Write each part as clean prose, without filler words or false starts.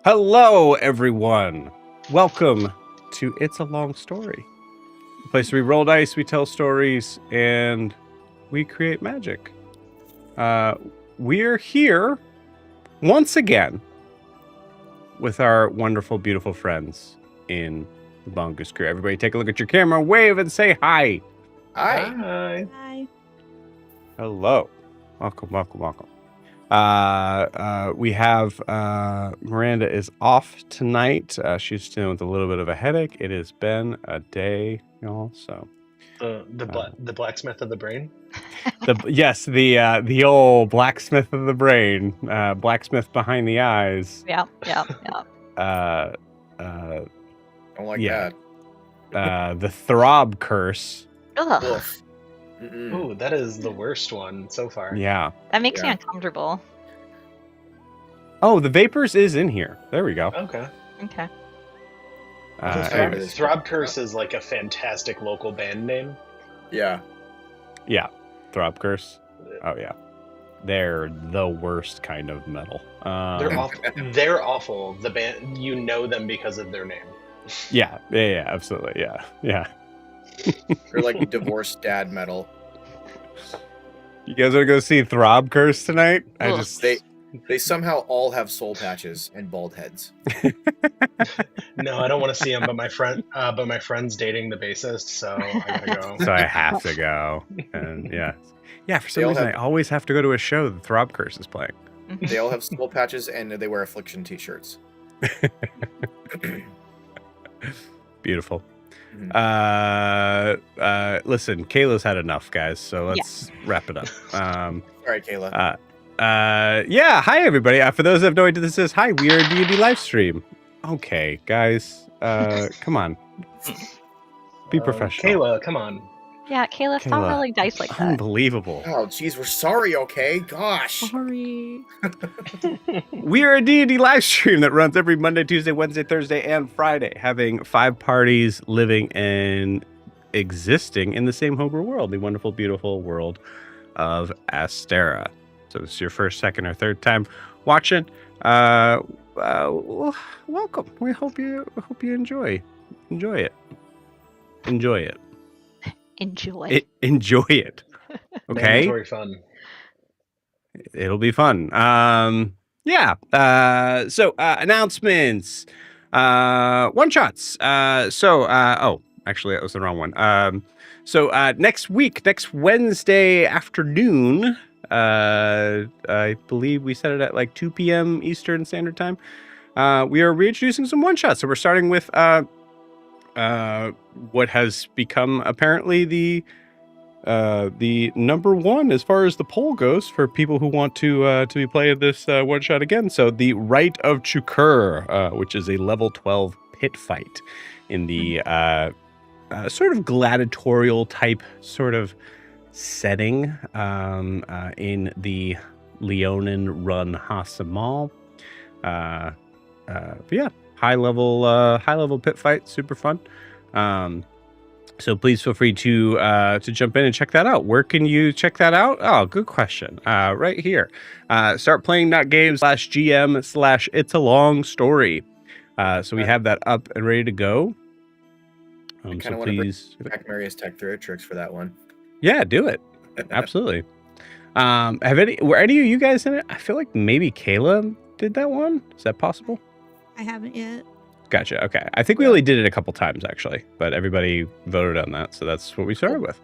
Hello, everyone. Welcome to It's a Long Story, a place where we roll dice, we tell stories, and we create magic. We're here once again with our wonderful, beautiful friends in the Mongoose Crew. Everybody take a look at your camera, wave, and say hi. Hi. Hi. Hello. Welcome, welcome, welcome. We have Miranda is off tonight. She's dealing with a little bit of a headache. It has been a day, y'all. So the blacksmith of the brain. The old blacksmith of the brain, blacksmith behind the eyes. Yeah. Don't like that. The throb curse. Ugh. Ooh, that is the worst one so far. Yeah. That makes me uncomfortable. Oh, the vapors is in here. There we go. Okay. Throb Curse is like a fantastic local band name. Yeah. Yeah. Throb Curse. Oh yeah. They're the worst kind of metal. They're awful. They're awful. The band, you know them because of their name. Yeah, absolutely. Yeah. They're like divorced dad metal. You guys want to go see Throb Curse tonight? They somehow all have soul patches and bald heads. No, I don't want to see them. But my friend's dating the bassist, so I gotta go. So I have to go. And yeah. For some reason, I always have to go to a show that Throb Curse is playing. They all have soul patches and they wear Affliction t-shirts. Beautiful. Listen, Kayla's had enough, guys. So let's wrap it up. All right, Kayla. Hi everybody. For those that have no idea this is, hi, we are a D&D live stream. Okay, guys, come on, be professional. Kayla, come on. Yeah, Kayla, stop rolling dice like that. Unbelievable. Oh, geez, we're sorry. Okay, gosh. Sorry. We are a D&D live stream that runs every Monday, Tuesday, Wednesday, Thursday, and Friday, having 5 parties living and existing in the same homebrew world, the wonderful, beautiful world of Astera. So this is your first, second, or third time watching. Welcome. We hope you enjoy it. Enjoy it. Enjoy. Enjoy it. Okay. Mandatory fun. It'll be fun. So announcements. One shots. Actually that was the wrong one. Next Wednesday afternoon. I believe we set it at like 2 p.m. Eastern Standard Time. We are reintroducing some one shots. So we're starting with what has become apparently the number one as far as the poll goes for people who want to be playing this one shot again. So the Rite of Chukur, which is a level 12 pit fight in the sort of gladiatorial type sort of setting in the Leonin run Hasamal. High level pit fight, super fun. So please feel free to jump in and check that out. Where can you check that out? Oh, good question. Right here. Startplaying.games/GM/It's a Long Story. So we have that up and ready to go. I kind of want to bring back Marius Tech Tricks for that one. Yeah, do it. Absolutely. Were any of you guys in it? I feel like maybe Kayla did that one. Is that possible? I haven't yet. Gotcha. Okay. I think we only did it a couple times actually, but everybody voted on that, so that's what we started with.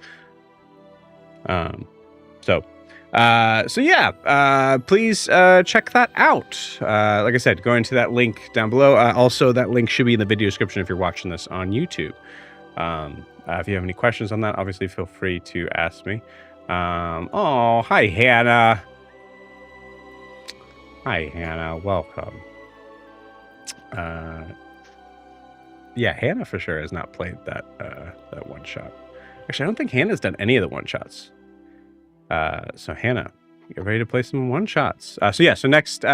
Please check that out. Like I said, go into that link down below. Also, that link should be in the video description if you're watching this on YouTube. If you have any questions on that, obviously feel free to ask me. Hi Hannah. Hi Hannah, welcome. Hannah for sure has not played that one shot. Actually, I don't think Hannah's done any of the one shots. So Hannah, get ready to play some one shots. So next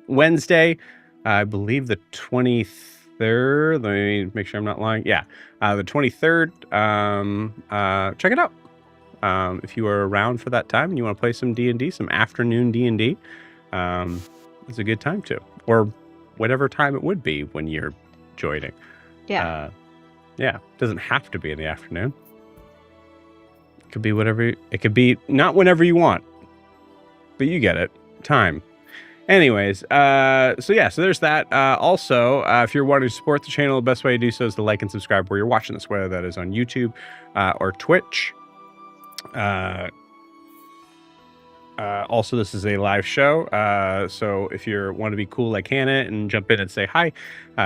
Wednesday, I believe the 23rd. Let me make sure I'm not lying. Yeah, the 23rd. Check it out. If you are around for that time and you want to play some D&D, some afternoon D&D, it's a good time to, or whatever time it would be when you're joining. Yeah. It doesn't have to be in the afternoon. Could be whatever. It could be not whenever you want, but you get it. Time. Anyways, so there's that. Also, if you're wanting to support the channel, the best way to do so is to like and subscribe where you're watching this, whether that is on YouTube or Twitch. Also, this is a live show, so if you want to be cool like Hannah and jump in and say hi,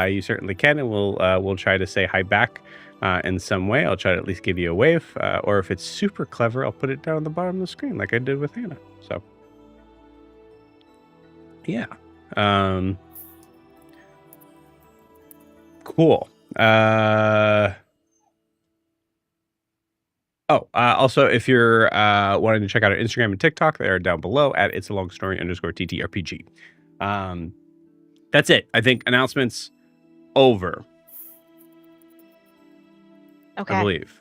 you certainly can, and we'll try to say hi back in some way. I'll try to at least give you a wave, or if it's super clever, I'll put it down at the bottom of the screen like I did with Hannah. So, yeah. Cool. Also, if you're wanting to check out our Instagram and TikTok, they are down below at It's a Long Story _TTRPG. That's it. I think announcements over. Okay. I believe.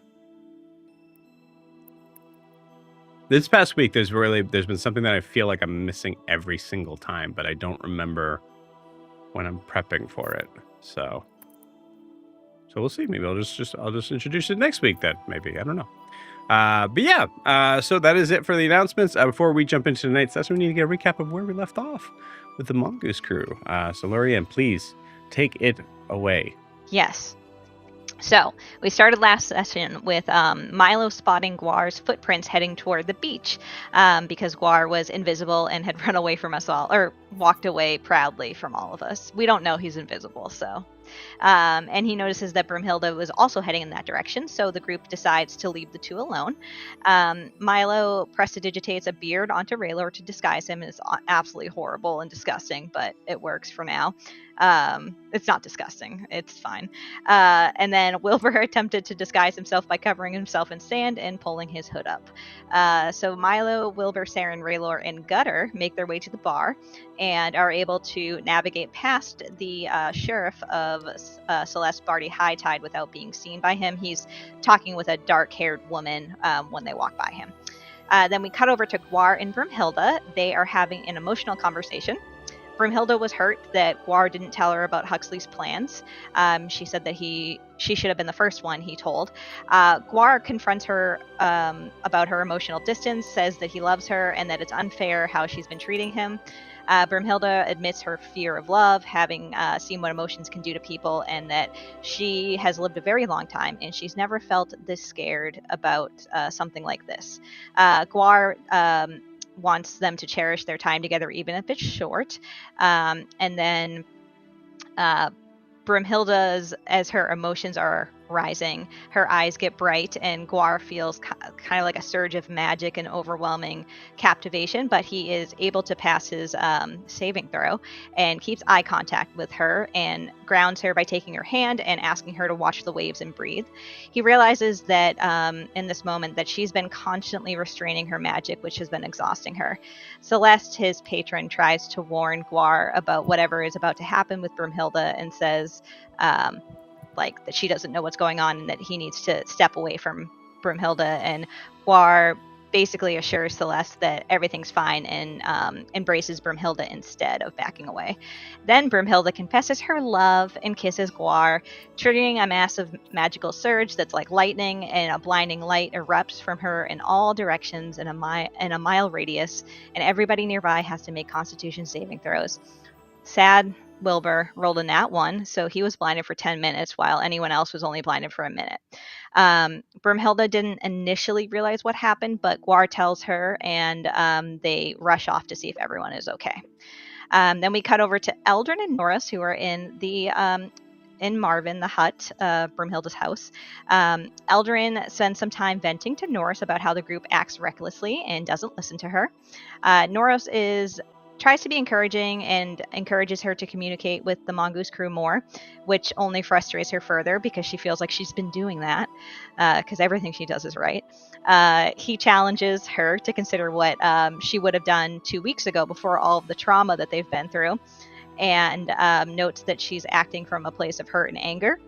This past week, there's been something that I feel like I'm missing every single time, but I don't remember when I'm prepping for it. So we'll see. Maybe I'll just introduce it next week then. Maybe, I don't know. But yeah, so that is it for the announcements. Before we jump into tonight's session, we need to get a recap of where we left off with the Mongoose Crew. So Lorianne, please take it away. Yes. So we started last session with Milo spotting Guar's footprints heading toward the beach because Guar was invisible and had run away from us all, or walked away proudly from all of us. We don't know he's invisible, so. And he notices that Broomhilda was also heading in that direction, so the group decides to leave the two alone. Milo prestidigitates a beard onto Raylor to disguise him, and it's absolutely horrible and disgusting, but it works for now. It's not disgusting. It's fine. And then Wilbur attempted to disguise himself by covering himself in sand and pulling his hood up. So Milo, Wilbur, Saren, Raylor, and Gutter make their way to the bar and are able to navigate past the sheriff of Celeste Barty High Tide without being seen by him. He's talking with a dark-haired woman when they walk by him. Then we cut over to Guar and Broomhilda. They are having an emotional conversation. Broomhilda was hurt that Guar didn't tell her about Huxley's plans. She said that she should have been the first one he told. Guar confronts her about her emotional distance, says that he loves her and that it's unfair how she's been treating him. Broomhilda admits her fear of love, having seen what emotions can do to people, and that she has lived a very long time and she's never felt this scared about something like this. Guar wants them to cherish their time together, even if it's short. And then Broomhilda's, as her emotions are rising, her eyes get bright, and Guar feels kind of like a surge of magic and overwhelming captivation, but he is able to pass his saving throw and keeps eye contact with her and grounds her by taking her hand and asking her to watch the waves and breathe. He realizes that in this moment that she's been constantly restraining her magic, which has been exhausting her. Celeste, his patron, tries to warn Guar about whatever is about to happen with Broomhilda and says that she doesn't know what's going on and that he needs to step away from Broomhilda, and Guar basically assures Celeste that everything's fine and embraces Broomhilda instead of backing away. Then Broomhilda confesses her love and kisses Guar, triggering a massive magical surge that's like lightning, and a blinding light erupts from her in all directions in a mile radius, and everybody nearby has to make Constitution saving throws. Sad Wilbur rolled a nat 1, so he was blinded for 10 minutes while anyone else was only blinded for a minute. Broomhilda didn't initially realize what happened, but Guar tells her, and they rush off to see if everyone is okay. Then we cut over to Eldrin and Norris, who are in Marvin, the hut, Broomhilda's house. Eldrin spends some time venting to Norris about how the group acts recklessly and doesn't listen to her. Norris tries to be encouraging and encourages her to communicate with the Mongoose Crew more, which only frustrates her further because she feels like she's been doing that, because everything she does is right. He challenges her to consider what she would have done 2 weeks ago before all of the trauma that they've been through, and notes that she's acting from a place of hurt and anger.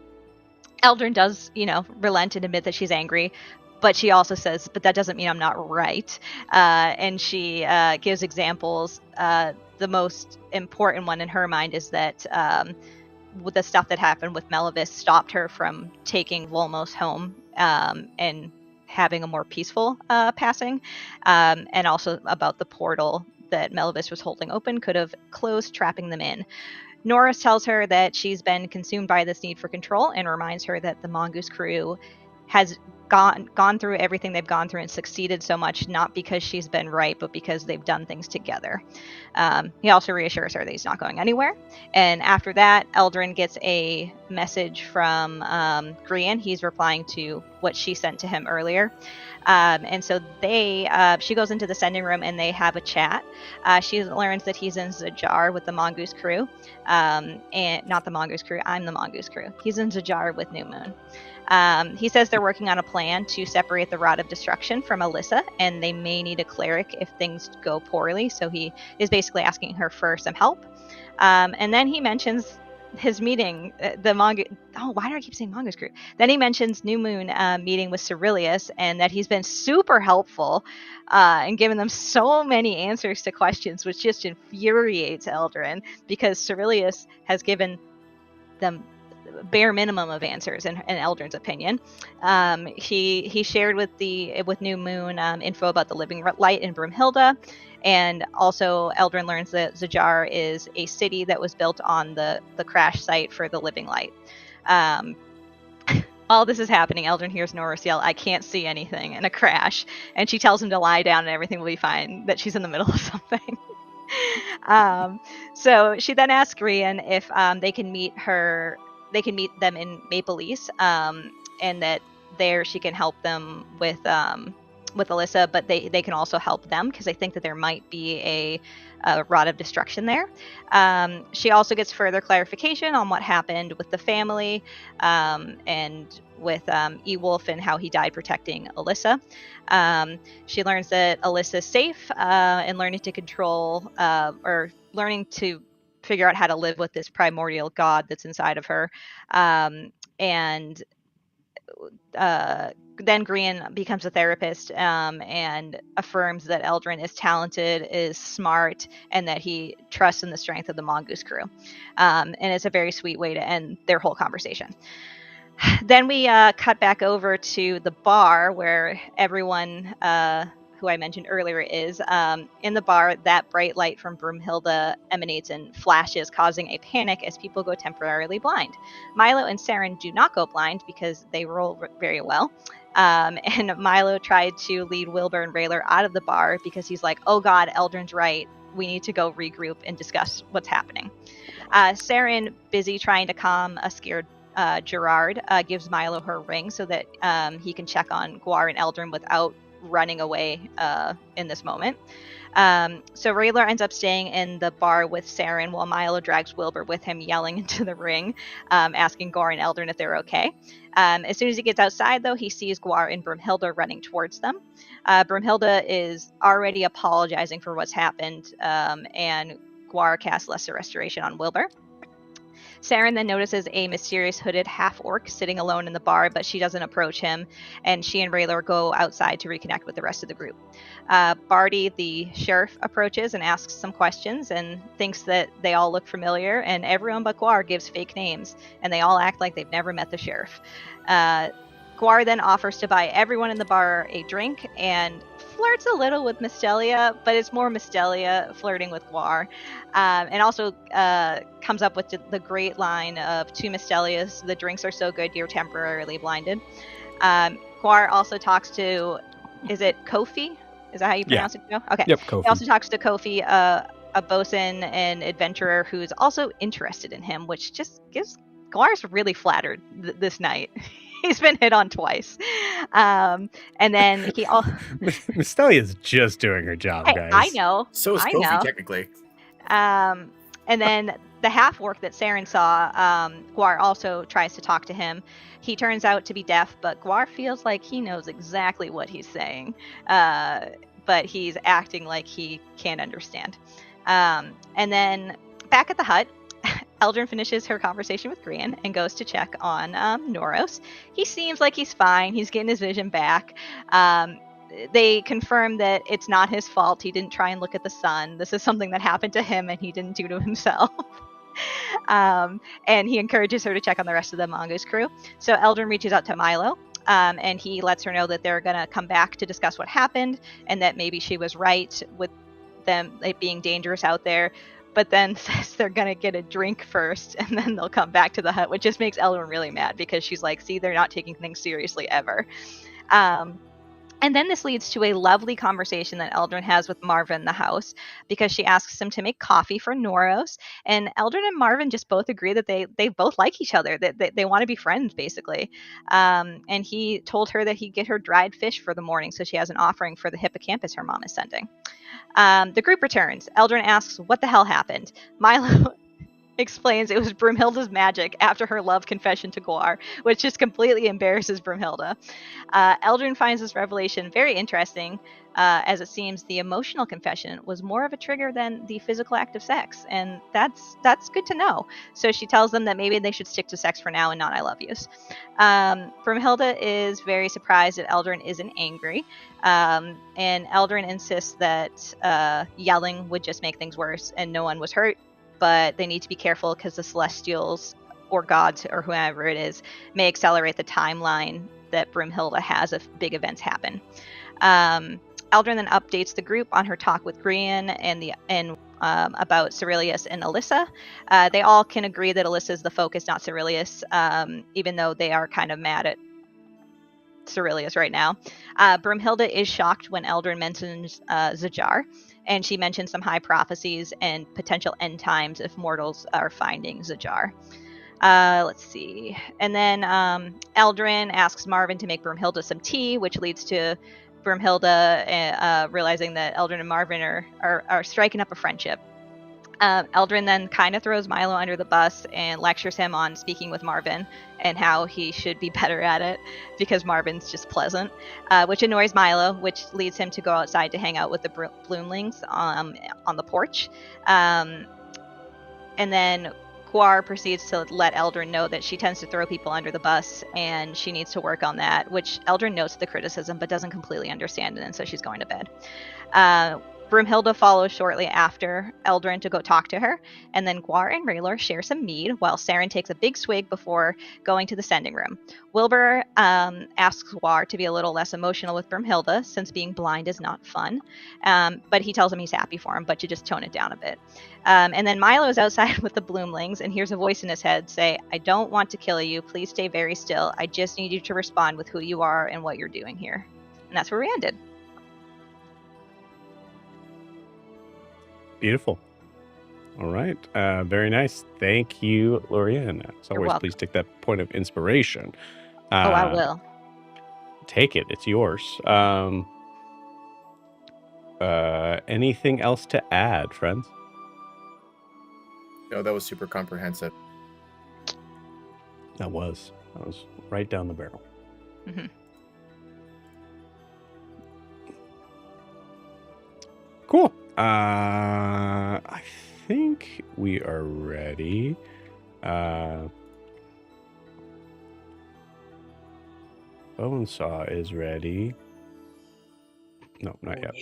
Eldrin does, relent and admit that she's angry, but she also says, but that doesn't mean I'm not right. And she gives examples. The most important one in her mind is that with the stuff that happened with Melivis stopped her from taking Volmos home and having a more peaceful passing, and also about the portal that Melvis was holding open could have closed, trapping them in. Norris tells her that she's been consumed by this need for control and reminds her that the Mongoose Crew has gone through everything they've gone through and succeeded so much, not because she's been right, but because they've done things together. He also reassures her that he's not going anywhere. And after that, Eldrin gets a message from Grian. He's replying to what she sent to him earlier. And so she goes into the sending room and they have a chat. She learns that he's in Zajar with the Mongoose Crew. And not the Mongoose Crew, I'm the Mongoose Crew. He's in Zajar with New Moon. He says they're working on a plan to separate the Rod of Destruction from Alyssa, and they may need a cleric if things go poorly. So he is basically asking her for some help. And then he mentions his meeting, why do I keep saying Mongoose Crew? Then he mentions New Moon meeting with Cerilius, and that he's been super helpful and given them so many answers to questions, which just infuriates Eldrin, because Cerilius has given them bare minimum of answers in Eldrin's opinion. He shared with New Moon info about the living light in Broomhilda, and also Eldrin learns that Zajar is a city that was built on the crash site for the living light. While this is happening, Eldrin hears Norris yell, "I can't see anything," in a crash, and she tells him to lie down and everything will be fine, that she's in the middle of something. So she then asks Grian if they can meet them in Maple East, and that there she can help them with Alyssa, but they can also help them because they think that there might be a Rod of Destruction there. She also gets further clarification on what happened with the family, and with Ewolf and how he died protecting Alyssa. She learns that Alyssa's safe and learning to figure out how to live with this primordial god that's inside of her. And then Grian becomes a therapist and affirms that Eldrin is talented, is smart, and that he trusts in the strength of the Mongoose Crew. And it's a very sweet way to end their whole conversation. Then we cut back over to the bar where everyone who I mentioned earlier is. In the bar, that bright light from Broomhilda emanates and flashes, causing a panic as people go temporarily blind. Milo and Saren do not go blind because they roll very well. And Milo tried to lead Wilbur and Rayler out of the bar because he's like, "Oh God, Eldrin's right. We need to go regroup and discuss what's happening." Saren, busy trying to calm a scared Gerard, gives Milo her ring so that he can check on Guar and Eldrin without running away in this moment. So Rayler ends up staying in the bar with Saren while Milo drags Wilbur with him, yelling into the ring, asking Guar and Eldrin if they're okay. As soon as he gets outside, though, he sees Guar and Broomhilda running towards them. Broomhilda is already apologizing for what's happened, and Guar casts Lesser Restoration on Wilbur. Saren then notices a mysterious hooded half-orc sitting alone in the bar, but she doesn't approach him, and she and Rayler go outside to reconnect with the rest of the group. Barty, the sheriff, approaches and asks some questions and thinks that they all look familiar, and everyone but Guar gives fake names, and they all act like they've never met the sheriff. Guar then offers to buy everyone in the bar a drink and flirts a little with Mystelia, but it's more Mystelia flirting with Guar. And also comes up with the great line of, "To Mystelias, the drinks are so good you're temporarily blinded." Guar also talks to, is it Kofi? Is that how you pronounce it, Joe? Okay. Yep, Kofi. He also talks to Kofi, a bosun and adventurer who's also interested in him, which just gives Guar's really flattered this night. He's been hit on twice. And then he also... Mystelia's just doing her job, guys. I know. So is Kofi, technically. And then the half-orc that Saren saw, Guar also tries to talk to him. He turns out to be deaf, but Guar feels like he knows exactly what he's saying. But he's acting like he can't understand. And then back at the hut, Eldrin finishes her conversation with Grian and goes to check on Noros. He seems like he's fine. He's getting his vision back. They confirm that it's not his fault. He didn't try and look at the sun. This is something that happened to him and he didn't do to himself. And he encourages her to check on the rest of the Mongoose Crew. So Eldrin reaches out to Milo. and he lets her know that they're going to come back to discuss what happened and that maybe she was right with them, it being dangerous out there, but then says they're going to get a drink first and then they'll come back to the hut, which just makes Eldrin really mad because she's like, see, they're not taking things seriously ever. And then this leads to a lovely conversation that Eldrin has with Marvin in the house because she asks him to make coffee for Noros. And Eldrin and Marvin just both agree that they both like each other, that they want to be friends, basically. And he told her that he'd get her dried fish for the morning, so she has an offering for the hippocampus her mom is sending. The group returns. Eldrin asks what the hell happened. Milo explains it was Broomhilda's magic after her love confession to Guar, which just completely embarrasses Broomhilda. Eldrin finds this revelation very interesting, as it seems the emotional confession was more of a trigger than the physical act of sex, and that's good to know. So she tells them that maybe they should stick to sex for now and not I love yous. Broomhilda is very surprised that Eldrin isn't angry, and Eldrin insists that yelling would just make things worse and no one was hurt, but they need to be careful because the Celestials or gods or whoever it is may accelerate the timeline that Broomhilda has if big events happen. Eldrin then updates the group on her talk with Grian and about Cerilius and Alyssa. They all can agree that Alyssa is the focus, not Cerilius, even though they are kind of mad at Cerilius right now. Broomhilda is shocked when Eldrin mentions Zajar, and she mentions some high prophecies and potential end times if mortals are finding Zajar. Let's see. And then Eldrin asks Marvin to make Broomhilda some tea, which leads to Broomhilda realizing that Eldrin and Marvin are striking up a friendship. Eldrin then kind of throws Milo under the bus and lectures him on speaking with Marvin and how he should be better at it because Marvin's just pleasant, which annoys Milo, which leads him to go outside to hang out with the bloomlings on the porch. And then Guar proceeds to let Eldrin know that she tends to throw people under the bus and she needs to work on that, which Eldrin notes the criticism but doesn't completely understand it, and so she's going to bed. Broomhilda follows shortly after Eldrin to go talk to her, and then Guar and Raylor share some mead while Saren takes a big swig before going to the sending room. Wilbur asks Guar to be a little less emotional with Broomhilda since being blind is not fun, but he tells him he's happy for him, but to just tone it down a bit. And then Milo is outside with the bloomlings and hears a voice in his head say, I don't want to kill you, please stay very still, I just need you to respond with who you are and what you're doing here. And that's where we ended. Beautiful. All right. Very nice. Thank you, Lorianne. As always, please take that point of inspiration. I will. Take it. It's yours. Anything else to add, friends? No, that was super comprehensive. That was right down the barrel. Mm-hmm. Cool. I think we are ready. Bonesaw is ready. No, not yet.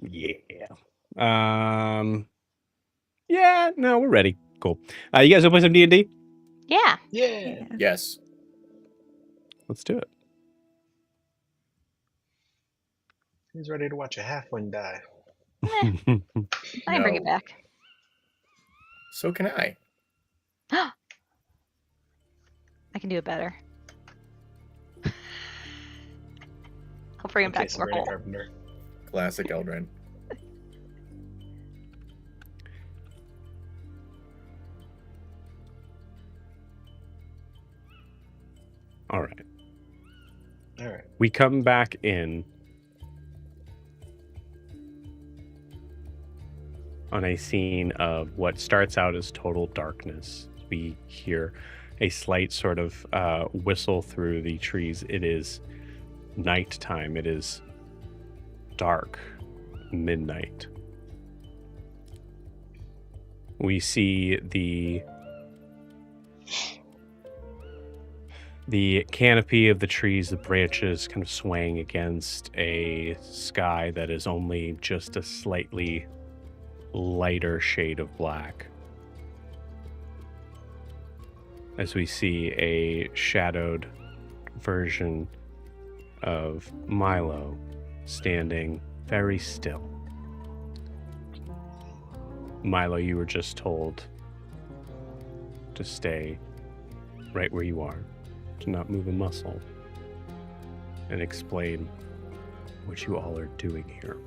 Yeah. Yeah, no, we're ready. Cool. You guys want to play some D&D? Yeah. Yeah. Yes. Let's do it. Who's ready to watch a halfling die? I can bring it back. So can I. I can do it better. I'll bring him back to our hole. Carpenter. Classic Eldrin. All right. All right. We come back in on a scene of what starts out as total darkness. We hear a slight sort of whistle through the trees. It is nighttime. It is dark, midnight. We see the canopy of the trees, the branches kind of swaying against a sky that is only just a slightly lighter shade of black. As we see a shadowed version of Milo standing very still. Milo, you were just told to stay right where you are, to not move a muscle, and explain what you all are doing here.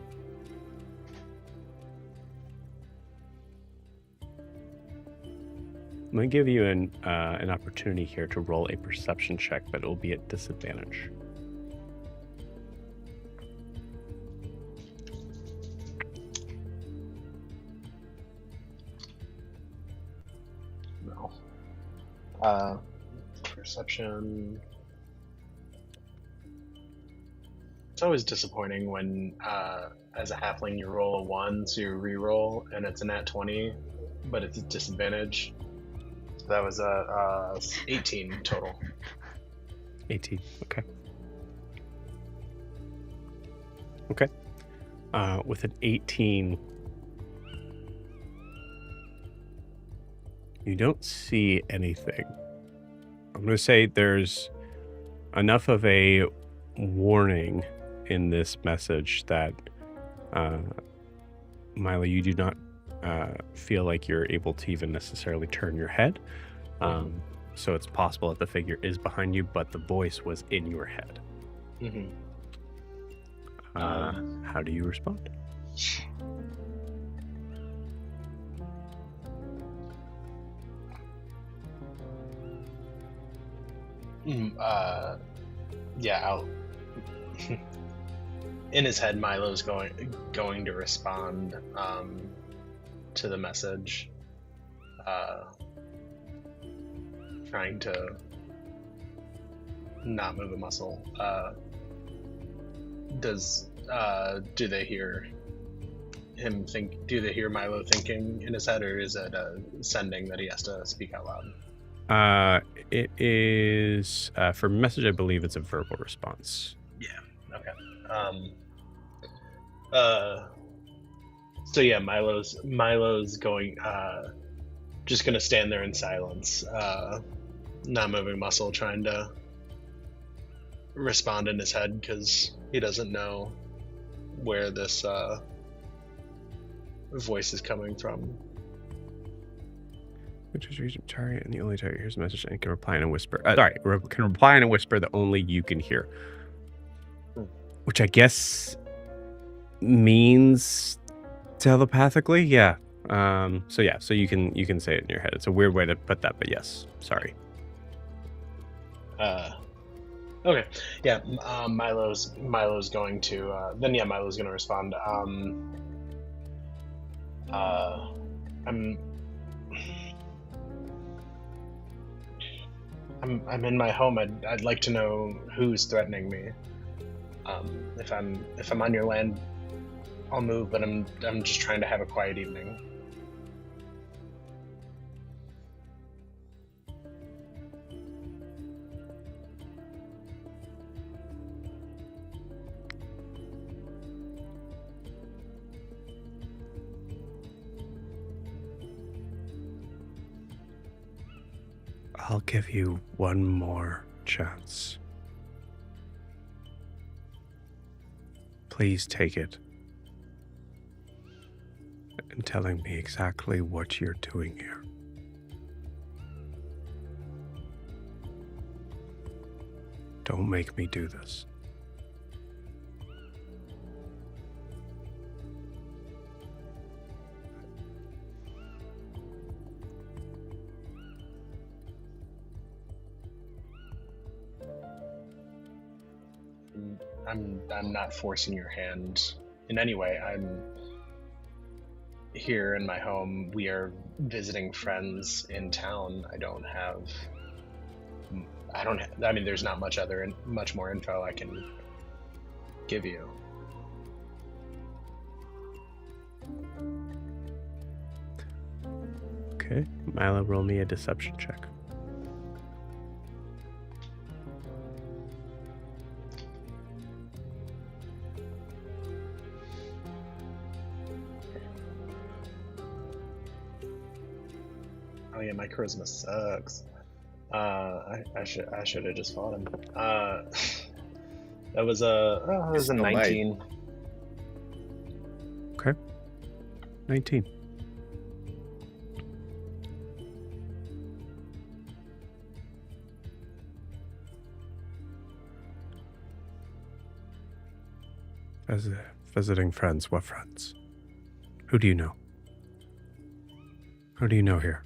I'm going to give you an opportunity here to roll a perception check, but it will be at disadvantage. No. Perception. It's always disappointing when, as a halfling, you roll a 1, so you re-roll, and it's a nat 20, but it's a disadvantage. So that was a 18 total. 18, okay. Okay. With an 18, you don't see anything. I'm going to say there's enough of a warning in this message that, Milo, you do not feel like you're able to even necessarily turn your head. So it's possible that the figure is behind you, but the voice was in your head. Mm-hmm. How do you respond? Yeah, I'll... In his head, Milo's going to respond to the message, trying to not move a muscle. Do they hear him think? Do they hear Milo thinking in his head, or is it sending that he has to speak out loud? It is for message. I believe it's a verbal response. Yeah. Okay. So yeah, Milo's going, just gonna stand there in silence, not moving muscle, trying to respond in his head because he doesn't know where this voice is coming from. Which is region target, and the only target hears a message and can reply in a whisper. Can reply in a whisper that only you can hear. Which I guess means telepathically, yeah. So you can say it in your head. It's a weird way to put that, but yes. Sorry. Okay. Yeah. Milo's going to Milo's going to respond. I'm in my home. I'd like to know who's threatening me. If I'm on your land, I'll move, but I'm just trying to have a quiet evening. I'll give you one more chance. Please take it. And telling me exactly what you're doing here. Don't make me do this. I'm not forcing your hand in any way. I'm here in my home. We are visiting friends in town. There's not much more info I can give you. Okay, Milo, roll me a deception check. Oh yeah, my charisma sucks. I should have just fought him. That was a 19. Okay. 19. As visiting friends, what friends? Who do you know? Who do you know here?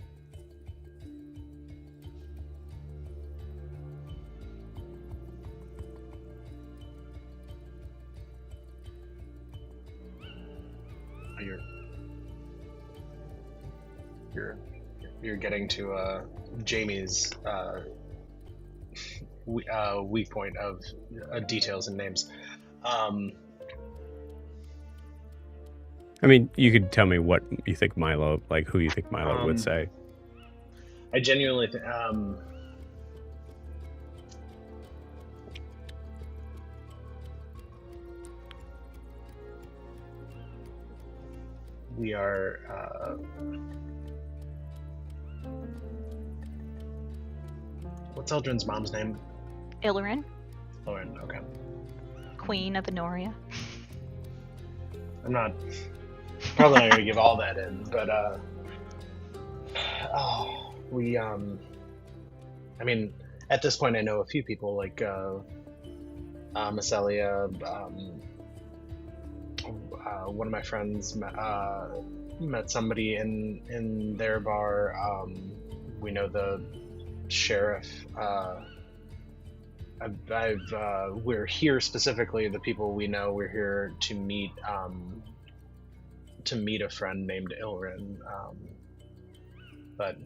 You're getting to Jamie's weak point of details and names. I mean, you could tell me what you think Milo, like who you think Milo would say. I genuinely think, we are, what's Eldrin's mom's name? Ilrin, Okay. Queen of Honoria. I'm probably not gonna give all that in, but I mean, at this point I know a few people like Macelia, one of my friends met somebody in their bar. We know the sheriff. We're here specifically. The people we know, we're here to meet a friend named Ilrin. But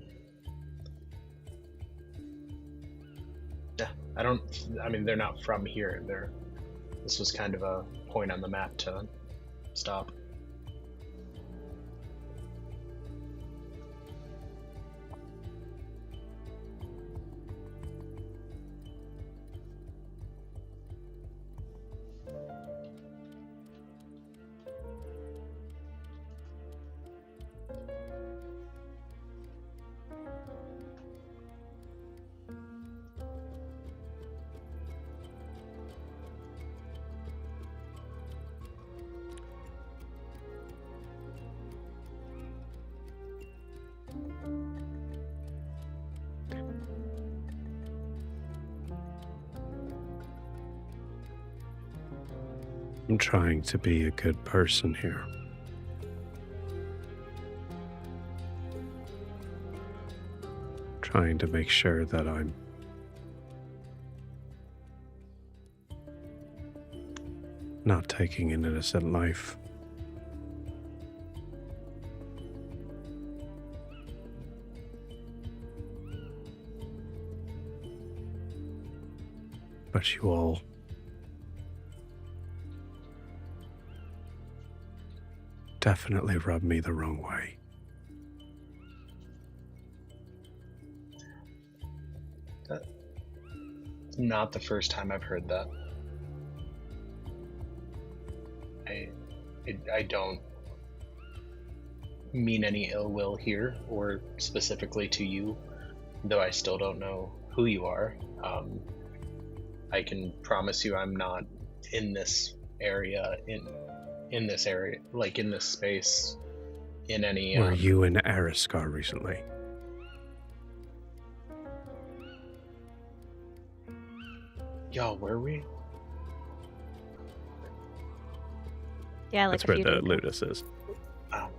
yeah, I mean, they're not from here. This was kind of a point on the map to stop. I'm trying to be a good person here. Trying to make sure that I'm not taking an innocent life. But you all definitely rubbed me the wrong way. That's not the first time I've heard that. I don't mean any ill will here, or specifically to you, though I still don't know who you are. I can promise you I'm not in this area, in this area, like in this space, in any... Were you in Ariskar recently? Y'all, were we? Yeah, like that's where the Ludus is. Oh,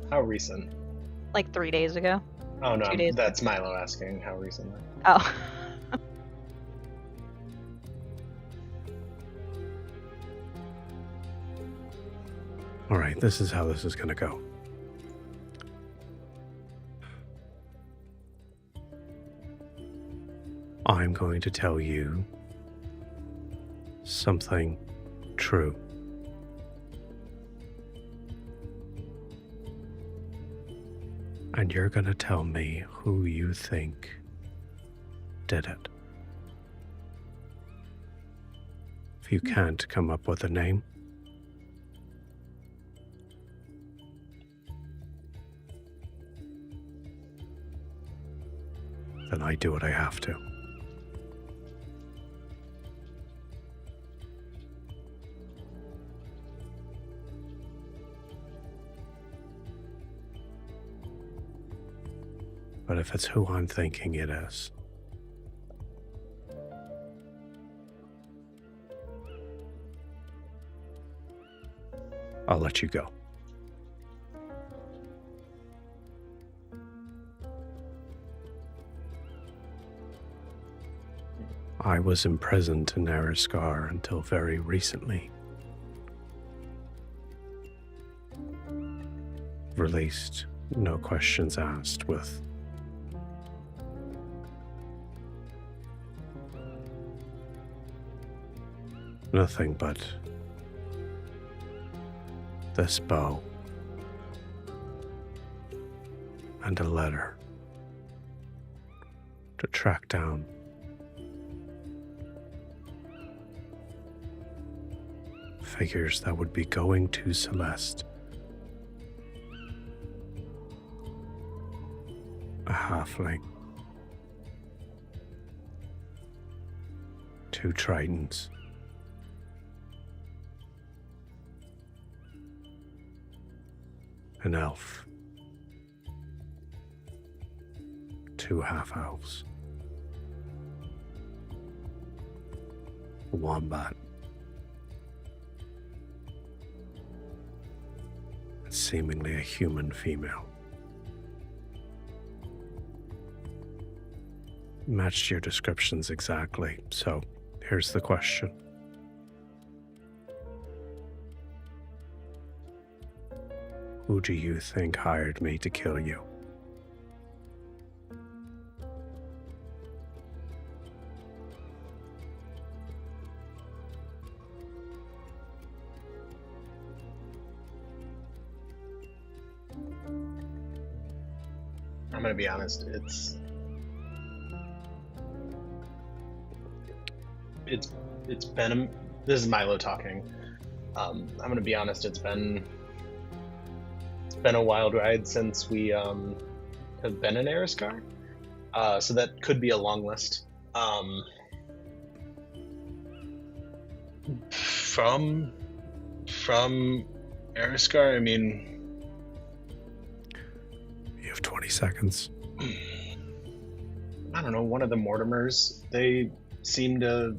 how recent? Like 3 days ago. Oh no, 2 days. That's Milo asking how recent. Oh. All right, this is how this is going to go. I'm going to tell you something true. And you're going to tell me who you think did it. If you can't come up with a name, then I do what I have to. But if it's who I'm thinking it is, I'll let you go. I was imprisoned in Eriscar until very recently. Released, no questions asked, with nothing but this bow and a letter to track down figures that would be going to Celeste. A halfling, 2 tritons, an elf, 2 half-elves, a wombat, and seemingly a human female. Matched your descriptions exactly, so here's the question. Who do you think hired me to kill you? I'm gonna be honest, it's been this is Milo talking. I'm gonna be honest, it's been a wild ride since we have been in Eriscar. So that could be a long list. From Eriscar, I mean, you have 20 seconds. I don't know, one of the Mortimers. They seem to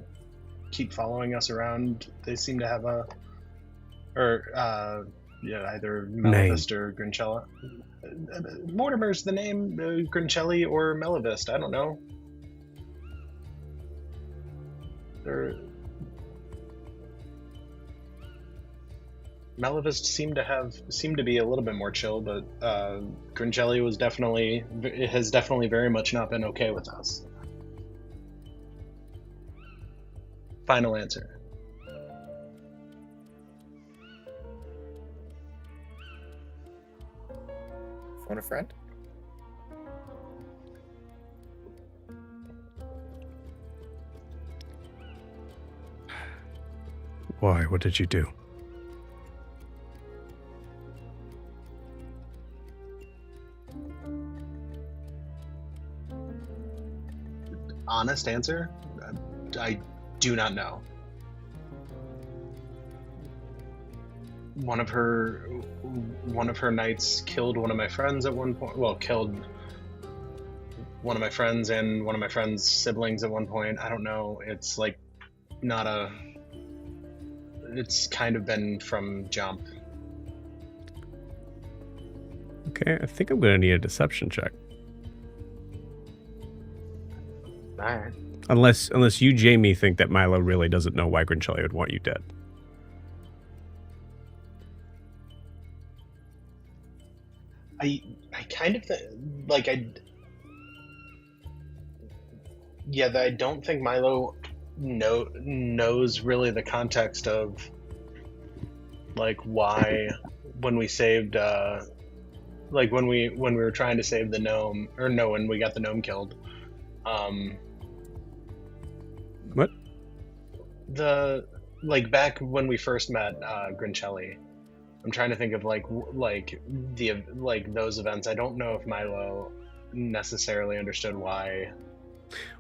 keep following us around. They seem to have either Malevist or Grinchella. Mortimer's the name, Grinchelli or Malevist, I don't know. Malevist seemed to be a little bit more chill, but Grinchelli has definitely very much not been okay with us. Final answer. Phone a friend? Why? What did you do? Honest answer? I do not know. One of her knights killed one of my friends at one point. Well, killed one of my friends and one of my friend's siblings at one point. I don't know. It's like not a. It's kind of been from jump. Okay, I think I'm gonna need a deception check. All right. Unless you, Jamie, think that Milo really doesn't know why Grinchelli would want you dead. I kind of I don't think Milo knows really the context of like why when we saved like when we were trying to save the gnome, or no, when we got the gnome killed. What? Back when we first met Grinchelli. I'm trying to think of those events. I don't know if Milo necessarily understood why.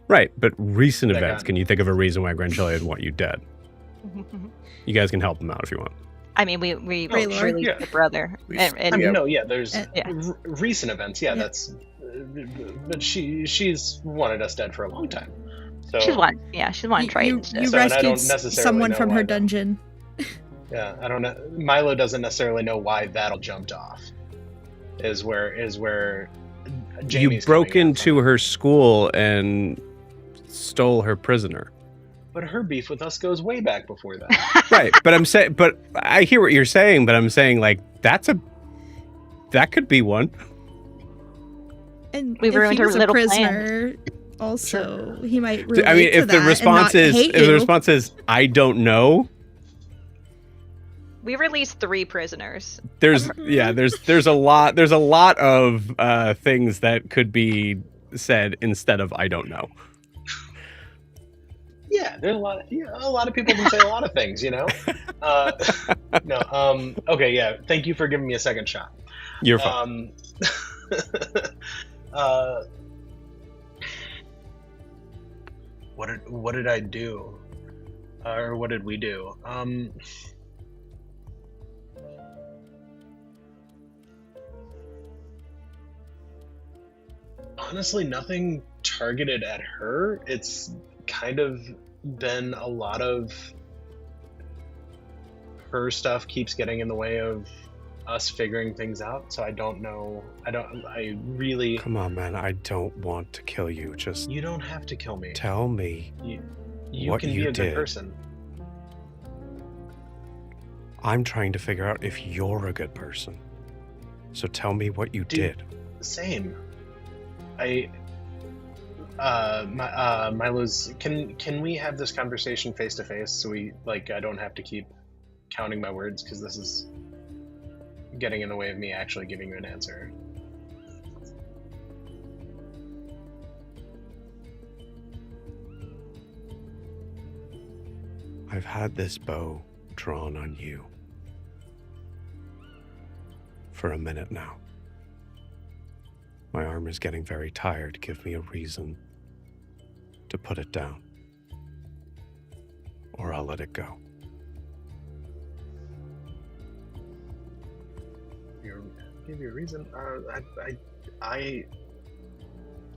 Right, but recent That events. got- Can you think of a reason why Grancelli would want you dead? You guys can help him out if you want. I mean, we Raylor, released yeah. the brother. I mean, no, yeah, there's Yeah. recent events. Yeah, that's. But she's wanted us dead for a long time. So She's wanted Triton. So, You and I rescued don't necessarily someone know from why her that- dungeon. Yeah, I don't know. Milo doesn't necessarily know why that all jumped off. Is where Jamie's You broke coming at into from. her school and stole her prisoner. But her beef with us goes way back before that. Right, but I hear what you're saying, but I'm saying like that could be one. And We if ruined he her was a little prisoner, also he might relate I mean, to if the that response and not is hate if the you. response is I don't know, We released 3 prisoners. there's a lot of things that could be said instead of I don't know. Yeah, there's a lot of people can say a lot of things, you know. No, okay, yeah. Thank you for giving me a second shot. You're fine. What did I do, or what did we do? Honestly, nothing targeted at her. It's kind of been a lot of her stuff keeps getting in the way of us figuring things out. So I don't know. I really. Come on, man. I don't want to kill you. Just You don't have to kill me. tell me You what can you be a did. good person. I'm trying to figure out if you're a good person. So tell me what you Dude. did. Same. Milo's. Can we have this conversation face to face so I don't have to keep counting my words because this is getting in the way of me actually giving you an answer. I've had this bow drawn on you for a minute now. My arm is getting very tired. Give me a reason to put it down, or I'll let it go. Give you a reason. I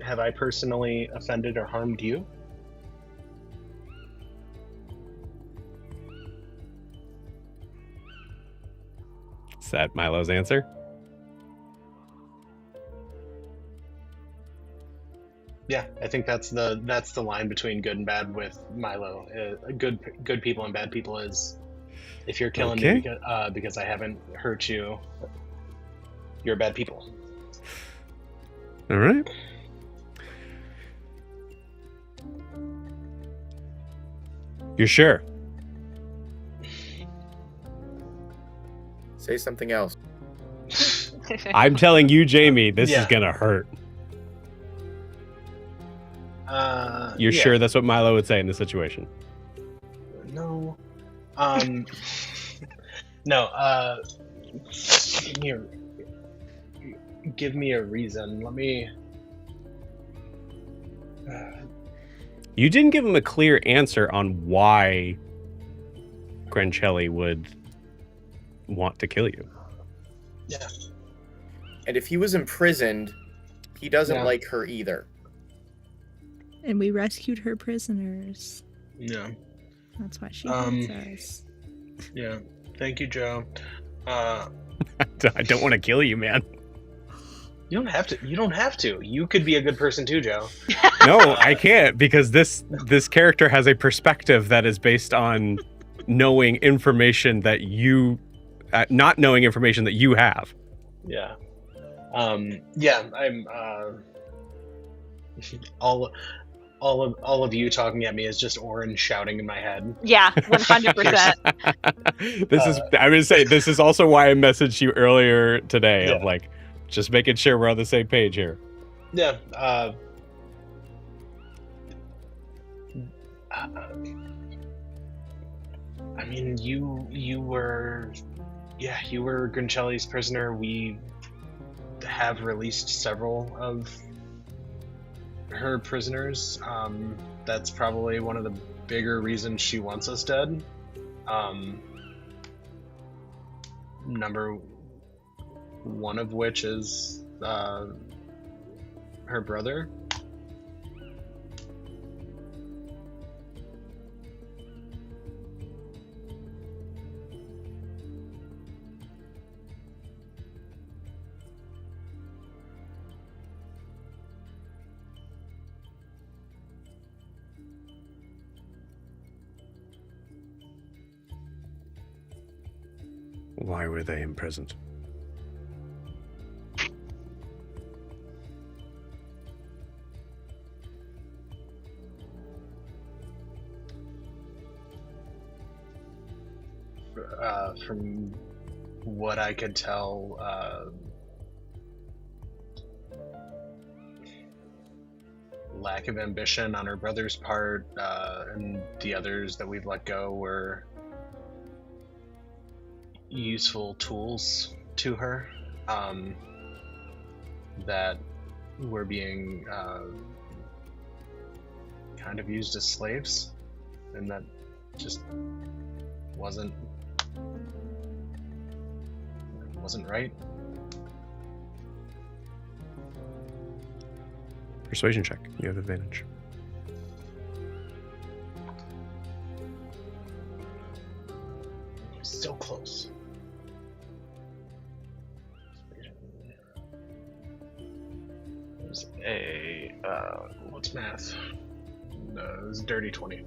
have I personally offended or harmed you? Is that Milo's answer? Yeah, I think that's the line between good and bad with Milo. Good people and bad people is if you're killing me because I haven't hurt you, you're bad people. All right. You're sure? Say something else. I'm telling you, Jamie, this Yeah. is gonna hurt. You're yeah. sure that's what Milo would say in this situation? No. No. Give me a reason. Let me. You didn't give him a clear answer on why Grancelli would want to kill you. Yeah. And if he was imprisoned, he doesn't Yeah. like her either. And we rescued her prisoners. Yeah. That's why she Um, hates us. Yeah. Thank you, Joe. I don't want to kill you, man. You don't have to. You don't have to. You could be a good person too, Joe. No, I can't because this character has a perspective that is based on knowing information that you, not knowing information that you have. Yeah. Yeah. I'm. All of you talking at me is just Orin shouting in my head. Yeah, 100%. I'm gonna say this is also why I messaged you earlier today of Yeah. like just making sure we're on the same page here. Yeah. I mean, you were Grancelli's prisoner. We have released several of her prisoners. That's probably one of the bigger reasons she wants us dead. Number one of which is her brother. Why were they imprisoned? From what I could tell, lack of ambition on her brother's part, and the others that we've let go were useful tools to her, that were being kind of used as slaves, and that just wasn't right. Persuasion check. You have advantage. Still close. There's a what's math? No, it was dirty 20. Okay.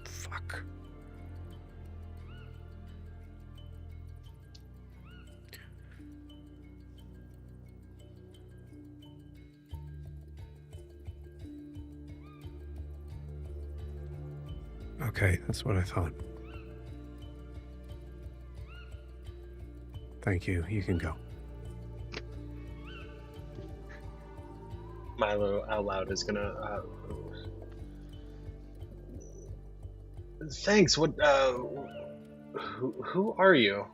Fuck. Okay, that's what I thought. Thank you. You can go. Milo out loud is gonna. Thanks. What? Who are you?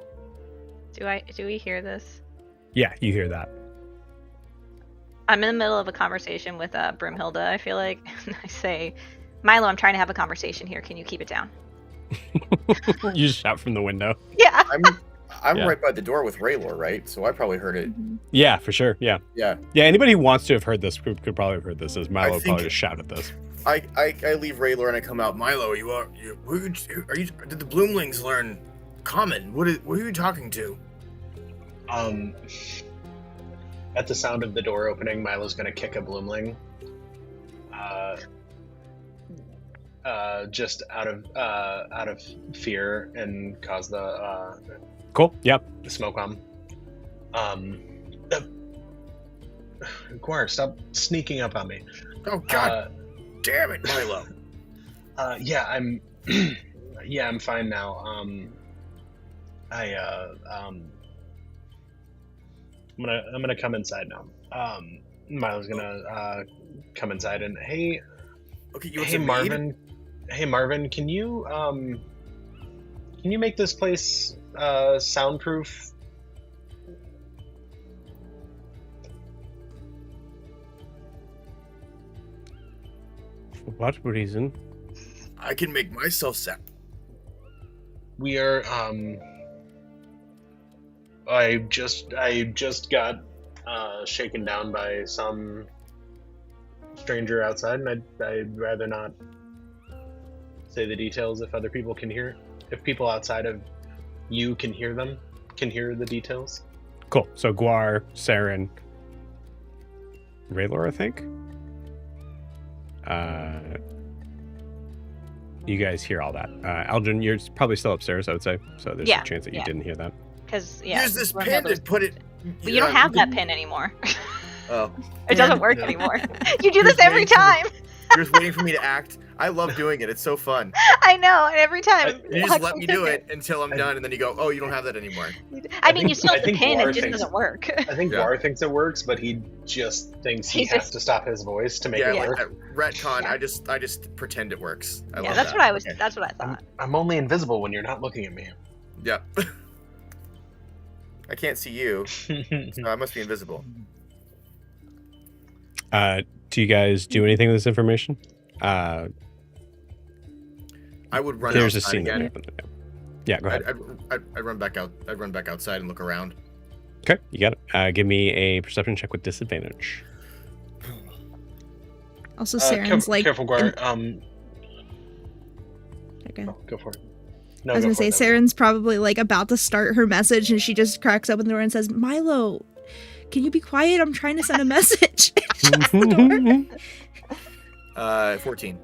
Do we hear this? Yeah, you hear that. I'm in the middle of a conversation with Brimhilda, I feel like. I say, Milo, I'm trying to have a conversation here. Can you keep it down? You just shout from the window. Yeah. I'm Yeah. right by the door with Raylor, right? So I probably heard it. Mhm. Yeah, for sure. Yeah. Yeah. Yeah, anybody who wants to have heard this could probably have heard this, as Milo think- probably just shouted this. I leave Raylor and I come out. Milo, who are you? Did the Bloomlings learn Common? Who are you talking to? At the sound of the door opening, Milo's gonna kick a bloomling. Just out of fear and cause the Cool. Yep. smoke on. Guar, stop sneaking up on me. Oh God! Damn it, Milo! Yeah, I'm yeah, I'm fine now. I'm gonna come inside now. Milo's gonna come inside and hey Okay, you want hey some Marvin, hey Marvin, can you make this place soundproof? For what reason? I can make myself sound. We are I just got shaken down by some stranger outside, and I'd rather not say the details if other people can hear. If people outside of you can hear the details. Cool. So Guar, Saren, Raylor, I think. You guys hear all that. Algin, you're probably still upstairs, I would say. So there's Yeah, a chance that you didn't hear that. Because Use this pin to put it. But you don't have that pin anymore. Oh. It doesn't work Yeah. anymore. You do this every time. You're just waiting for me to act. I love doing it. It's so fun. I know, and every time You just Huxley let me took do it until I'm done, and then you go, "Oh, you don't have that anymore." I mean, you still I have the think pin; Guar it just thinks- doesn't work. I think Yeah. Guar thinks it works, but he just thinks he He's has just- to stop his voice to make Yeah, it like work. retcon. Yeah. I just pretend it works. I Yeah, love that's that. what I was. Okay. That's what I thought. I'm only invisible when you're not looking at me. Yep. I can't see you, so I must be invisible. Do you guys do anything with this information? I would run There's a outside scene again. that happened. Yeah, go ahead. I'd run back out. I'd run back outside and look around. Okay, you got it. Give me a perception check with disadvantage. Also, Saren's like. careful, Guar. Okay. Go for it. No, I was go gonna for say it, Saren's probably like about to start her message, and she just cracks open the door and says, "Milo, can you be quiet? I'm trying to send a message." Shuts the door. 14.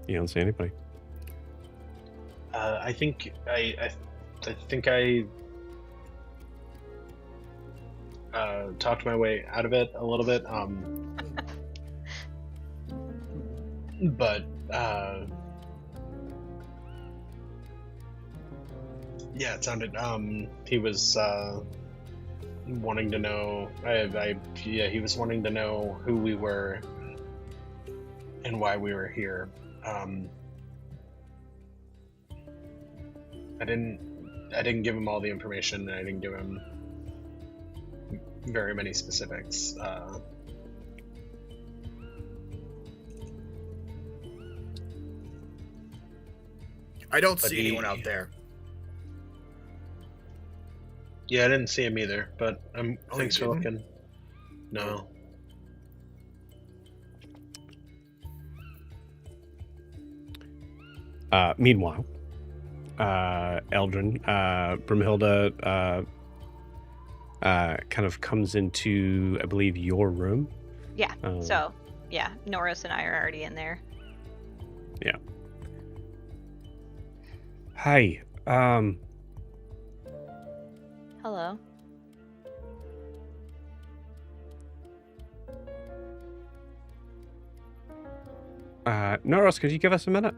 You don't see anybody. I think I talked my way out of it a little bit. But yeah, it sounded. He was wanting to know. He was wanting to know who we were and why we were here. I didn't give him all the information, and I didn't give him very many specifics. I don't But see he- anyone out there. Yeah, I didn't see him either, but Oh, thanks you for didn't? looking. No. Meanwhile, Eldrin, Brimhilda, kind of comes into, I believe, your room. Yeah. Um, So, yeah, Norris and I are already in there. Hi. Hello. Norris, could you give us a minute?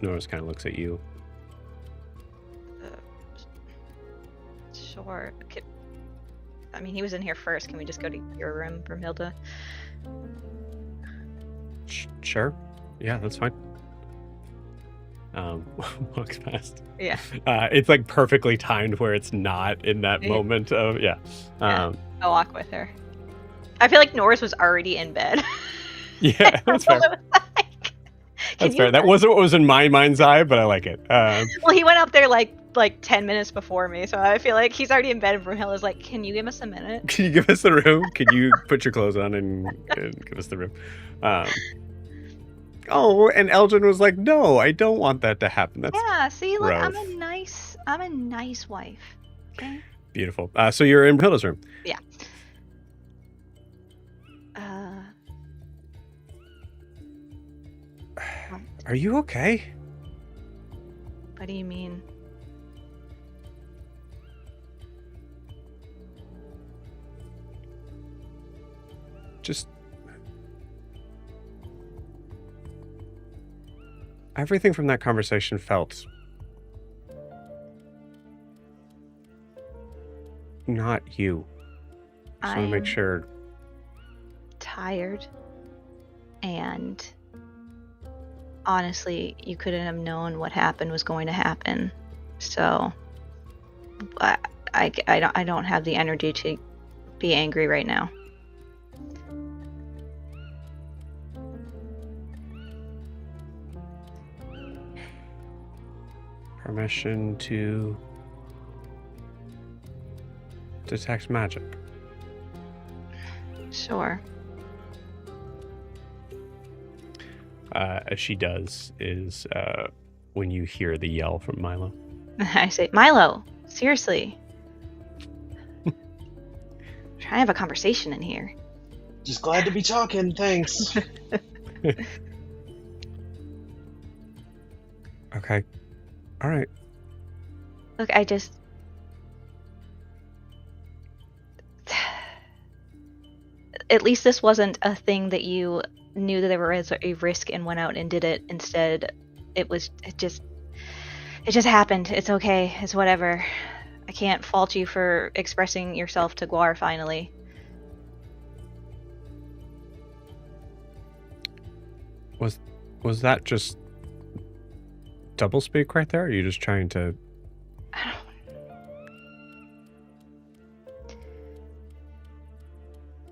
Norris kind of looks at you. Sure. I mean, he was in here first. Can we just go to your room, Brimhilda? Sure. Yeah, that's fine. Walks past. Yeah. It's like perfectly timed where it's not in that Yeah. moment of Yeah. yeah. I'll walk with her. I feel like Norris was already in bed. Yeah, that's fair. Brimhilda was like, "Can That's you fair. That wasn't what was in my mind's eye, but I like it. Well, he went up there like 10 minutes before me, so I feel like he's already in bed. And Brimhilda's like, "Can you give us a minute?" Can you give us the room? Can you put your clothes on and give us the room? Oh, and Elgin was like, "No, I don't want that to happen." That's Yeah. See, look, I'm rough. a nice wife. Okay. beautiful. So you're in Hilda's room. Are you okay? What do you mean? Just everything from that conversation felt not you. Just want to make I'm sure. tired, and honestly, you couldn't have known what happened was going to happen. So I don't have the energy to be angry right now. Permission to detect magic. Sure. As she does is when you hear the yell from Milo. I say, Milo, seriously. Trying to have a conversation in here. Just glad to be talking. Thanks. Okay. All right. Look, I just at least this wasn't a thing that you knew that there was a risk and went out and did it. Instead, it just happened. It's okay. It's whatever. I can't fault you for expressing yourself to Guar finally. Was that just doublespeak right there? Or are you just trying to?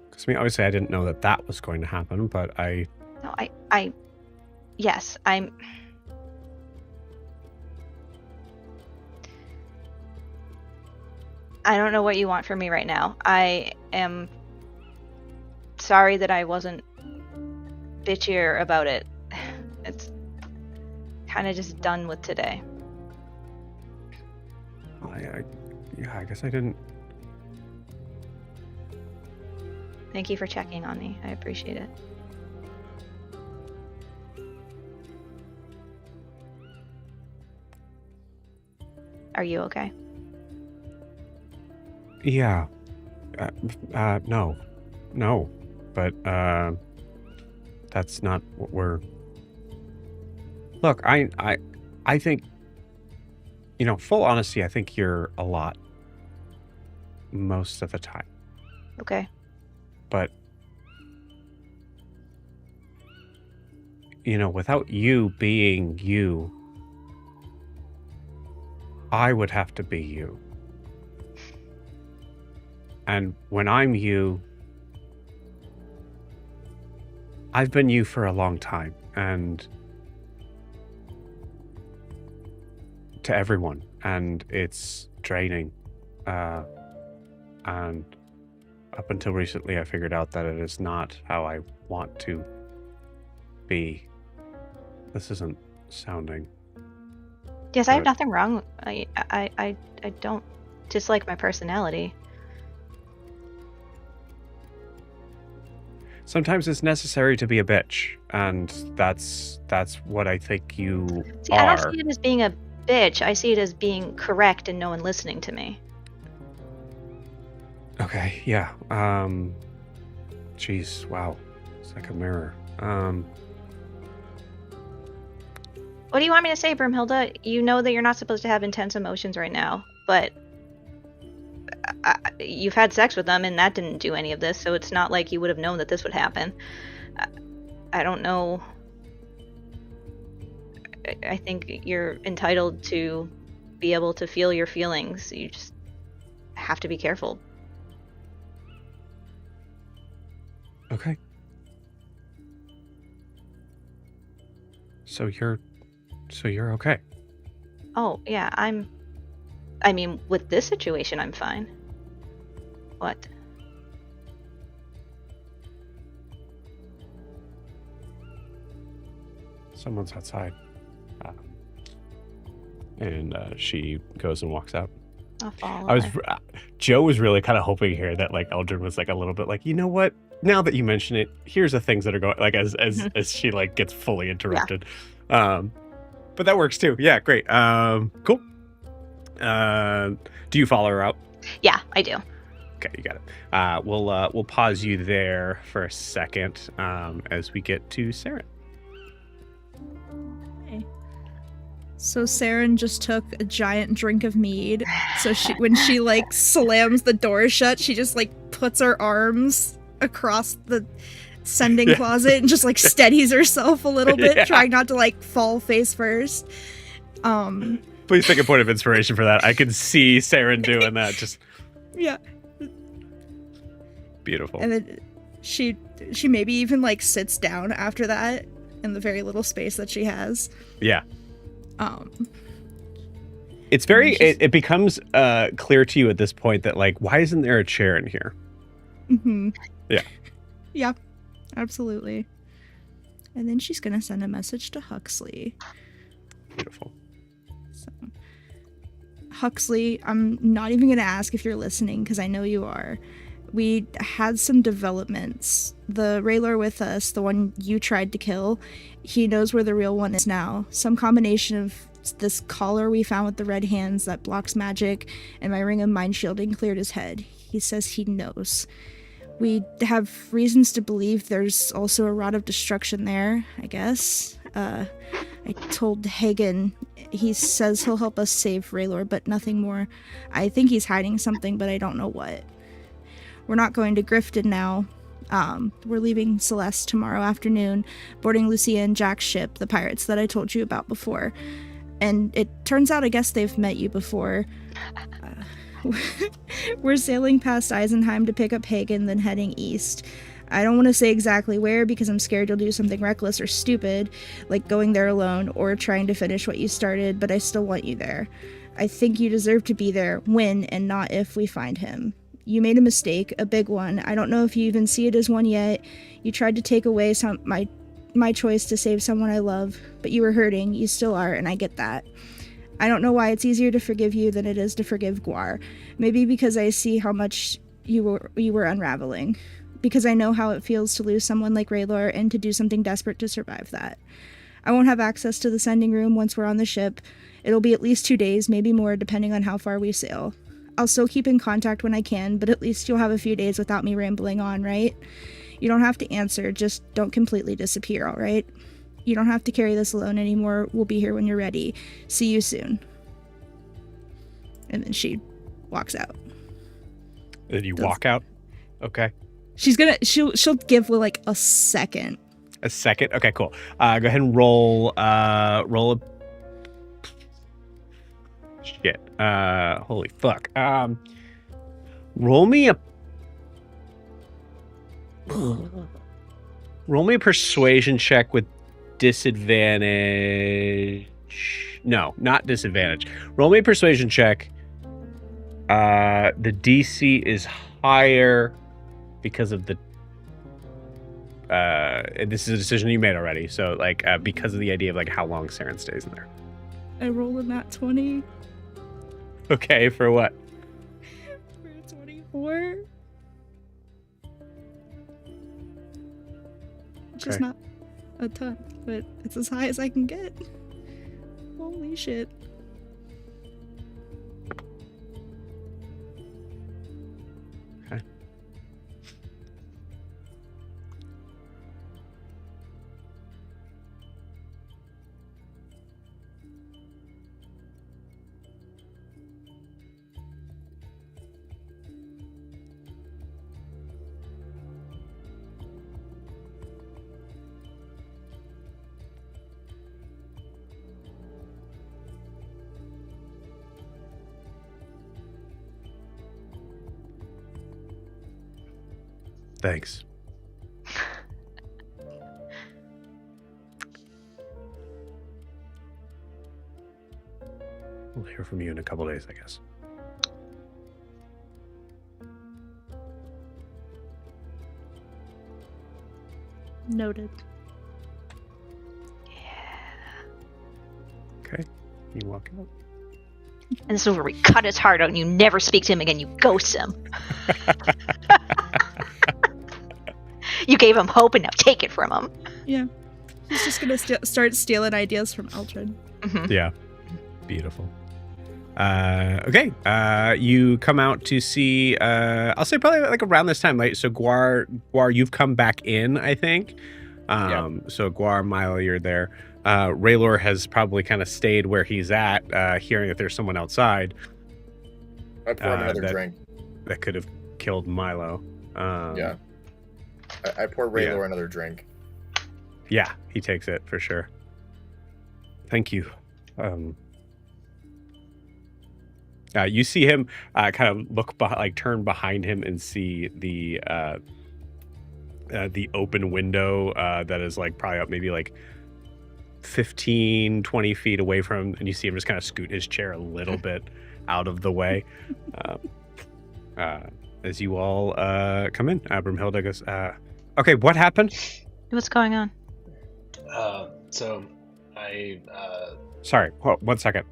Because I mean, obviously, I didn't know that was going to happen, but I. No, yes, I'm. I don't know what you want from me right now. I am sorry that I wasn't bitchier about it. It's kind of just done with today. I guess I didn't. Thank you for checking on me. I appreciate it. Are you okay? Yeah. No, but that's not what we're. Look, I think, full honesty, I think you're a lot most of the time. Okay. But, without you being you, I would have to be you. And when I'm you, I've been you for a long time, and to everyone, and it's draining. And up until recently, I figured out that it is not how I want to be. This isn't sounding. Yes, I have nothing wrong. I don't dislike my personality. Sometimes it's necessary to be a bitch, and that's what I think you are. I don't see it as being a bitch. I see it as being correct and no one listening to me. Okay, yeah. Jeez, wow. It's like a mirror. What do you want me to say, Broomhilda? You know that you're not supposed to have intense emotions right now, but you've had sex with them and that didn't do any of this, so it's not like you would have known that this would happen. I don't know. I think you're entitled to be able to feel your feelings. You just have to be careful. Okay. So you're okay. Oh, yeah, I mean, with this situation, I'm fine. What? Someone's outside. And she goes and walks out. I'll follow her. Joe was really kind of hoping here that like Eldrin was like a little bit like, you know what? Now that you mention it, here's the things that are going like as she like gets fully interrupted. Yeah. But that works too. Yeah, great. Cool. Do you follow her out? Yeah, I do. Okay, you got it. We'll pause you there for a second as we get to Saren. So Saren just took a giant drink of mead. So when she like slams the door shut, she just like puts her arms across the sending closet and just like steadies herself a little bit, trying not to like fall face first. Please take a point of inspiration for that. I can see Saren doing that. Just beautiful. And then she maybe even like sits down after that in the very little space that she has. Yeah. It's very it becomes clear to you at this point that like, why isn't there a chair in here? Mm-hmm. Yeah, absolutely. And then she's gonna send a message to Huxley. Beautiful. So, Huxley, I'm not even gonna ask if you're listening because I know you are. We had some developments. The Railer with us, the one you tried to kill, he knows where the real one is now. Some combination of this collar we found with the red hands that blocks magic and my ring of mind shielding cleared his head. He says he knows. We have reasons to believe there's also a rod of destruction there, I guess. I told Hagen, he says he'll help us save Raylor, but nothing more. I think he's hiding something, but I don't know what. We're not going to Grifton now. We're leaving Celeste tomorrow afternoon, boarding Lucia and Jack's ship, the pirates that I told you about before. And it turns out I guess they've met you before. We're sailing past Eisenheim to pick up Hagen, then heading east. I don't want to say exactly where because I'm scared you'll do something reckless or stupid, like going there alone or trying to finish what you started, but I still want you there. I think you deserve to be there when and not if we find him. You made a mistake, a big one. I don't know if you even see it as one yet. You tried to take away my choice to save someone I love, but you were hurting. You still are, and I get that. I don't know why it's easier to forgive you than it is to forgive Guar. Maybe because I see how much you were unraveling. Because I know how it feels to lose someone like Raylor and to do something desperate to survive that. I won't have access to the sending room once we're on the ship. It'll be at least 2 days, maybe more, depending on how far we sail. I'll still keep in contact when I can, but at least you'll have a few days without me rambling on, right? You don't have to answer, just don't completely disappear, alright? You don't have to carry this alone anymore. We'll be here when you're ready. See you soon. And then she walks out. Then you walk out? Okay. She'll give like a second. A second? Okay, cool. Go ahead and roll a shit. Holy fuck. Roll me a persuasion check with disadvantage. No, not disadvantage. Roll me a persuasion check. The DC is higher because of the this is a decision you made already, so like because of the idea of like how long Saren stays in there. I rolled a nat 20. Okay, for what? For 24. Which is not a ton, but it's as high as I can get. Holy shit. Okay. Thanks. We'll hear from you in a couple days, I guess. Noted. Okay. You walk out. And this is where we cut his heart out and you never speak to him again. You ghost him. You gave him hope and now take it from him. Yeah. He's just going to start stealing ideas from Eldred. Mm-hmm. Yeah. Beautiful. Okay. You come out to see, I'll say probably like around this time, right? So Guar, you've come back in, I think. So Guar, Milo, you're there. Raylor has probably kind of stayed where he's at, hearing that there's someone outside. I poured another drink. That could have killed Milo. Yeah. I pour Raylor another drink. Yeah, he takes it for sure. Thank you. You see him kind of look turn behind him and see the open window that is like probably up maybe like 15, 20 feet away from him, and you see him just kind of scoot his chair a little bit out of the way. As you all come in, Brimhilda goes, okay, what happened? What's going on? So I Sorry, hold, 1 second.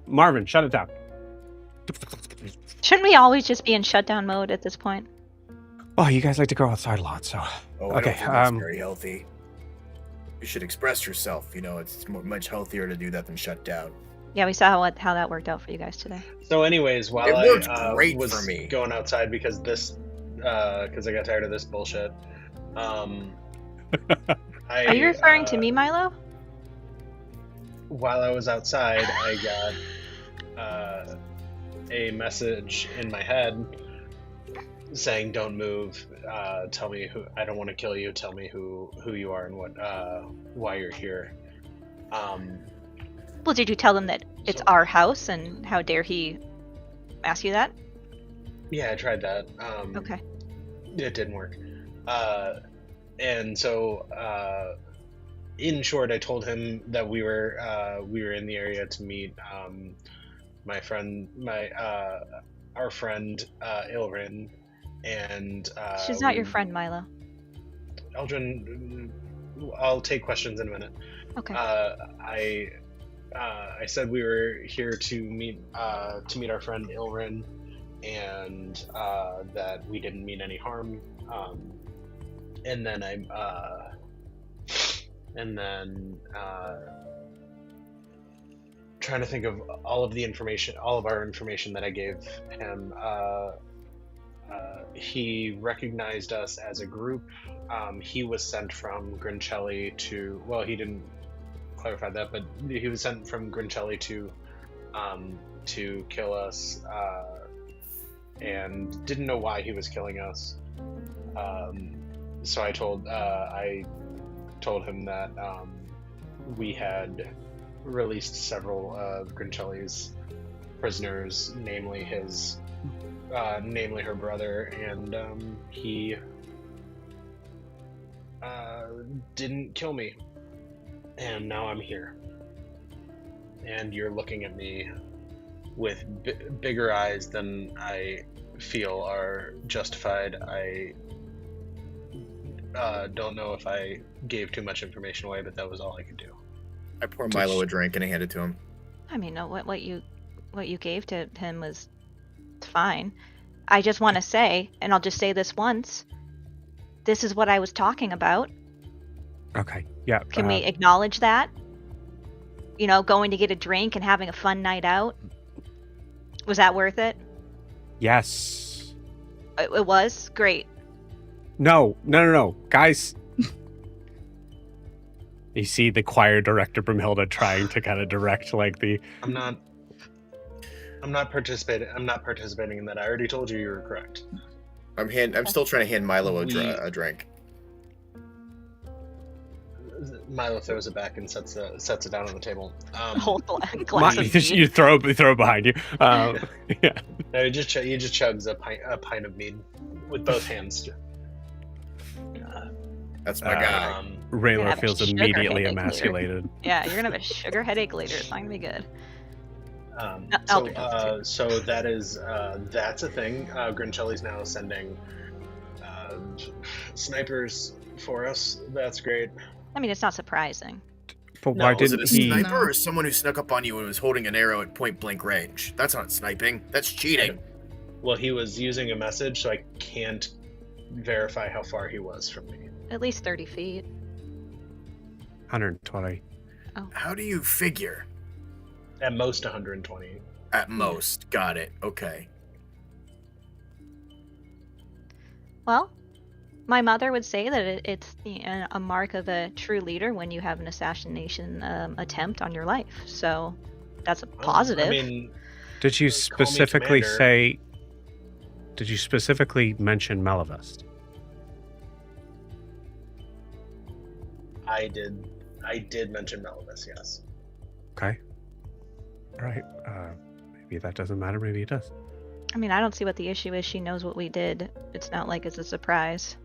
Marvin, shut it down. Shouldn't we always just be in shutdown mode at this point? Oh, you guys like to go outside a lot, so. Oh, I don't think that's very healthy. You should express yourself. You know, it's much healthier to do that than shut down. Yeah, we saw how that worked out for you guys today. So anyways, while It worked I great was for me. going outside because this because I got tired of this bullshit. Are you referring to me, Milo? While I was outside, I got a message in my head saying, "Don't move. Tell me who. I don't want to kill you. Tell me who you are and why you're here." Well, did you tell them that it's our house, and how dare he ask you that? Yeah, I tried that. Okay. It didn't work. And so, in short, I told him that we were in the area to meet our friend Ilrin, and She's not your friend, Milo. Eldrin, I'll take questions in a minute. Okay. I said we were here to meet our friend Ilrin, and that we didn't mean any harm. And then trying to think of all of our information that I gave him. He recognized us as a group. He was sent from Grincelli to, well, he didn't clarify that, but he was sent from Grincelli to kill us, and didn't know why he was killing us. So I told him that we had released several of Grincelli's prisoners, namely her brother, and he didn't kill me, and now I'm here, and you're looking at me with bigger eyes than I feel are justified. I don't know if I gave too much information away, but that was all I could do. I pour Milo a drink and I hand it to him. I mean, no, what you gave to him was fine. I just want to say, and I'll just say this once, this is what I was talking about. Okay. Yeah. Can we acknowledge that? You know, going to get a drink and having a fun night out. Was that worth it? Yes. It was? Great. No. Guys. You see the choir director Brimhilda trying to kind of direct like the... I'm not participating in that. I already told you were correct. I'm still trying to hand Milo a drink. Milo throws it back and sets it down on the table. Whole glass of mead. You throw it behind you. Yeah. No, he just chugs a pint of mead with both hands. That's my guy. Raylar feels immediately emasculated. Yeah, you're gonna have a sugar headache later. It's not gonna be good. So that is that's a thing. Grincelli's now sending snipers for us. That's great. I mean, it's not surprising. But why Was it didn't a he? sniper or someone who snuck up on you and was holding an arrow at point blank range? That's not sniping. That's cheating. Well, he was using a message, so I can't verify how far he was from me. At least 30 feet. 120. Oh. How do you figure? At most 120. At most. Got it. Okay. Well, my mother would say that it's a mark of a true leader when you have an assassination attempt on your life. So that's a positive. I mean, Did you specifically say? Did you specifically mention Malavest? I did mention Melvis, yes. Okay. All right. Maybe that doesn't matter. Maybe it does. I mean, I don't see what the issue is. She knows what we did. It's not like it's a surprise.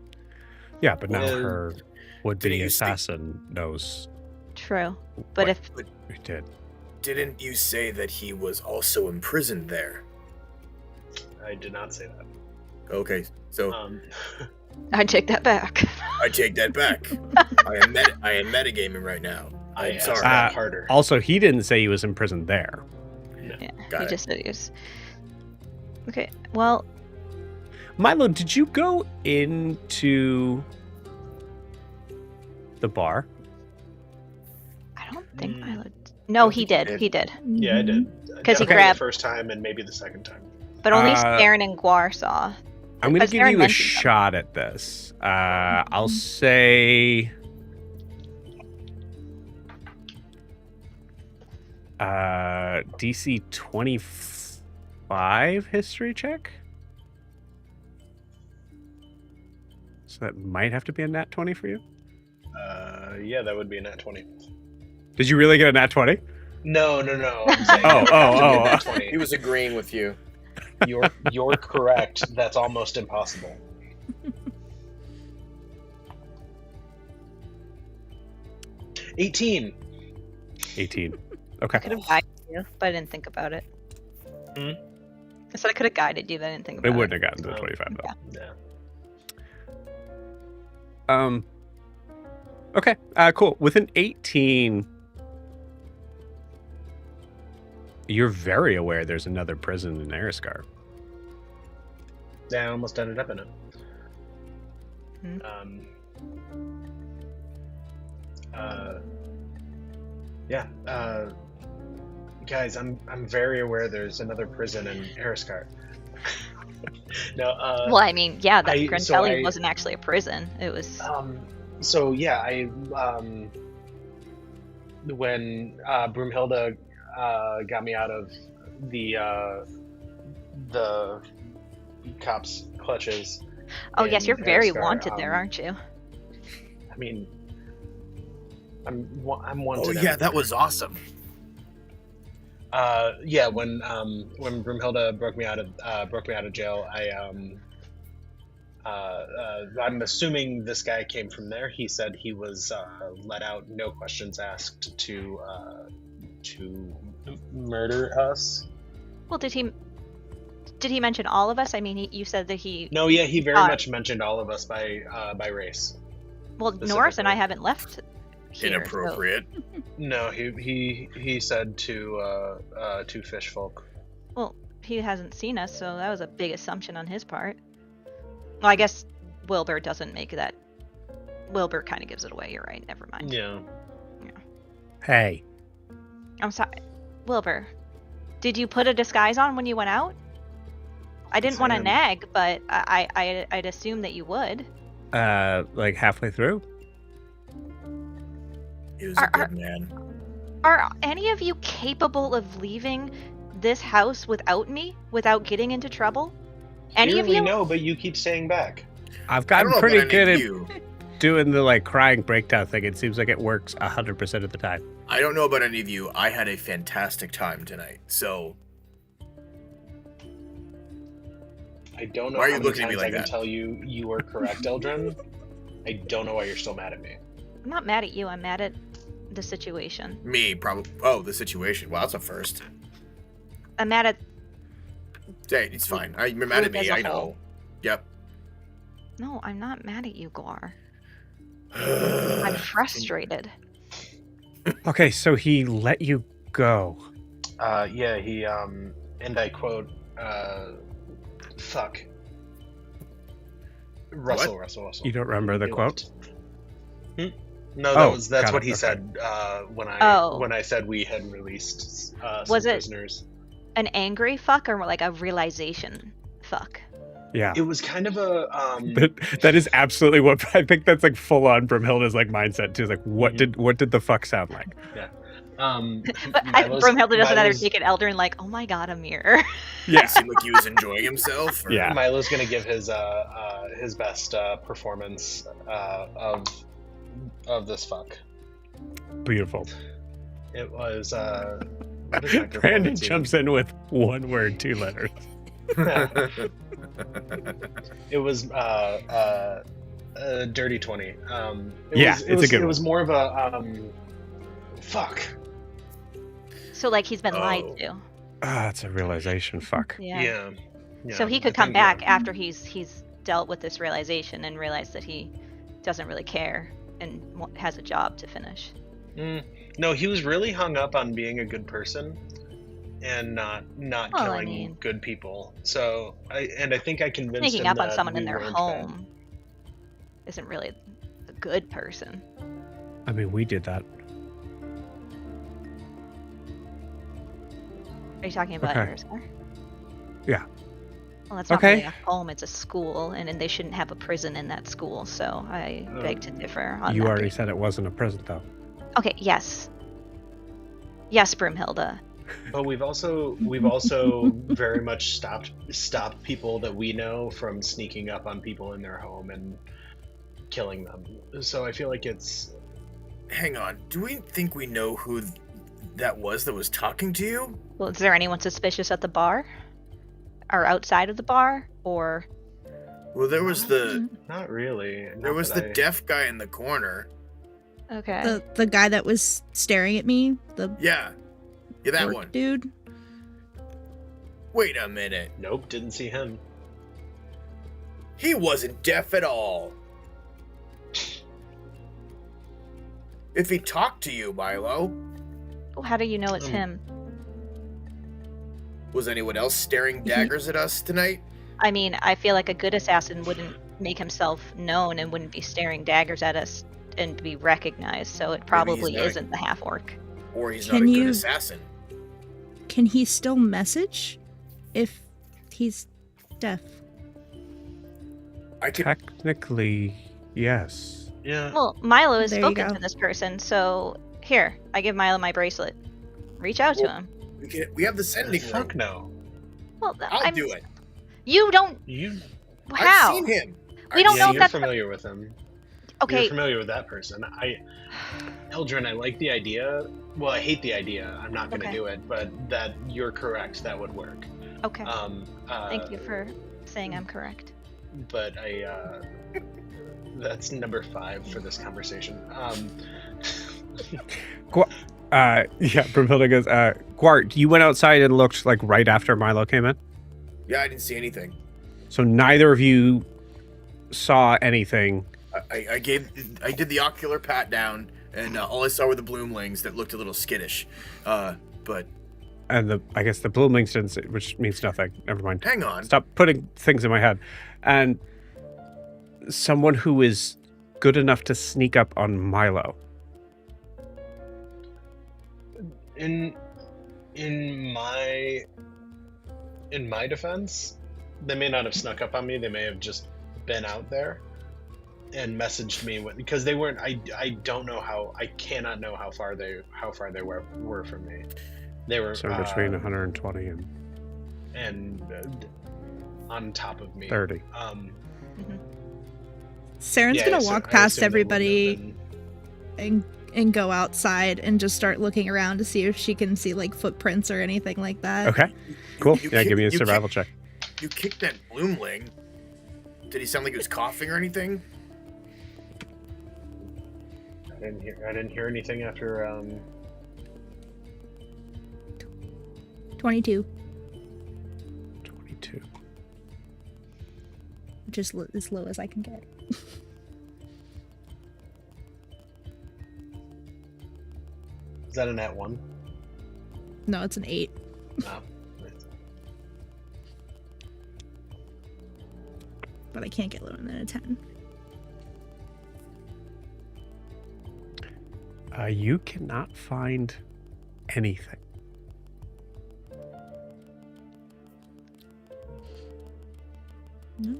Yeah, but now her Didn't would-be you assassin knows. True. But if We did. Didn't you say that he was also imprisoned there? I did not say that. Okay, so I take that back. I take that back. I am metagaming right now. I'm asked sorry. that harder. Also, he didn't say he was in prison there. Yeah, Got he it. just said he was. Okay, well, Milo, did you go into the bar? I don't think Milo. No, he did. He did. Yeah, I did. 'Cause he Definitely grabbed- the first time and maybe the second time. But only Saren and Guar saw. I'm going to But give Sarah you a mentioned them. shot at this. I'll say... DC 25 history check? So that might have to be a nat 20 for you? Yeah, that would be a nat 20. Did you really get a nat 20? No. I'm saying Oh, it would have to be a oh. nat 20. He was agreeing with you. You're correct. That's almost impossible. $18. 18. I Okay. could have guided you, but I didn't think about it. Hmm? I said I could have guided you, but I didn't think It about it. wouldn't have gotten to the Oh. 25 though. Yeah. Okay. Cool. With an 18, you're very aware there's another prison in Eriscar. Yeah, I almost ended up in it. Hmm. Guys, I'm very aware there's another prison in Eriscar. No, Well, I mean, yeah, that so Grenfelli I- wasn't actually a prison. It was. So yeah, when Broomhilda got me out of the cops' clutches. Oh yes, in you're very Eriscar, wanted there, aren't you? I mean, I'm wanted. Oh yeah, everywhere. that was awesome. Yeah, when Broomhilda broke me out of jail, I'm assuming this guy came from there. He said he was let out, no questions asked, to murder us. Well, did he mention all of us? I mean, you said that he. No, yeah, he very much mentioned all of us by race. Well, Norris and I specifically. haven't left here. Inappropriate. No, he said to fish folk. Well, he hasn't seen us, so that was a big assumption on his part. Well, I guess Wilbur doesn't make that. Wilbur kind of gives it away. You're right. Never mind. Yeah. Hey. I'm sorry, Wilbur. Did you put a disguise on when you went out? I didn't want to Sam. nag, but I'd assume that you would. Like halfway through? He was a good man. Are any of you capable of leaving this house without me, without getting into trouble? Any Here of we you? know, but you keep staying back. I've I gotten don't know pretty about good any at of you. doing the like crying breakdown thing. It seems like it works 100% of the time. I don't know about any of you. I had a fantastic time tonight. So I don't know Why are how you many looking at me times like I can that? tell you you were correct, Eldrin. I don't know why you're still mad at me. I'm not mad at you. I'm mad at the situation. me probably. Oh, the situation. Wow, that's a first. I'm mad at. Hey, it's fine. You're mad at Group as me. a I know. whole. Yep. No, I'm not mad at you, Guar. I'm frustrated. Okay, so he let you go. Yeah, he and I quote, fuck. Russell. You don't remember the He quote? left. No, Oh, that's got what it, he okay. said when Oh. I said we had released some Was it- prisoners. An angry fuck or more like a realization fuck? Yeah. It was kind of a That is absolutely what I think. That's like full on Brimhilda's like mindset too. Is like what Mhm. did the fuck sound like? But Milo's- Broomhilda doesn't either Milo's- take it Eldrin like, oh my god, a mirror. Yeah. It seemed like he was enjoying himself. Or... Yeah. Milo's gonna give his best performance of this fuck. Beautiful. It was what is that Brandon performance jumps in with one word, 2 letters. even? It was a dirty 20. It Yeah, was, it's a good It was more of a fuck. So like he's been lied Oh. to. Ah, it's a realization. Fuck. Yeah. So he I could come think, back yeah. after he's dealt with this realization and realized that he doesn't really care and has a job to finish. No, he was really hung up on being a good person and not Well, I killing mean- good people. So I think I convinced Sneaking him up on that someone we in their weren't home isn't really a good person. I mean, we did that. Are you talking about Okay. Eriscar? Well, that's not Okay. really a home, it's a school, and they shouldn't have a prison in that school, so I beg to differ on You that. already said it wasn't a prison, though. Okay, yes. Yes, Broomhilda. But we've also very much stopped people that we know from sneaking up on people in their home and killing them. So I feel like it's Hang on. Do we think we know who that was talking to you? Well, is there anyone suspicious at the bar? Or outside of the bar? Or... Well, there was the not really. there was the deaf guy in the corner. Okay. The guy that was staring at me, the Yeah, that orc one. dude. Wait a minute. Nope, didn't see him. He wasn't deaf at all. If he talked to you, Milo, Well, how do you know it's him? was anyone else staring daggers at us tonight? I mean, I feel like a good assassin wouldn't make himself known and wouldn't be staring daggers at us and be recognized, so it probably not- isn't the half-orc. Or he's Can not a good you- assassin. Can he still message if he's deaf? I could. Technically, yes. Yeah. Well, Milo has There you spoken go. to this person, so here, I give Milo my bracelet. Reach out to him. We have the sending Fuck room. no. Well, I'll do it. You don't... You. How? I've seen him. We don't yeah, know if you're that's... familiar with him. Okay, You're familiar with that person. Eldrin, I like the idea. Well, I hate the idea. I'm not going to Okay. do it, but that you're correct. That would work. okay. Uh, Thank you for saying I'm correct. But that's number 5 for this conversation. Yeah, Brumhilda goes, Gwart, you went outside and looked like right after Milo came in? Yeah, I didn't see anything. So neither of you saw anything. I did the ocular pat down, and all I saw were the bloomlings that looked a little skittish. But And I guess the bloomlings didn't see, which means nothing. Never mind. hang on. Stop putting things in my head. And someone who is good enough to sneak up on Milo. in my defense, they may not have snuck up on me. They may have just been out there and messaged me because they weren't. I don't know how. I cannot know how far they were from me. They were So between 120 and on top of me. 30. Saren's Yeah, gonna so walk I past assume they wouldn't have everybody been- and go outside and just start looking around to see if she can see like footprints or anything like that. Okay, cool. You Yeah, kick- give me a you survival check. You kicked that bloomling. Did he sound like he was coughing or anything? I didn't hear anything after. 22, 22. which is as low as I can get. Is that a nat 1? No, it's an 8. No. But I can't get lower than a 10. You cannot find anything. No.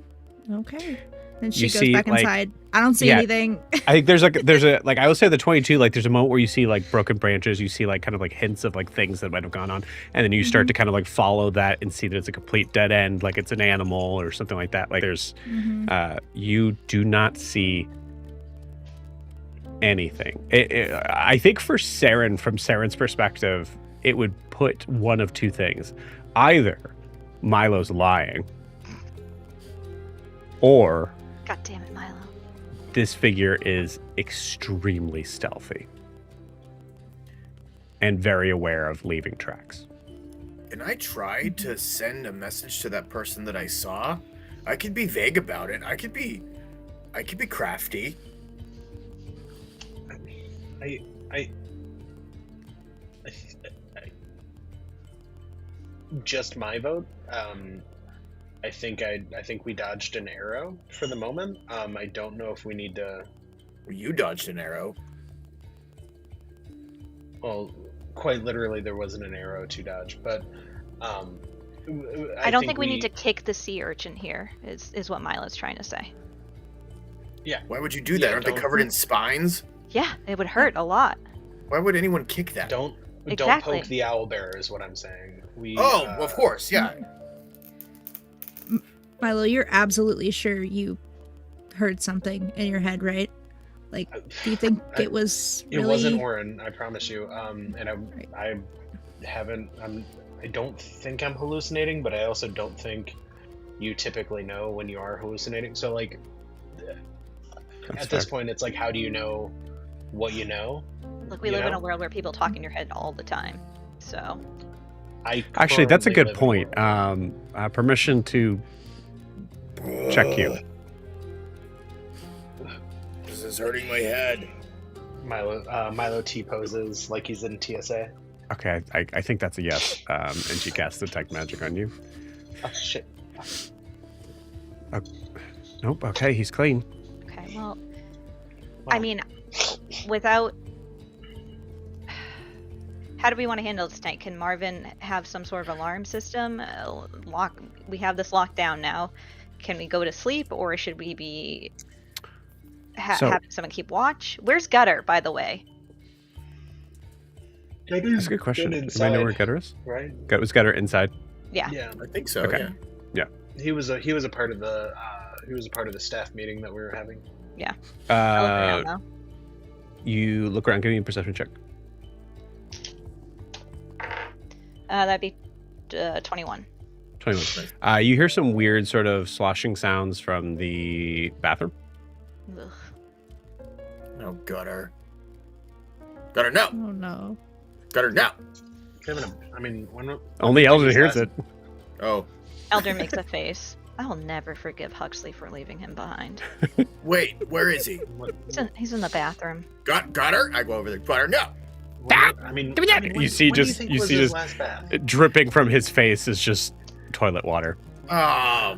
Okay. Then she You goes see, back like- inside. I don't see Yeah. anything. I think there's I would say the 22, like there's a moment where you see like broken branches, you see like kind of like hints of like things that might have gone on, and then you start to kind of like follow that and see that it's a complete dead end, like it's an animal or something like that. Like there's you do not see anything. I think for Saren, from Saren's perspective, it would put one of two things. Either Milo's lying, or God damn it, Milo. this figure is extremely stealthy and very aware of leaving tracks. And I tried to send a message to that person that I saw. I could be vague about it. I could be crafty. Just my vote. I think we dodged an arrow for the moment. I don't know if we need to. You dodged an arrow. Well, quite literally, there wasn't an arrow to dodge, but I don't think we need to kick the sea urchin here. Is what Milo's trying to say. Yeah. Why would you do that? Yeah, Aren't they don't- covered in spines? Yeah, it would hurt a lot. Why would anyone kick that? Don't Exactly. poke the owlbear is what I'm saying. Oh, of course, yeah. Milo, you're absolutely sure you heard something in your head, right? Like, do you think it was It really... wasn't Orin, I promise you. And Right. I haven't. I don't think I'm hallucinating, but I also don't think you typically know when you are hallucinating. So like, That's at this fair. point, it's like, how do you know what you know? Look, we You live in know? a world where people talk in your head all the time. So Actually, that's a currently good live in point. world- Permission to check you. This is hurting my head. Milo T poses like he's in TSA. Okay, I think that's a yes. And she casts detect magic on you. Oh shit! Nope. Okay, he's clean. okay, well, Wow. I mean, without. How do we want to handle this tonight? Can Marvin have some sort of alarm system? We have this locked down now. Can we go to sleep, or should we be So- having someone keep watch? Where's Gutter, by the way? That's a good question. Good Do I know where inside, Gutter is? right? Was Gutter inside? Yeah. Yeah, I think so, Okay. yeah. he was a part of the staff meeting that we were having. I'll look around, though. You look around. Give me a perception check. That'd be 21. 21. You hear some weird sort of sloshing sounds from the bathroom. Ugh. Oh, Gutter. Gutter, no! Oh, no. Gutter, no! Kevin, I mean, when Only Eldon was hears last- it. Oh, Elder makes a face. I'll never forgive Huxley for leaving him behind. wait, where is he? He's in the bathroom. Gutter? I go over there. Gutter, no! I mean, Give me that! I mean, You when- see when do just- think you was see his just- last bath? Dripping from his face is just toilet water. Oh,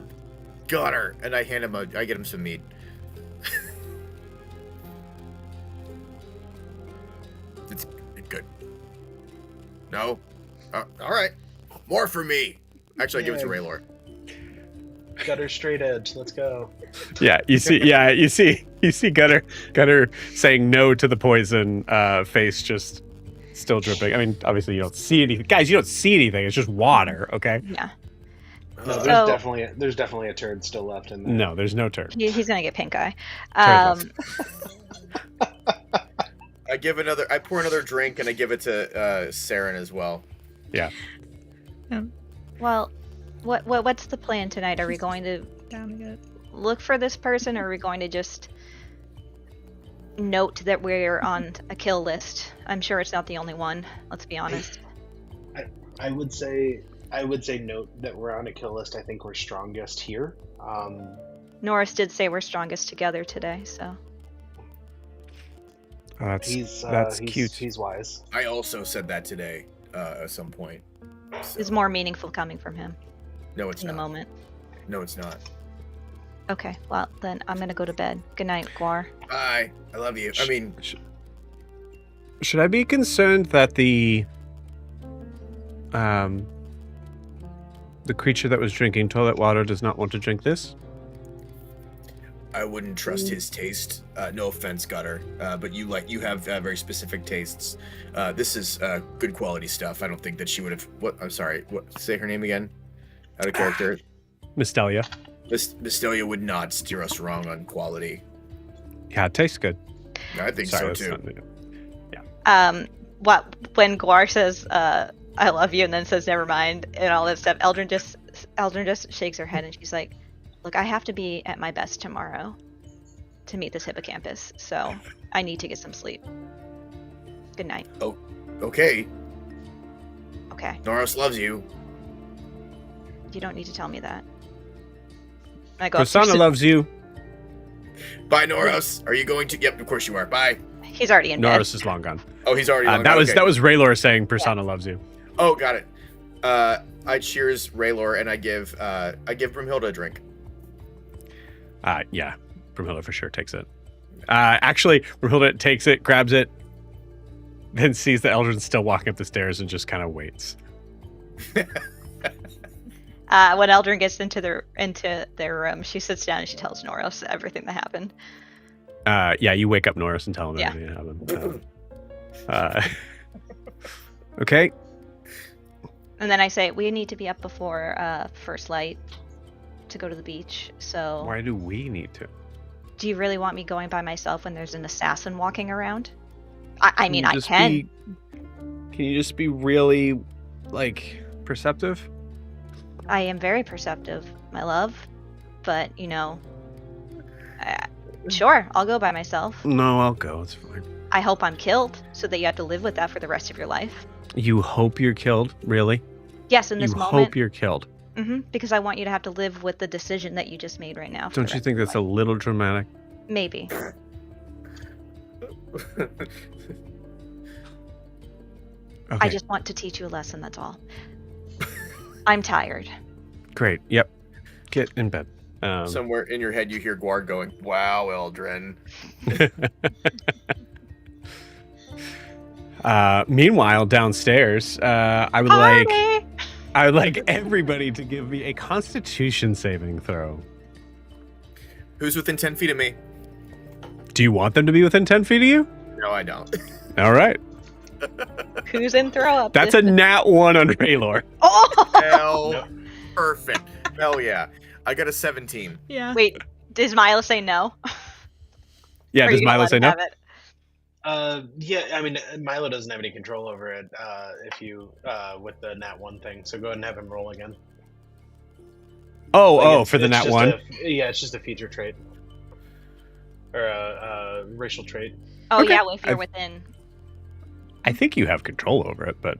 Gutter. And I hand him I get him some meat. It's good. No? All right. More for me. Actually, I give it to Yeah. Raylor. Gutter straight edge. Let's go. Yeah, you see Gutter saying no to the poison, face just still dripping. I mean, obviously you don't see anything. Guys, you don't see anything. It's just water, okay? Yeah. No, Uh, there's definitely a turd still left in there. No, there's no turd. He's gonna get pink eye. Turd I pour another drink and I give it to Saren as well. Well, what's the plan tonight? Are we going to Down again. look for this person, or are we going to just note that we're on a kill list? I'm sure it's not the only one. Let's be honest. I would say note that we're on a kill list. I think we're strongest here. Norris did say we're strongest together today, so Oh, that's cute. He's wise. I also said that today at some point. So- it's more meaningful coming from him No, it's in the not. moment. No, it's not. Okay, well then I'm gonna go to bed. Good night, Guar. Bye. I love you. I mean, Should I be concerned that the creature that was drinking toilet water does not want to drink this? I wouldn't trust his taste. No offense, Gutter, but you have very specific tastes. This is good quality stuff. I don't think that she would have. What? I'm sorry. What? Say her name again. Out of character. Mystelia. Mystelia would not steer us wrong on quality. Yeah, it tastes good. I think Sorry, so that's too. not- When Guar says I love you and then says never mind and all that stuff, Eldrin just shakes her head and she's like, look, I have to be at my best tomorrow to meet this hippocampus, so I need to get some sleep. Good night. Okay. Okay, Noros loves you. you don't need to tell me that. I go upstairs Prasanna to- loves you. Bye, Noros. Are you going to? Yep, of course you are. Bye. He's already in bed. Norris is long gone. Oh, he's already. That was okay. that was Raylor saying Prasanna loves you. Oh, got it. I cheers Raylor and I give Brimhilda a drink. Yeah, Brimhilda for sure takes it. Actually, Brimhilda takes it, grabs it, then sees that Eldrin's still walking up the stairs and just kind of waits. When Eldrin gets into their room, she sits down and she tells Noros everything that happened. Yeah, you wake up Norris and tell him Yeah. everything that happened. Okay. And then I say, we need to be up before first light to go to the beach. So Why do we need to? do you really want me going by myself when there's an assassin walking around? I mean, you I just can. Can you just be really, like, perceptive? I am very perceptive, my love. But, sure, I'll go by myself. No, I'll go. It's fine. I hope I'm killed so that you have to live with that for the rest of your life. You hope you're killed? Really? Yes, in this you moment. hope you're killed? Because I want you to have to live with the decision that you just made right now. Don't you think that's a little dramatic? Maybe. Okay. I just want to teach you a lesson, that's all. I'm tired. Great. Yep. Get in bed. Somewhere in your head, you hear Guar going, "Wow, Eldrin." Meanwhile, downstairs, I would like everybody to give me a Constitution saving throw. Who's within 10 feet of me? Do you want them to be within 10 feet of you? No, I don't. All right. Who's in throw up? That's a nat 1 on Raylor. Oh! Hell, No. perfect. Hell yeah. I got a 17. Yeah. Wait, does Milo say no? Yeah, Or does you don't Milo let say him no? have it? Yeah, I mean, Milo doesn't have any control over it if you with the nat 1 thing. So go ahead and have him roll again. Like, For the it's nat just 1? Yeah, it's just a feature trait or a racial trait. Oh, Okay. yeah, well, if you're I've- within. I think you have control over it, but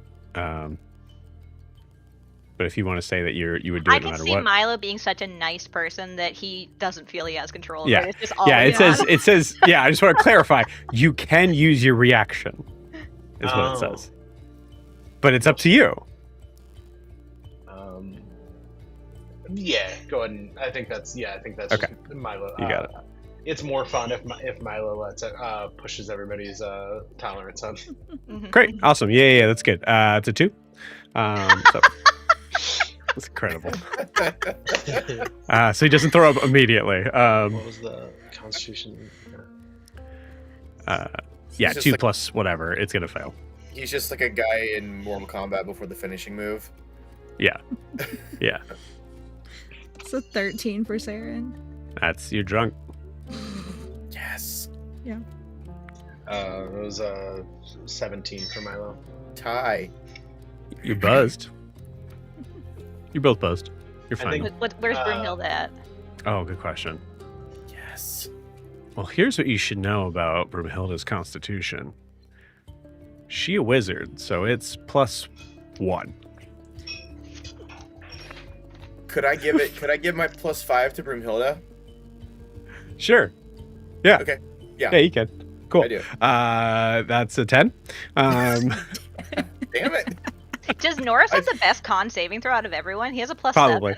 if you want to say that you would do I it no can matter see what. Milo being such a nice person that he doesn't feel he has control over Yeah. it. It's just all Yeah, it on. says yeah, I just want to clarify. You can use your reaction. Is what it Oh. says. But it's up to you. Yeah, go ahead and I think that's Okay. just Milo. You got it. It's more fun if Milo lets it pushes everybody's tolerance up. Mhm. Great. Awesome. Yeah, that's good. It's a 2. So that's incredible. So he doesn't throw up immediately. What was the Constitution? Yeah, He's just 2 like- plus whatever. It's gonna fail. He's just like a guy in Mortal Kombat before the finishing move. Yeah. It's a 13 for Saren. You're drunk. Yes. It was 17 for Milo. Tie. You're buzzed. You're both buzzed. You're I fine. think- Where's Broomhild at? Oh, good question. Yes. Well, here's what you should know about Broomhilda's constitution. She a wizard, so it's +1. Could I give my +5 to Broomhilda? Sure. Yeah. Okay. Yeah. Yeah, you can. Cool. I do. That's a 10. Damn it. Does Norris have the best con saving throw out of everyone? He has a +7.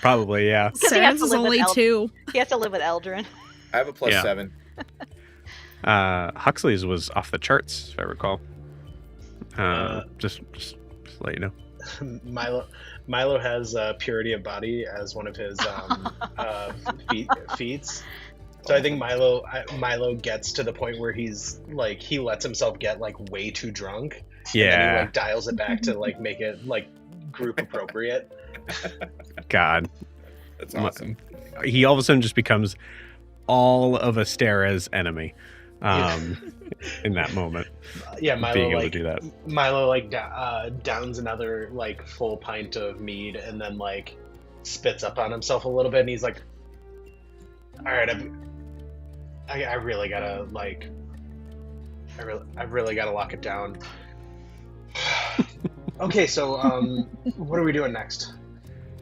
Probably, yeah. Because he has Saren's to is live with only 2. He has to live with Eldrin. I have a +7. Huxley's was off the charts, if I recall. Just let you know. Milo has purity of body as one of his feats. So I think Milo gets to the point where he's like he lets himself get like way too drunk. And then he Yeah. like dials it back to like make it like group appropriate. God. That's awesome. He all of a sudden just becomes all of Astera's enemy. In that moment. Yeah, Milo being able like to do that. Milo like downs another like full pint of mead and then like spits up on himself a little bit and he's like, all right, I really gotta like I really gotta lock it down. Okay, so what are we doing next?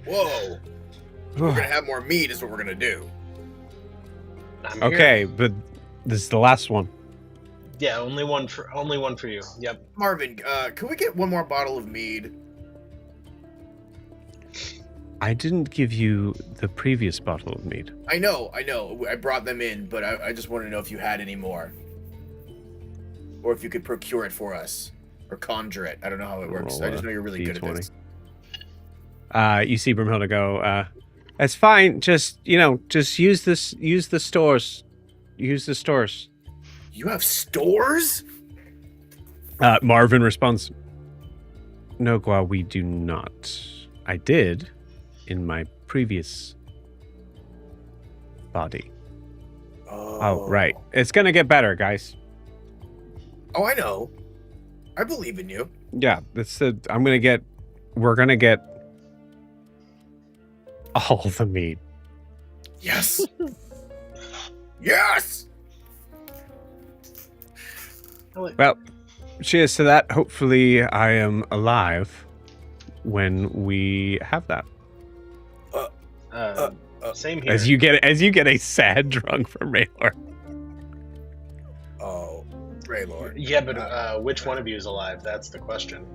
Whoa. We're gonna have more meat is what we're gonna do. I'm here. Okay, but this is the last one. Yeah, only one for you. Yep. Marvin, can we get one more bottle of mead? I didn't give you the previous bottle of mead. I know. I brought them in, but I just wanted to know if you had any more. Or if you could procure it for us. Or conjure it. I don't know how it works. Roll I just know you're really good at D20. this. You see Broomhilda go, "That's fine. Just just use this. Use the stores. Use the stores." You have stores? Marvin responds, "No, Gua, we do not. I did in my previous body." Oh, right. It's gonna get better, guys. Oh, I know. I believe in you. Yeah, we're gonna get all the meat. Yes. Yes. Well, cheers to that. Hopefully I am alive when we have that. Same here. As you get a sad drunk from Raylor. Oh, Raylor. Yeah, but which one of you is alive? That's the question.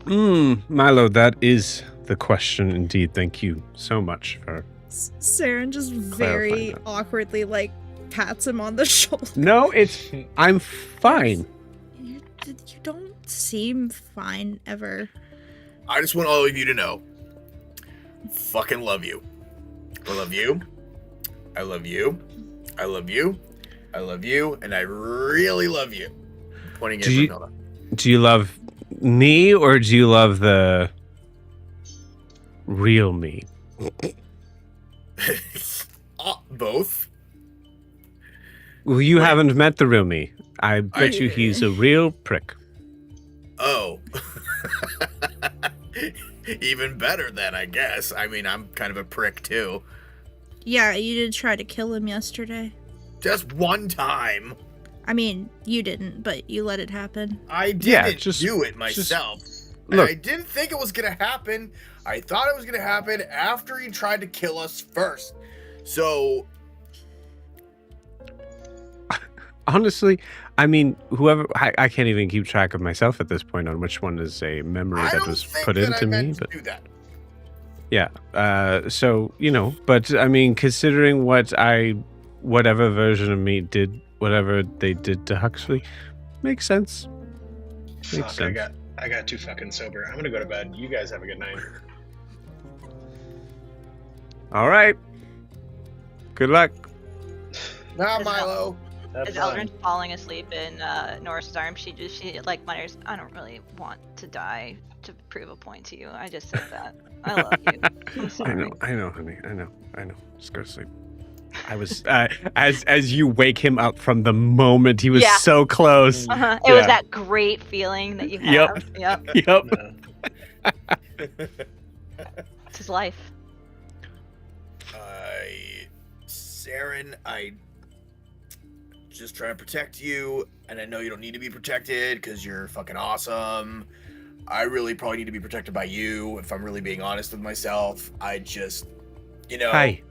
Milo, that is the question indeed. Thank you so much for Saren just very clarifying that. awkwardly like pats him on the shoulder. No, I'm fine. You don't seem fine ever. I just want all of you to know. Fucking love you. I love you. I love you. I love you. I love you. And I really love you. Pointing at Brunhilde. Do you love me or do you love the real me? Both. Well, you haven't met the real me. I bet you he's a real prick. Oh. Even better then, I guess. I mean, I'm kind of a prick too. Yeah, you did try to kill him yesterday. Just one time. I mean, you didn't, but you let it happen. I didn't do it myself. Look. I didn't think it was going to happen. I thought it was going to happen after he tried to kill us first. So... Honestly, I mean, I can't even keep track of myself at this point on which one is a memory that was put into me. But do that. Yeah. So, but I mean, considering whatever version of me did, whatever they did to Huxley, makes sense. Makes sense. I got too fucking sober. I'm gonna go to bed. You guys have a good night. All right. Good luck. Now, Milo. As Eldrin's falling asleep in Norris's arms, she like mutters, "I don't really want to die to prove a point to you. I just said that. I love you. I'm sorry." I know, honey. I know. Just go to sleep. I was as you wake him up from the moment he was so close. It was that great feeling that you have. Yep. It's his life. Saren, I just trying to protect you, and I know you don't need to be protected because you're fucking awesome. I really probably need to be protected by you, if I'm really being honest with myself. I just, Hey.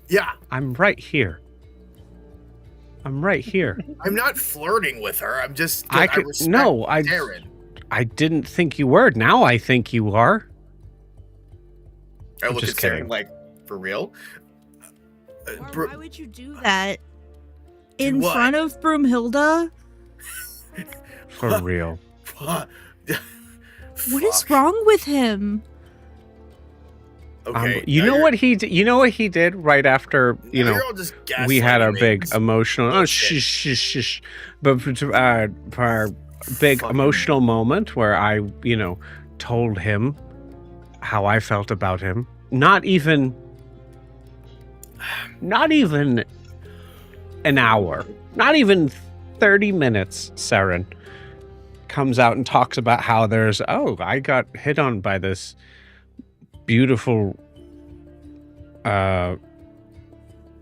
Yeah. I'm right here. I'm not flirting with her. I'm just. I didn't think you were. Now I think you are. I I'm look at just Saren kidding. like, for real? Why would you do that? In what? front of Broomhilda? For real. What is wrong with him? Okay. You know what he did? You know what he did right after we had our big emotional. Oh, shush. But for our big emotional moment where I, told him how I felt about him. Not even an hour. Not even 30 minutes. Saren comes out and talks about how I got hit on by this beautiful,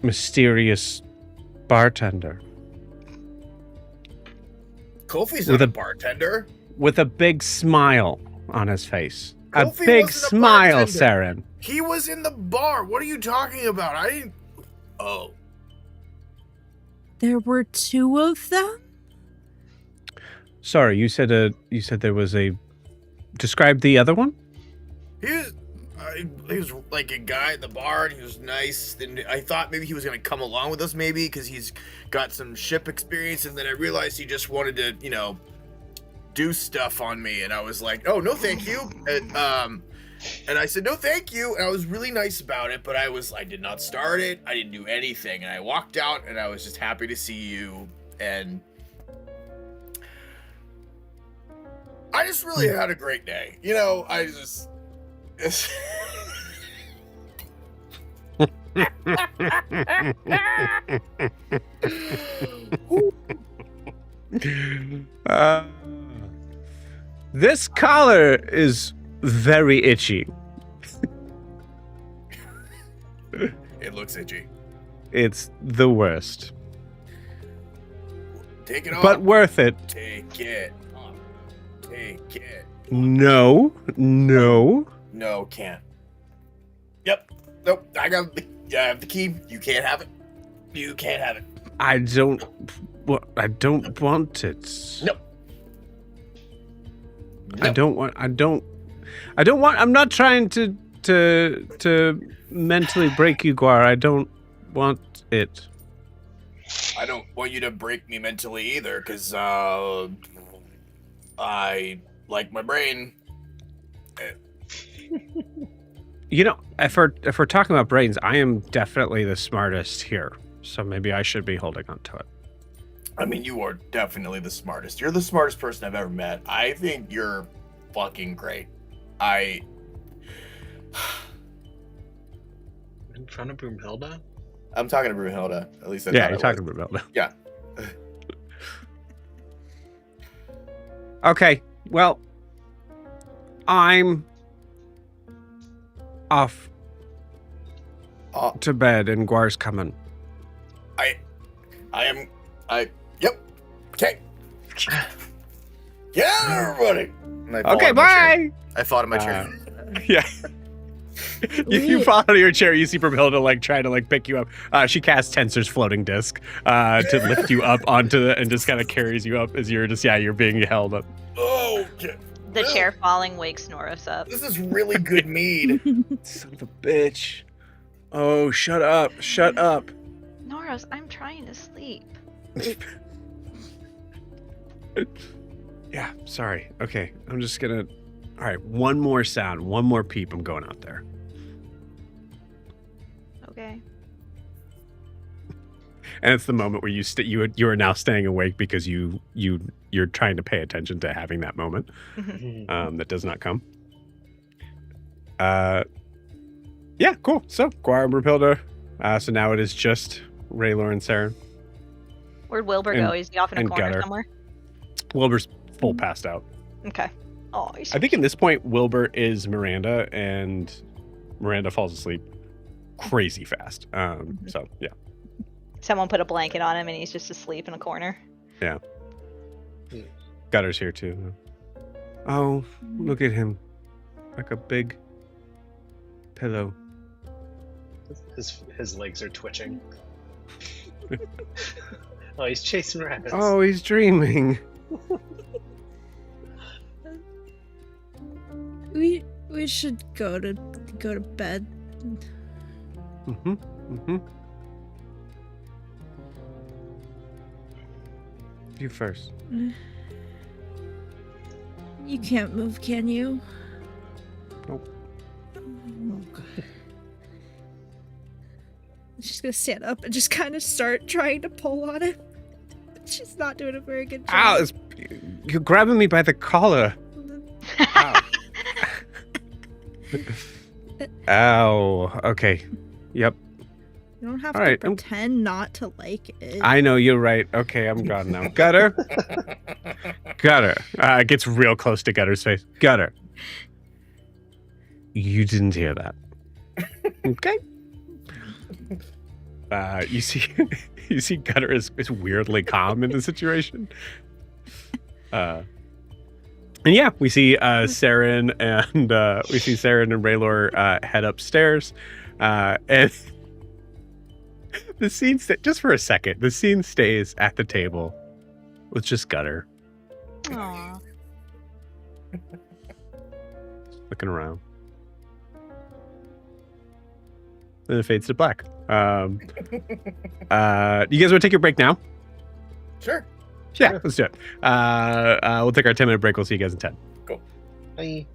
mysterious bartender. Kofi's not a bartender. With a big smile on his face. Kofi a big wasn't a smile, bartender. Saren. He was in the bar. What are you talking about? I didn't... Oh. There were two of them? Sorry, you said there was a... Describe the other one? He was like a guy at the bar, and he was nice. And I thought maybe he was going to come along with us, maybe, because he's got some ship experience. And then I realized he just wanted to, do stuff on me. And I was like, oh, no, thank you. And I said, no, thank you. And I was really nice about it, but I did not start it. I didn't do anything. And I walked out and I was just happy to see you. And I just really had a great day. You know, I just... This collar is very itchy. It looks itchy. It's the worst. Take it off. But worth it. Take it off. Take it. No. No, can't. Yep. Nope. I have the key. You can't have it. You can't have it. I don't want it. Nope. I don't want. I'm not trying to mentally break you, Guar. I don't want it. I don't want you to break me mentally either, because I like my brain. You know, if we're talking about brains, I am definitely the smartest here. So maybe I should be holding on to it. I mean, you are definitely the smartest. You're the smartest person I've ever met. I think you're fucking great. In front of Broomhilda? I'm talking to Brunhilde. At least that's Yeah, you're talking about that. Yeah. Okay, well, I'm off to bed and Guar's coming. Yep. Okay. Yeah, everybody. Okay, bye. I fall out of my chair. Yeah. you fall out of your chair. You see Brunhilde like trying to like pick you up. She casts Tensor's floating disc to lift you up onto and just kind of carries you up as you're just you're being held up. Oh, okay. The chair falling wakes Noros up. This is really good mead. Son of a bitch. Oh, shut up. Shut up. Noros, I'm trying to sleep. Yeah, sorry. Okay, I'm just gonna... All right, one more sound, one more peep. I'm going out there. Okay. And it's the moment where you are now staying awake because you're trying to pay attention to having that moment. That does not come. Yeah, cool. So Guar and Brunhilde. So now it is just Raylor and Saren. Where'd Wilbur go? Is he off in a corner Gutter. somewhere? Wilbur's full passed out. Okay. Oh, he's I think in this point, Wilbur is Miranda, and Miranda falls asleep crazy fast. So, yeah. Someone put a blanket on him and he's just asleep in a corner. Yeah. Gutter's here too. Oh, look at him. Like a big pillow. His legs are twitching. Oh, he's chasing rabbits. Oh, he's dreaming. We should go to bed. You first. You can't move, can you? Nope. Oh, God. She's gonna stand up and just kind of start trying to pull on it. She's not doing a very good job. Ow, you're grabbing me by the collar. Ow. Ow. Okay. Yep. You don't have All to right, pretend not to like it. I know, you're right. Okay, I'm gone now. Gutter. Gutter. Gets real close to Gutter's face. Gutter. You didn't hear that. Okay. You see Gutter is weirdly calm in the situation. And yeah, we see Saren and Raylor head upstairs. And the scene just for a second, the scene stays at the table with just Gutter Aww. looking around. Then it fades to black. You guys want to take your break now? Sure. Yeah, Sure. let's do it. We'll take our 10-minute break. We'll see you guys in 10. Bye.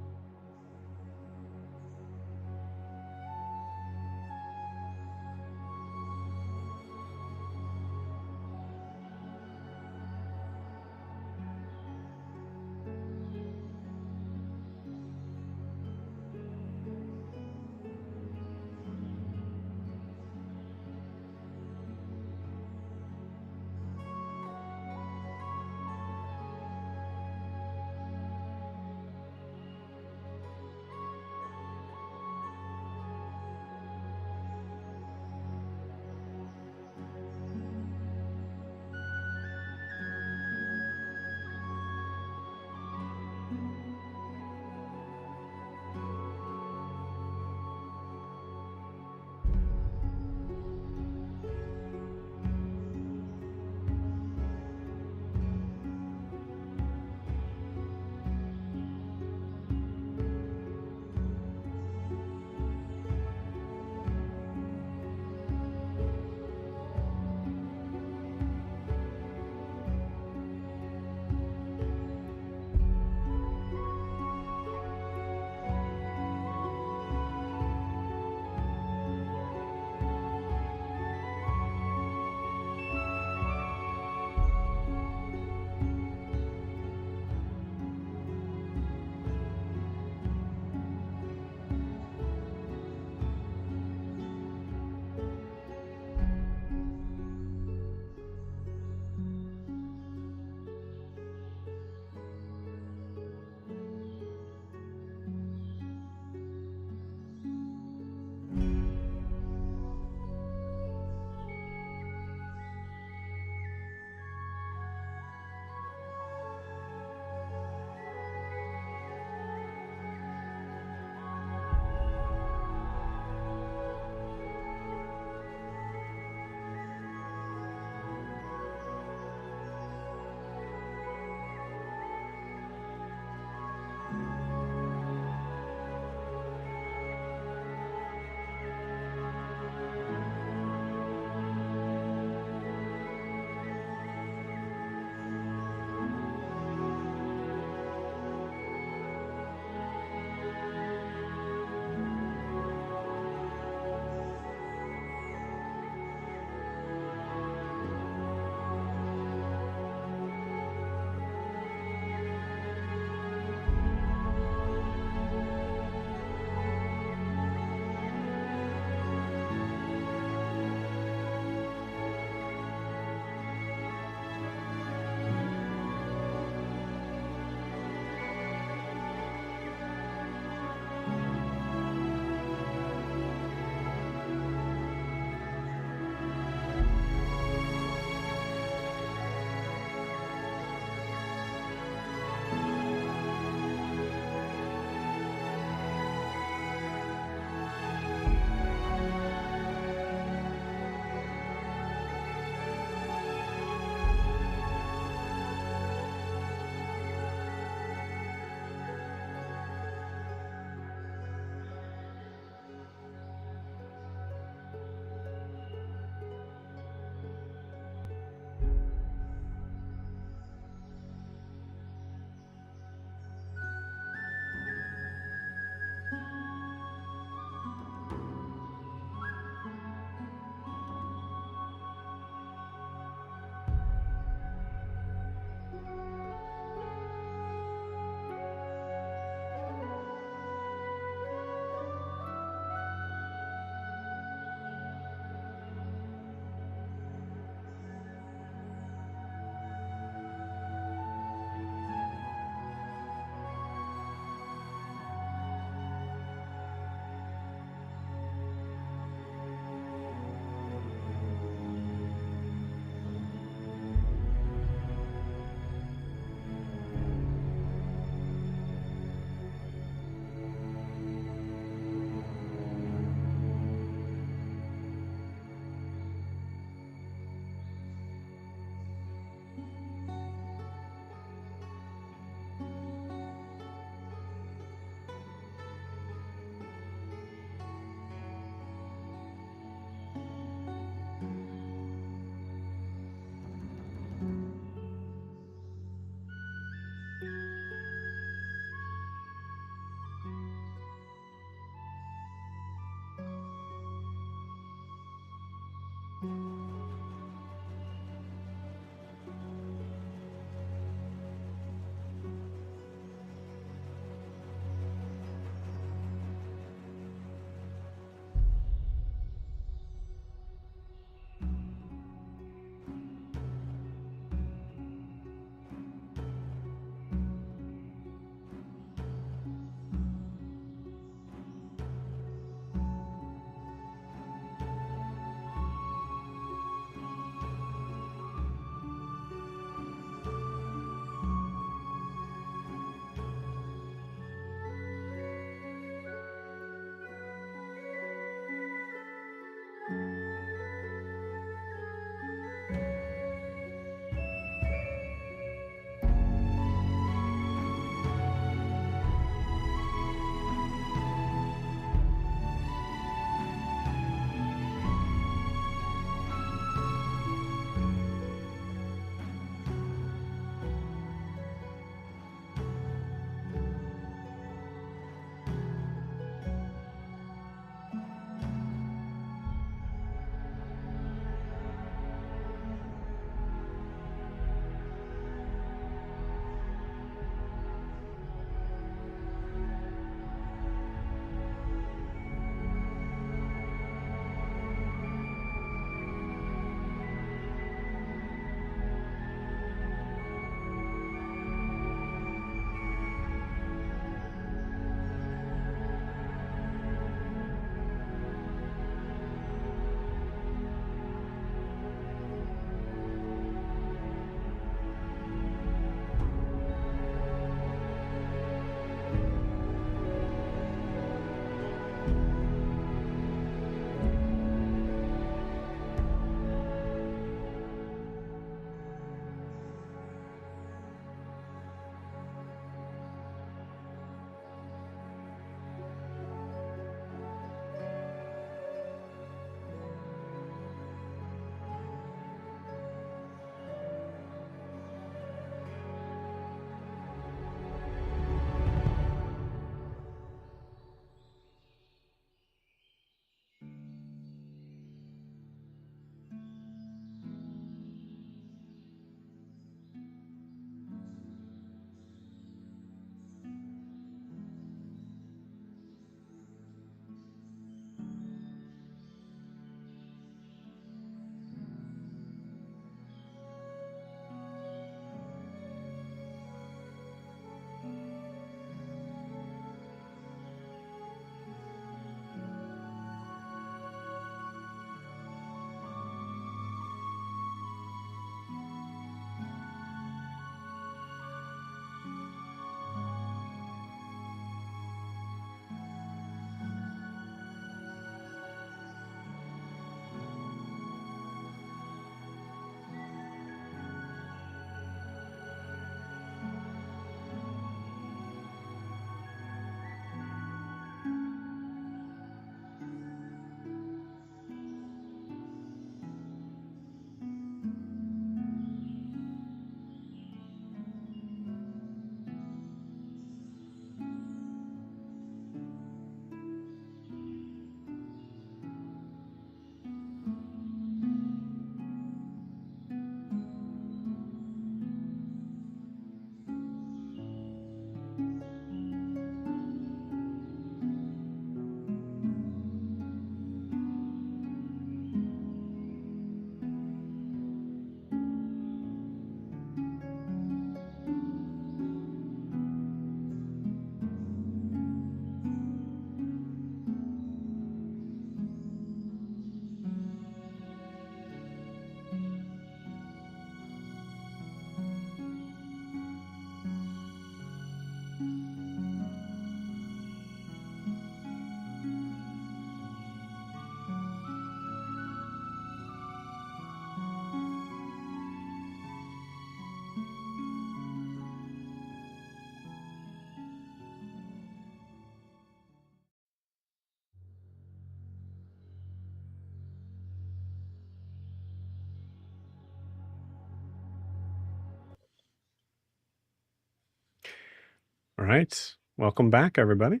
All right. Welcome back, everybody.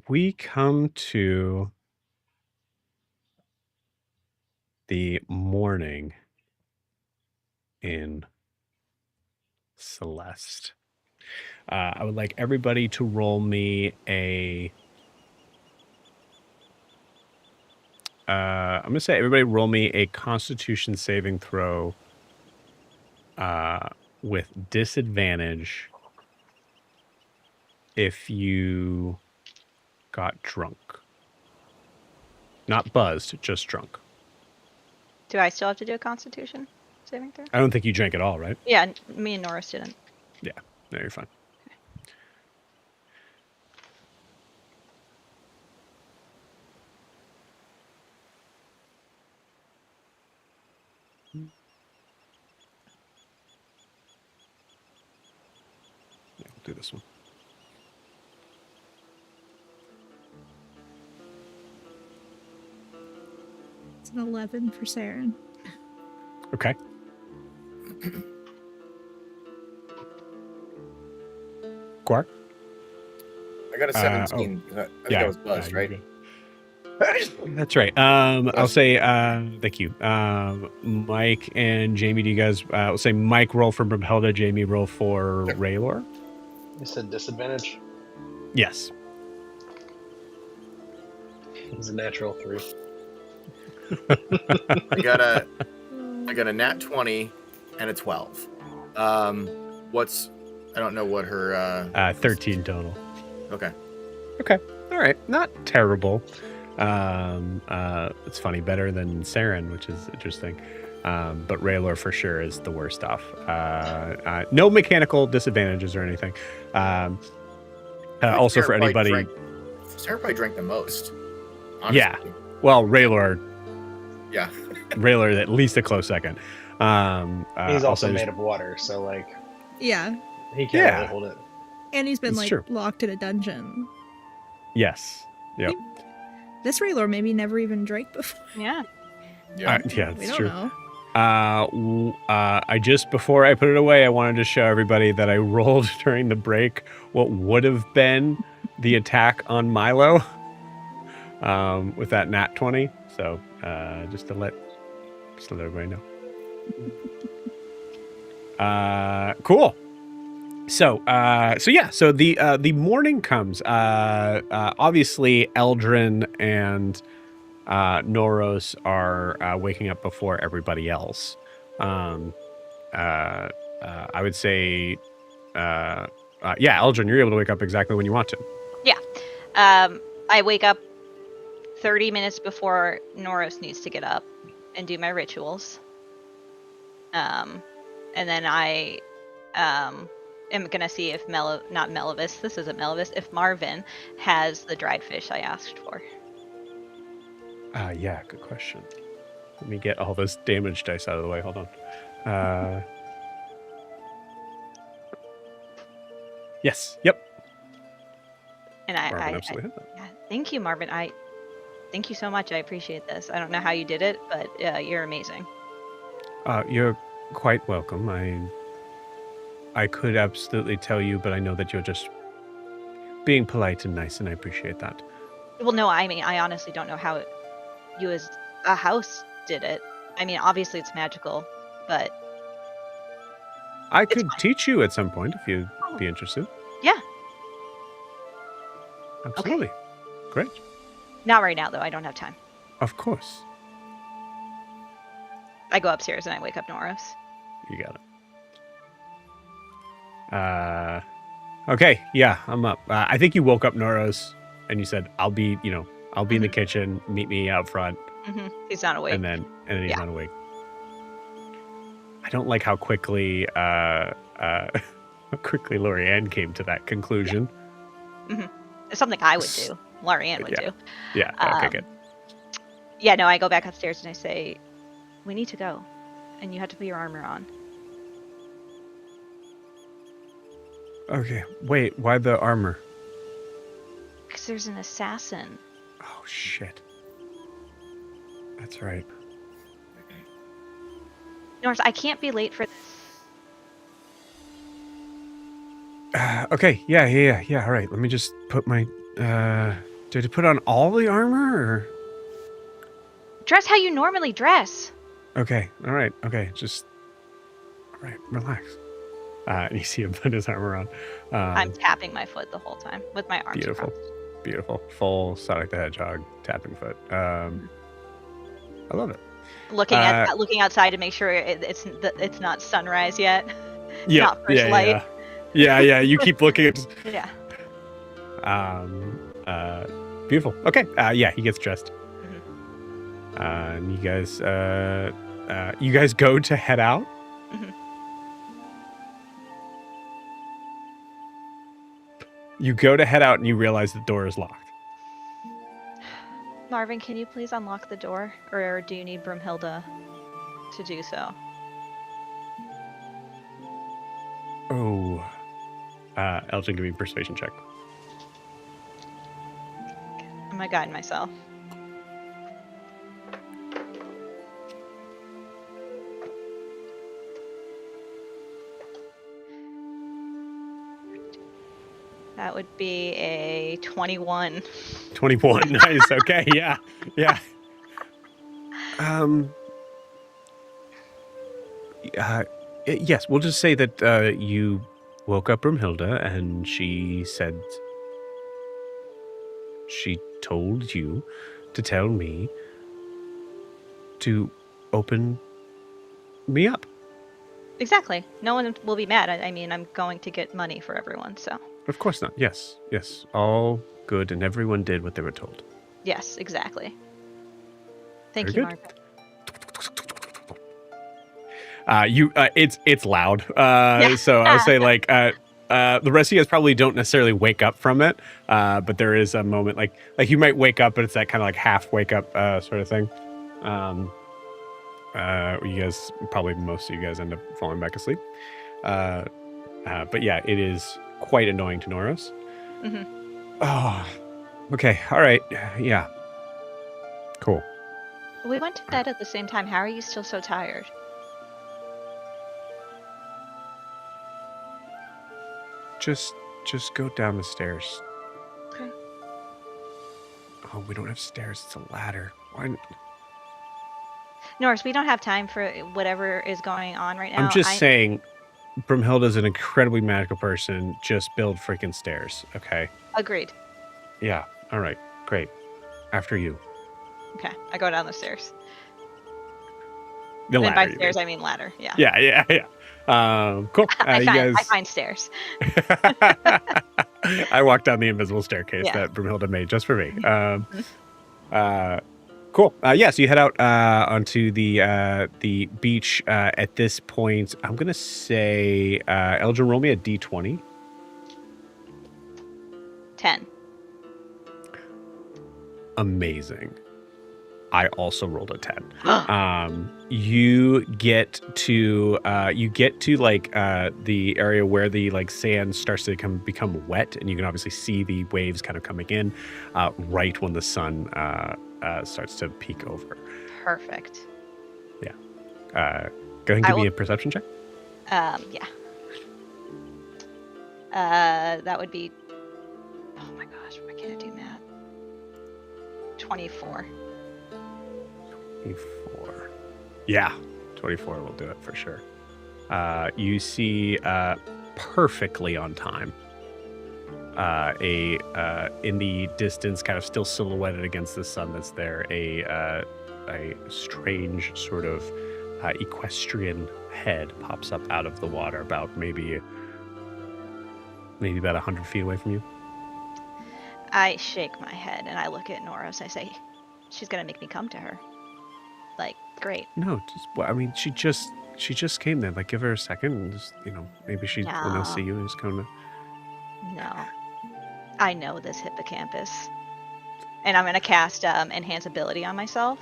We come to the morning in Celeste. I would like everybody to roll me a... I'm going to say everybody roll me a Constitution saving throw with disadvantage if you got drunk. Not buzzed, just drunk. Do I still have to do a Constitution saving throw? I don't think you drank at all, right? Yeah, me and Norris didn't. Yeah, no, you're fine. Yeah, we'll do this one. It's an 11 for Saren. Okay. Quark? I got a 17. I think I was buzzed, you're right? good. That's right. I'll say thank you. Mike and Jamie, do you guys I'll say Mike roll for Brumhilda, Jamie roll for Raylor? You said disadvantage? Yes. It's a natural 3. I got a nat 20 and a 12. I don't know what her 13 total. Okay. Okay. All right. Not terrible. It's funny, better than Saren, which is interesting. But Raylor for sure is the worst off. No mechanical disadvantages or anything. Also for anybody. Sarah probably drank the most. Honestly. Yeah. Well, Raylor. Yeah. Raylor at least a close second. He's also made of water, so like Yeah. he can't really hold it. And he's been It's like true. locked in a dungeon. Yes. Yep. This Raylor maybe never even drank before. Yeah. Yeah. Yeah, We it's don't true. know. I just, before I put it away, I wanted to show everybody that I rolled during the break what would have been the attack on Milo with that nat 20. So just to let everybody know. Cool. So the morning comes. Obviously, Eldrin and Noros are waking up before everybody else. I would say, Eldrin, you're able to wake up exactly when you want to. Yeah. I wake up 30 minutes before Noros needs to get up and do my rituals. And then I am gonna see if if Marvin has the dried fish I asked for. Yeah, good question. Let me get all those damage dice out of the way. Hold on. Yes. Yep. And Marvin absolutely had that. yeah, thank you, Marvin. Thank you so much. I appreciate this. I don't know how you did it, but you're amazing. You're quite welcome. I could absolutely tell you, but I know that you're just being polite and nice, and I appreciate that. Well, no, I mean, I honestly don't know how you as a house did it. I mean, obviously it's magical, but I could teach you at some point if you'd be interested. Yeah. Absolutely. Great. Not right now, though. I don't have time. Of course. I go upstairs and I wake up Noros. You got it. Okay, yeah, I'm up. I think you woke up Noros and you said, I'll be in the kitchen, meet me out front. Mm-hmm. He's not awake. And then he's not awake. I don't like how quickly Lorianne came to that conclusion. Yeah. Mm-hmm. It's something I would do. Lorianne would do. Yeah, okay, good. Yeah, no, I go back upstairs and I say, we need to go. And you have to put your armor on. Okay, wait, why the armor? Because there's an assassin. Oh, shit. That's right. Norris, I can't be late for this. Okay, yeah. All right, let me just put my. Did I put on all the armor? Or? Dress how you normally dress. Okay, all right, okay, just. All right, relax. And you see him put his armor on. I'm tapping my foot the whole time with my arms Beautiful. crossed. Beautiful. Full Sonic the Hedgehog tapping foot. I love it. Looking outside to make sure it's not sunrise yet. Yeah, not first light. Yeah. You keep looking at. Yeah. Beautiful. Okay. Yeah, he gets dressed. Mm-hmm. And you guys go to head out. Mm-hmm. You go to head out and you realize the door is locked. Marvin, can you please unlock the door, or do you need Broomhilda to do so? Oh. Elgin, give me a persuasion check. Am I guiding myself? That would be a 21. 21. Nice. Okay. Yeah. Yes, we'll just say that you woke up Broomhilda and she said she told you to tell me to open me up. Exactly. No one will be mad. I mean, I'm going to get money for everyone, so. Of course not. Yes. All good, and everyone did what they were told. Yes, exactly. Thank Very you, good. Margaret. It's loud. So I'll say like the rest of you guys probably don't necessarily wake up from it, but there is a moment like you might wake up, but it's that kind of like half wake up sort of thing. You guys probably most of you guys end up falling back asleep. But yeah, it is quite annoying to Noros. Mm-hmm. Oh, okay, all right, yeah, cool. We went to bed at the same time. How are you still so tired? Just go down the stairs. Okay. Oh, we don't have stairs. It's a ladder. Why? Norris, we don't have time for whatever is going on right now. I'm just saying, Broomhilda's an incredibly magical person. Just build freaking stairs, okay? Agreed. Yeah. All right. Great. After you. Okay, I go down the stairs. The And ladder. by you stairs, mean. I mean ladder. Yeah. Yeah. Cool. I find stairs. I walked down the invisible staircase that Broomhilda made just for me. Cool. Yeah. So you head out onto the beach. At this point, I'm gonna say, Elgin, roll me a d20. 10. Amazing. I also rolled a 10. You get to like the area where the like sand starts to become wet, and you can obviously see the waves kind of coming in right when the sun starts to peek over. Perfect. Yeah. Go ahead and give me a perception check. Yeah. That would be. Oh my gosh, why can't I do math? 24. 24. Yeah, 24 will do it for sure. You see perfectly on time in the distance, kind of still silhouetted against the sun that's there, a strange sort of equestrian head pops up out of the water about maybe about 100 feet away from you. I shake my head and I look at Noros. I say, she's gonna make me come to her. Like, great. No, I mean, she just came there. Like, give her a second, and just, maybe she will now see you and just come to. No, I know this hippocampus, and I'm gonna cast enhance ability on myself.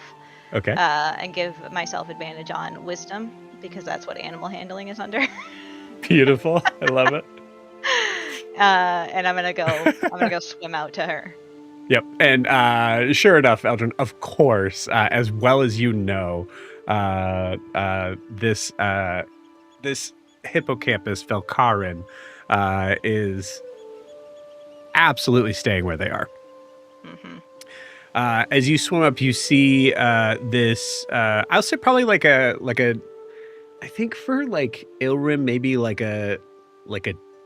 Okay. And give myself advantage on wisdom because that's what animal handling is under. Beautiful. I love it. And I'm gonna go swim out to her. Yep. And sure enough, Eldrin, of course, as well as you know, this hippocampus Velkarin is absolutely staying where they are. Mm-hmm. As you swim up, you see this. I'll say probably like a. I think for like Ilrim, maybe like a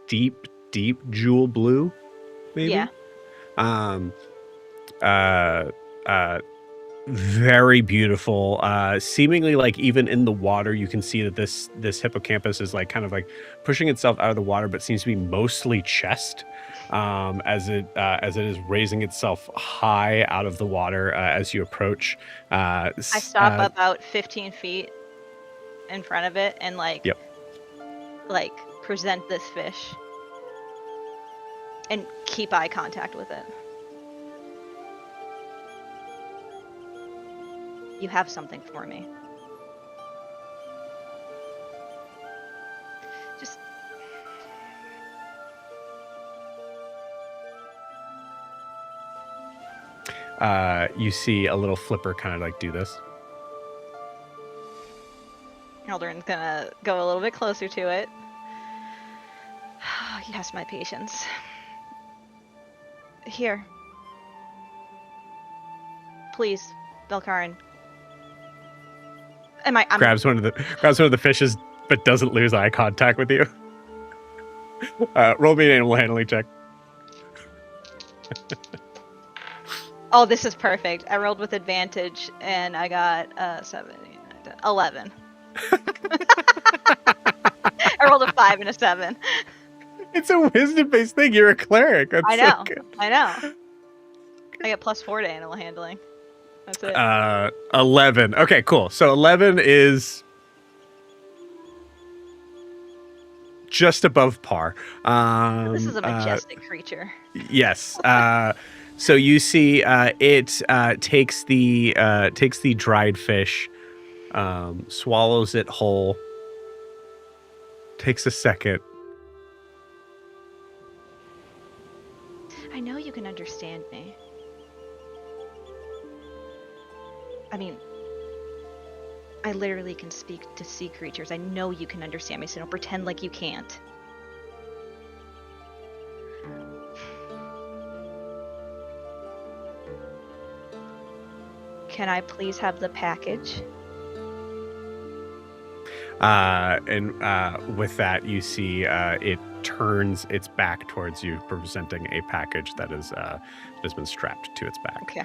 deep jewel blue, maybe. Yeah. Um. Very beautiful. Seemingly like even in the water, you can see that this hippocampus is like kind of like pushing itself out of the water, but seems to be mostly chest. As it is raising itself high out of the water as you approach. I stop about 15 feet in front of it and like present this fish and keep eye contact with it. You have something for me. Just you see a little flipper kind of like do this. Eldrin's gonna go a little bit closer to it. You test my patience. Here. Please, Belkarin. Grabs one of the fishes, but doesn't lose eye contact with you. Roll me an animal handling check. Oh, this is perfect. I rolled with advantage, and I got 7, 11. I rolled a 5 and a 7. It's a wisdom-based thing. You're a cleric. That's I know. So good. I know. I get +4 to animal handling. That's it. 11. Okay, cool. So 11 is just above par. This is a majestic creature. Yes. So you see, it takes the dried fish, swallows it whole. Takes a second. I know you can understand me. I mean, I literally can speak to sea creatures. I know you can understand me, so don't pretend like you can't. Can I please have the package? And with that, you see it turns its back towards you, presenting a package that has been strapped to its back. Okay.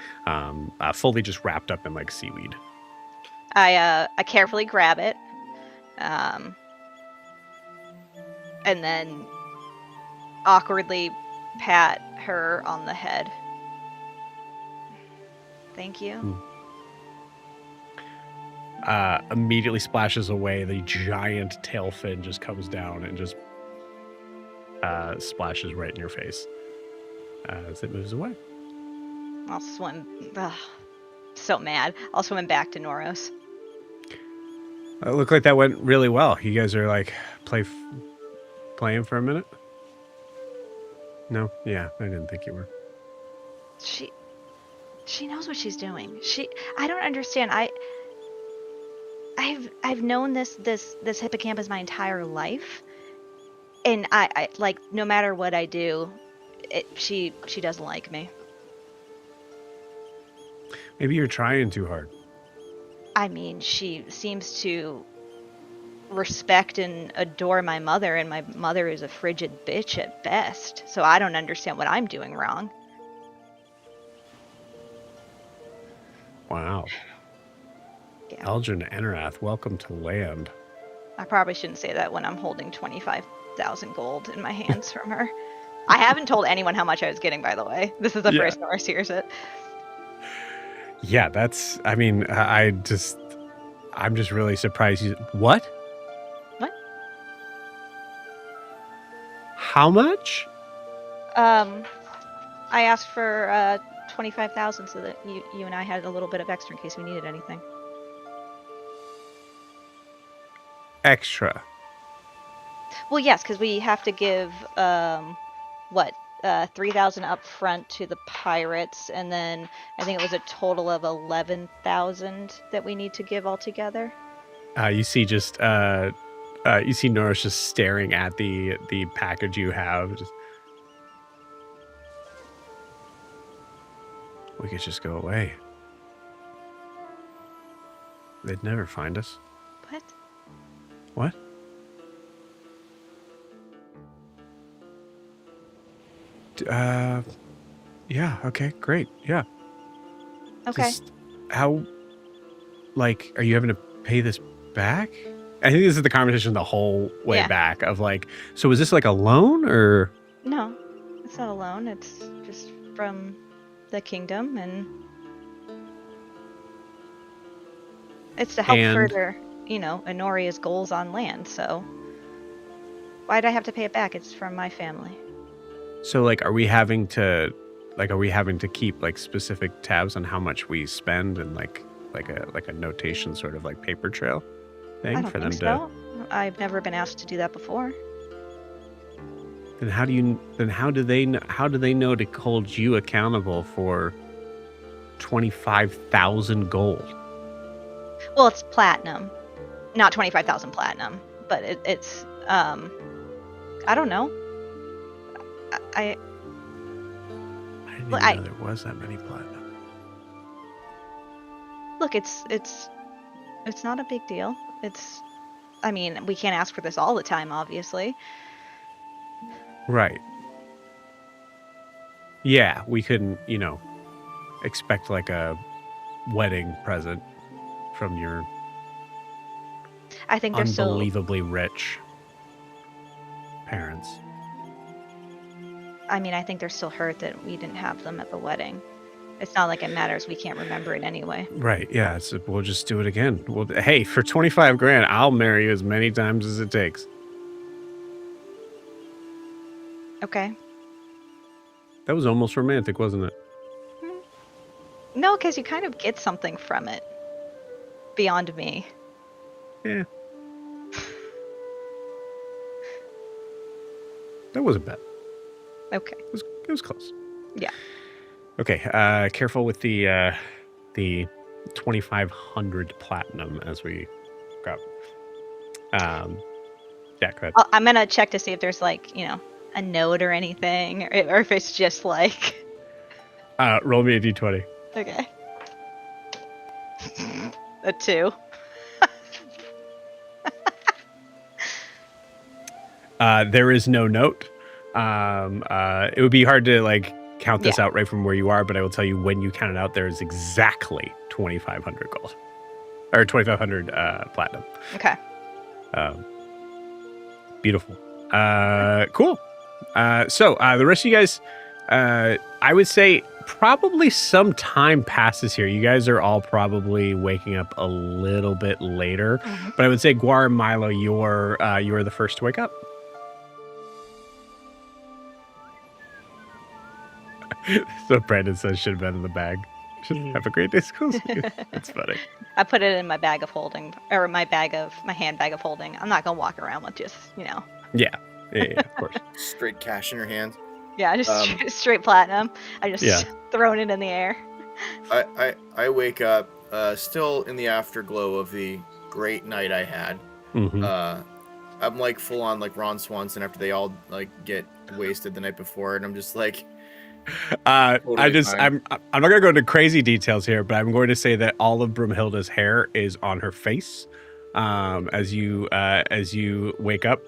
Fully just wrapped up in like seaweed. I carefully grab it, and then awkwardly pat her on the head. Thank you. Immediately splashes away. The giant tail fin just comes down and just splashes right in your face as it moves away. I'll swim. Ugh, so mad. I'll swim back to Noros. It looked like that went really well. You guys are like playing for a minute? No? Yeah, I didn't think you were. She knows what she's doing. I don't understand. I've known this hippocampus my entire life, and I like no matter what I do, she doesn't like me. Maybe you're trying too hard. I mean, she seems to respect and adore my mother, and my mother is a frigid bitch at best. So I don't understand what I'm doing wrong. Wow. Yeah. Eldrin Enerath, welcome to land. I probably shouldn't say that when I'm holding 25,000 gold in my hands from her. I haven't told anyone how much I was getting, by the way. This is the first Norris hears it. Yeah, that's. I mean, I'm just really surprised. What? What? How much? I asked for 25,000 so that you and I had a little bit of extra in case we needed anything. Extra. Well, yes, because we have to give 3,000 up front to the pirates, and then I think it was a total of 11,000 that we need to give altogether. You see just You see Norris just staring at the package you have. Just, we could just go away. They'd never find us. What? What? Yeah, okay, great. Yeah. Okay. Just how, like, are you having to pay this back? I think this is the conversation the whole way Yeah. back of like, so is this like a loan or? No, it's not a loan. It's just from the kingdom, and it's to help And- further, Honoria's goals on land. So why'd I have to pay it back? It's from my family. So like, are we having to keep like specific tabs on how much we spend and like a notation sort of like paper trail thing I don't for them think to? so. I've never been asked to do that before. Then how do they know to hold you accountable for 25,000 gold? Well, it's platinum, not 25,000 platinum, but it's I don't know. I I didn't Well, even know there was that many platinum. look, it's not a big deal. I mean, we can't ask for this all the time, obviously. Right. Yeah, we couldn't, expect like a wedding present from your I think they're still. unbelievably rich parents. I mean, I think they're still hurt that we didn't have them at the wedding. It's not like it matters. We can't remember it anyway. Right. Yeah. We'll just do it again. Well, hey, for 25 grand, I'll marry you as many times as it takes. Okay. That was almost romantic, wasn't it? No, because you kind of get something from it beyond me. Yeah. That wasn't bad. Okay. It was close. Yeah. Okay. Careful with the 2,500 platinum as we go. Yeah. Go ahead. I'm gonna check to see if there's like a note or anything, or if it's just like. Roll me a d20. Okay. A 2. There is no note. It would be hard to like count this out right from where you are, but I will tell you when you count it out, there is exactly 2,500 gold or 2,500 platinum. Okay. Beautiful. Cool. So the rest of you guys, I would say probably some time passes here. You guys are all probably waking up a little bit later, but I would say Guar and Milo, you're the first to wake up. So Brandon says should have been in the bag. Should have a great day school. That's funny. I put it in my bag of holding, or my handbag of holding. I'm not gonna walk around with just, Yeah, of course. Straight cash in your hand. Yeah, just straight platinum. I just thrown it in the air. I wake up still in the afterglow of the great night I had. Mm-hmm. I'm like full on like Ron Swanson after they all like get wasted the night before, and I'm just like. I'm not gonna go into crazy details here, but I'm going to say that all of Broomhilda's hair is on her face. As you wake up,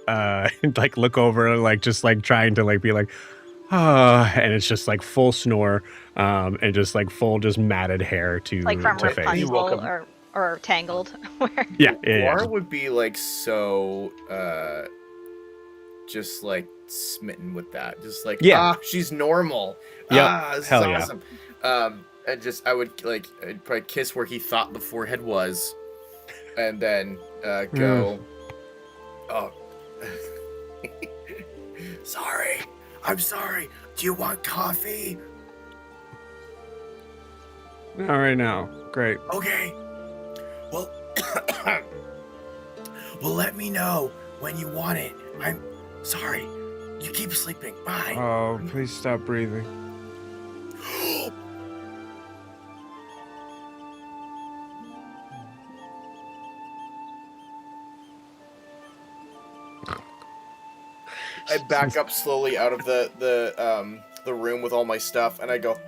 like look over, like just like trying to like be like, and it's just like full snore, and just like full just matted hair to Like from to face. Rapunzel or Tangled. Yeah. Guar would be like so, just like smitten with that, just like she's normal. This Hell is awesome. And just I would I'd probably kiss where he thought the forehead was, and then go, oh, sorry, I'm sorry. Do you want coffee? All right now, great. Okay. Well, let me know when you want it. I'm sorry. You keep sleeping. Bye. Oh, please stop breathing. back up slowly out of the room with all my stuff, and I go,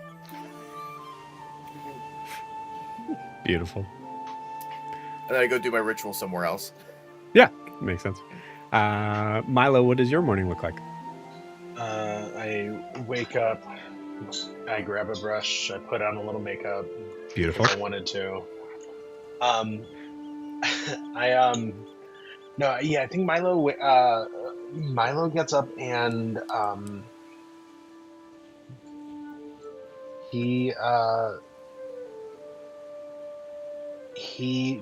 Beautiful. and then I go do my ritual somewhere else. Yeah, makes sense. Milo, what does your morning look like? I wake up, I grab a brush, I put on a little makeup. Beautiful. If I wanted to. No, yeah, I think Milo gets up and he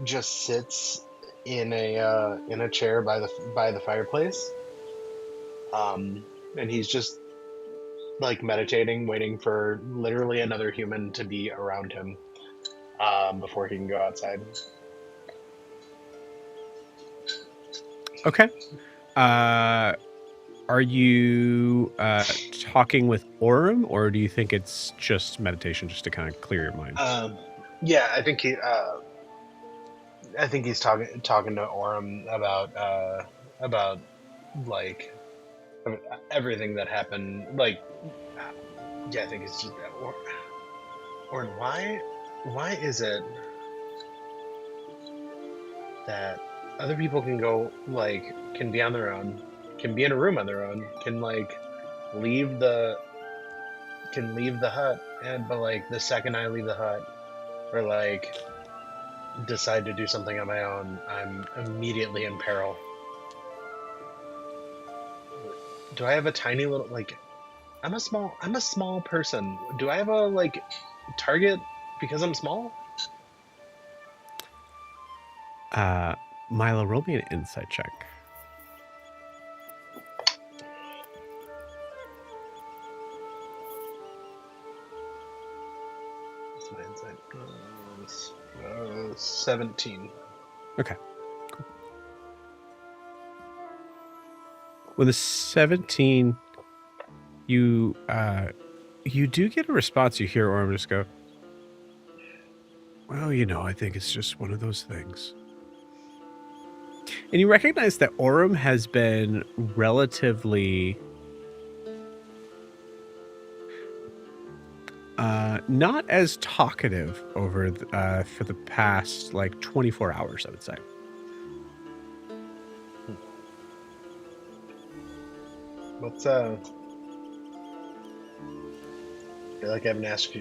just sits in a chair by the fireplace. And he's just like meditating, waiting for literally another human to be around him before he can go outside. Okay. Are you talking with Orem, or do you think it's just meditation, just to kind of clear your mind? Yeah, I think he's talking to Orem about like everything that happened. Like, yeah, I think it's just Orem. Why is it that other people can go can be on their own, can be in a room on their own, can leave the hut, but the second I leave the hut or decide to do something on my own, I'm immediately in peril. Do I have a tiny little I'm a small person. Do I have a target because I'm small? Milo, roll me an insight check. That's my insight. 17. Okay. Cool. With a 17, you do get a response. You hear Orem just go, well, I think it's just one of those things. And you recognize that Orem has been relatively not as talkative over for the past 24 hours, I would say. What's I feel like I haven't asked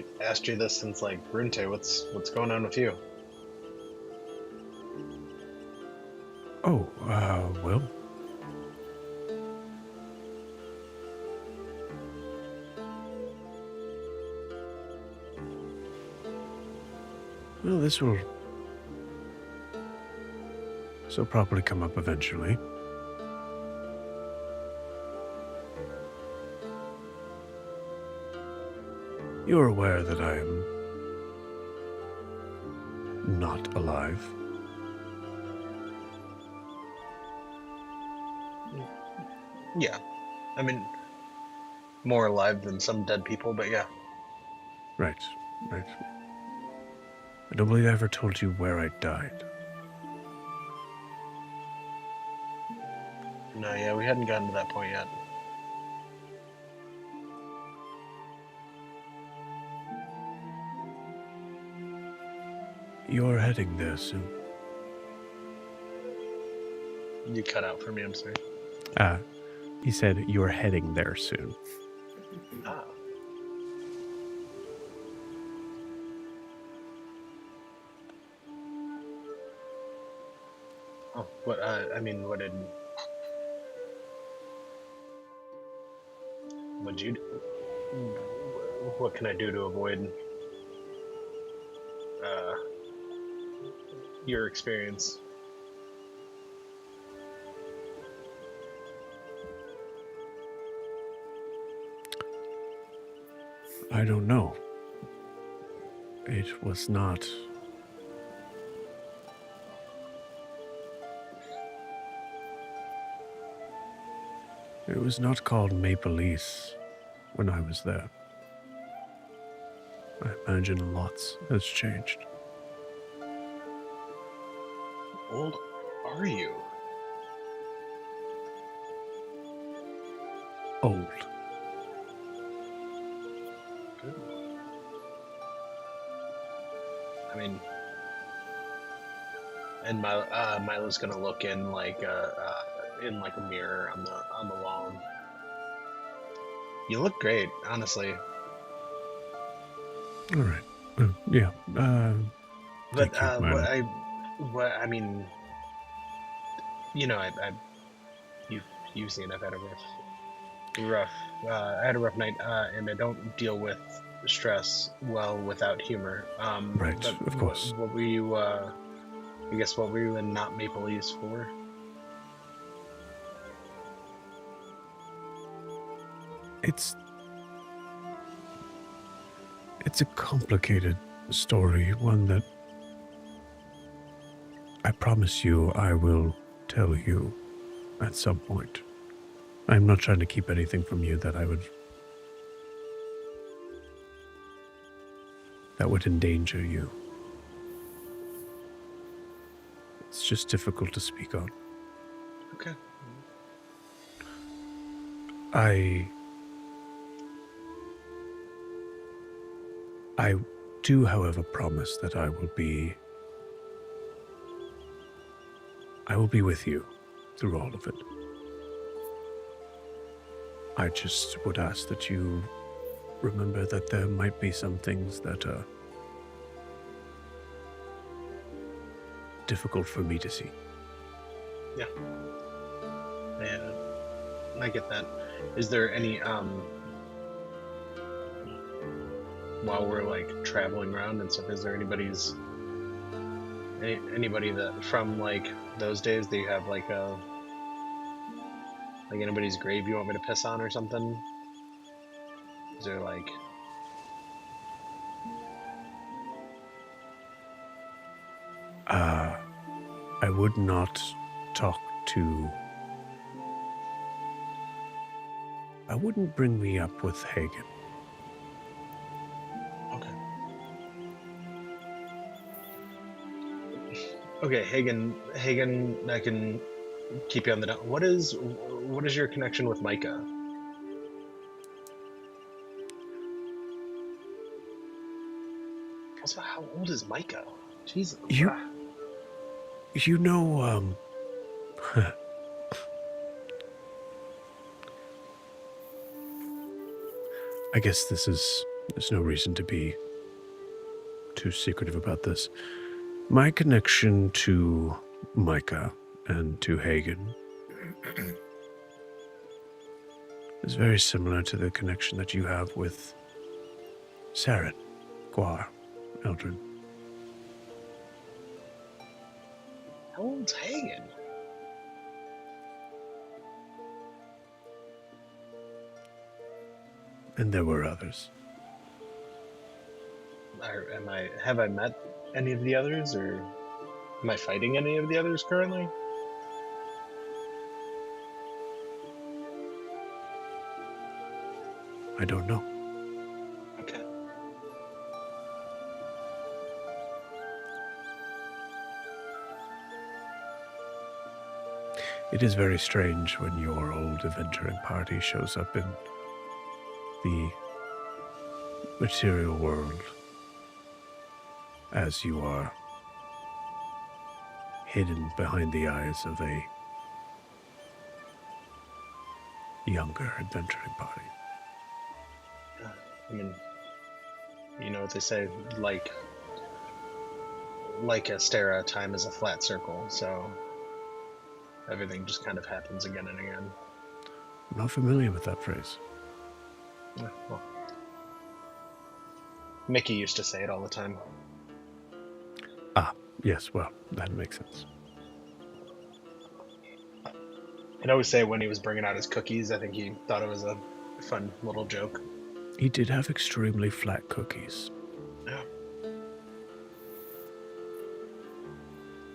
you this since Brunte. What's going on with you? Oh, well. Well, this will probably come up eventually. You're aware that I am not alive. Yeah, I mean, more alive than some dead people, but yeah. Right. I don't believe I ever told you where I died. No, yeah, we hadn't gotten to that point yet. You're heading there soon. You cut out for me, I'm sorry. He said you're heading there soon. Ah. Oh, what? What'd you do? What can I do to avoid your experience? I don't know. It was not... It was not called Maple Leaf when I was there. I imagine lots has changed. How old are you? mean, and Milo's gonna look in like a mirror on the wall. You look great, honestly. All right. Yeah. But Thank you, Milo. I mean, you know, you've seen I've had a rough. I had a rough night, and I don't deal with stress well without humor. Right, but of course. What were you? I guess what were you in not Maple Leafs for? It's a complicated story, one that I promise you I will tell you at some point. I'm not trying to keep anything from you that would endanger you. It's just difficult to speak on. Okay. I do, however, promise that I will be with you through all of it. I just would ask that you remember that there might be some things that are difficult for me to see. Yeah, I get that. Is there any while we're like traveling around and stuff, is there anybody that from like those days, do you have like anybody's grave you want me to piss on or something? Is there like I would not talk to... I wouldn't bring me up with Hagen. Okay, Hagen, I can keep you on the down. What is your connection with Micah? Also, how old is Micah? Jesus. You know, I guess there's no reason to be too secretive about this. My connection to Micah and to Hagen is very similar to the connection that you have with Saren, Guar, Eldrin. How old's Hagen? And there were others. Have I met any of the others, or am I fighting any of the others currently? I don't know. Okay. It is very strange when your old adventuring party shows up in the material world as you are hidden behind the eyes of a younger adventuring party. I mean, you know what they say, like Astera, time is a flat circle, so everything just kind of happens again and again. I'm not familiar with that phrase. Yeah, well, Mickey used to say it all the time. Ah, yes, well, that makes sense. I'd always say when he was bringing out his cookies, I think he thought it was a fun little joke. He did have extremely flat cookies. Yeah.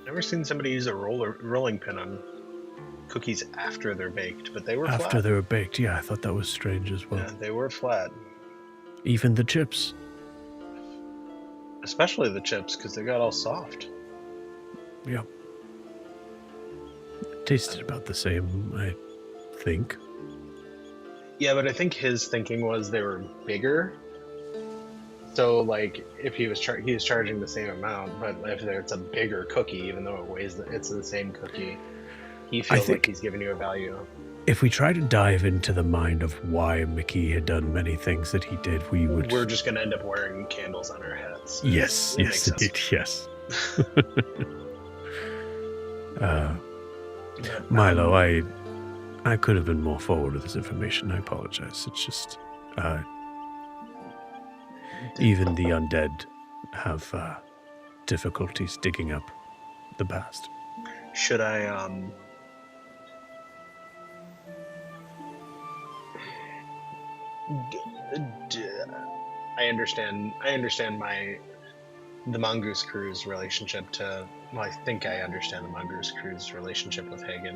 Never seen somebody use a rolling pin on cookies after they're baked, but they were flat. After they were baked, yeah, I thought that was strange as well. Yeah, they were flat. Even the chips. Especially the chips, because they got all soft. Yeah. Tasted about the same, I think. So, like, if he was charging the same amount, but if it's a bigger cookie, even though it's the same cookie, he feels like he's giving you a value. If we try to dive into the mind of why Mickey had done many things that he did, we're just going to end up wearing candles on our heads. Yes, indeed, yes. Milo, I could have been more forward with this information. I apologize. It's just, even the undead have difficulties digging up the past. Should I, I understand the Mongoose Crew's relationship to. Well, I think I understand the Mongoose Crew's relationship with Hagen.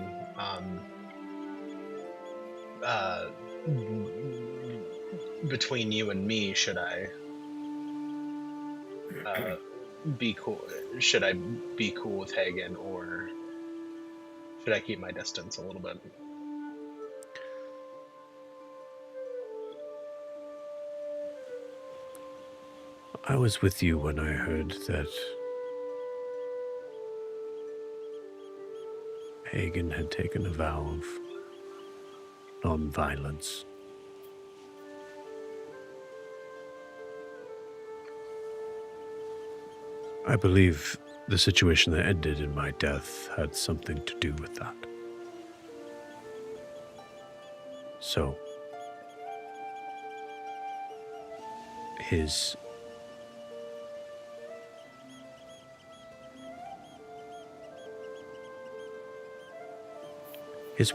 Between you and me, should I be cool? Should I be cool with Hagen, or should I keep my distance a little bit? I was with you when I heard that Hagen had taken a vow of non-violence. I believe the situation that ended in my death had something to do with that. So, his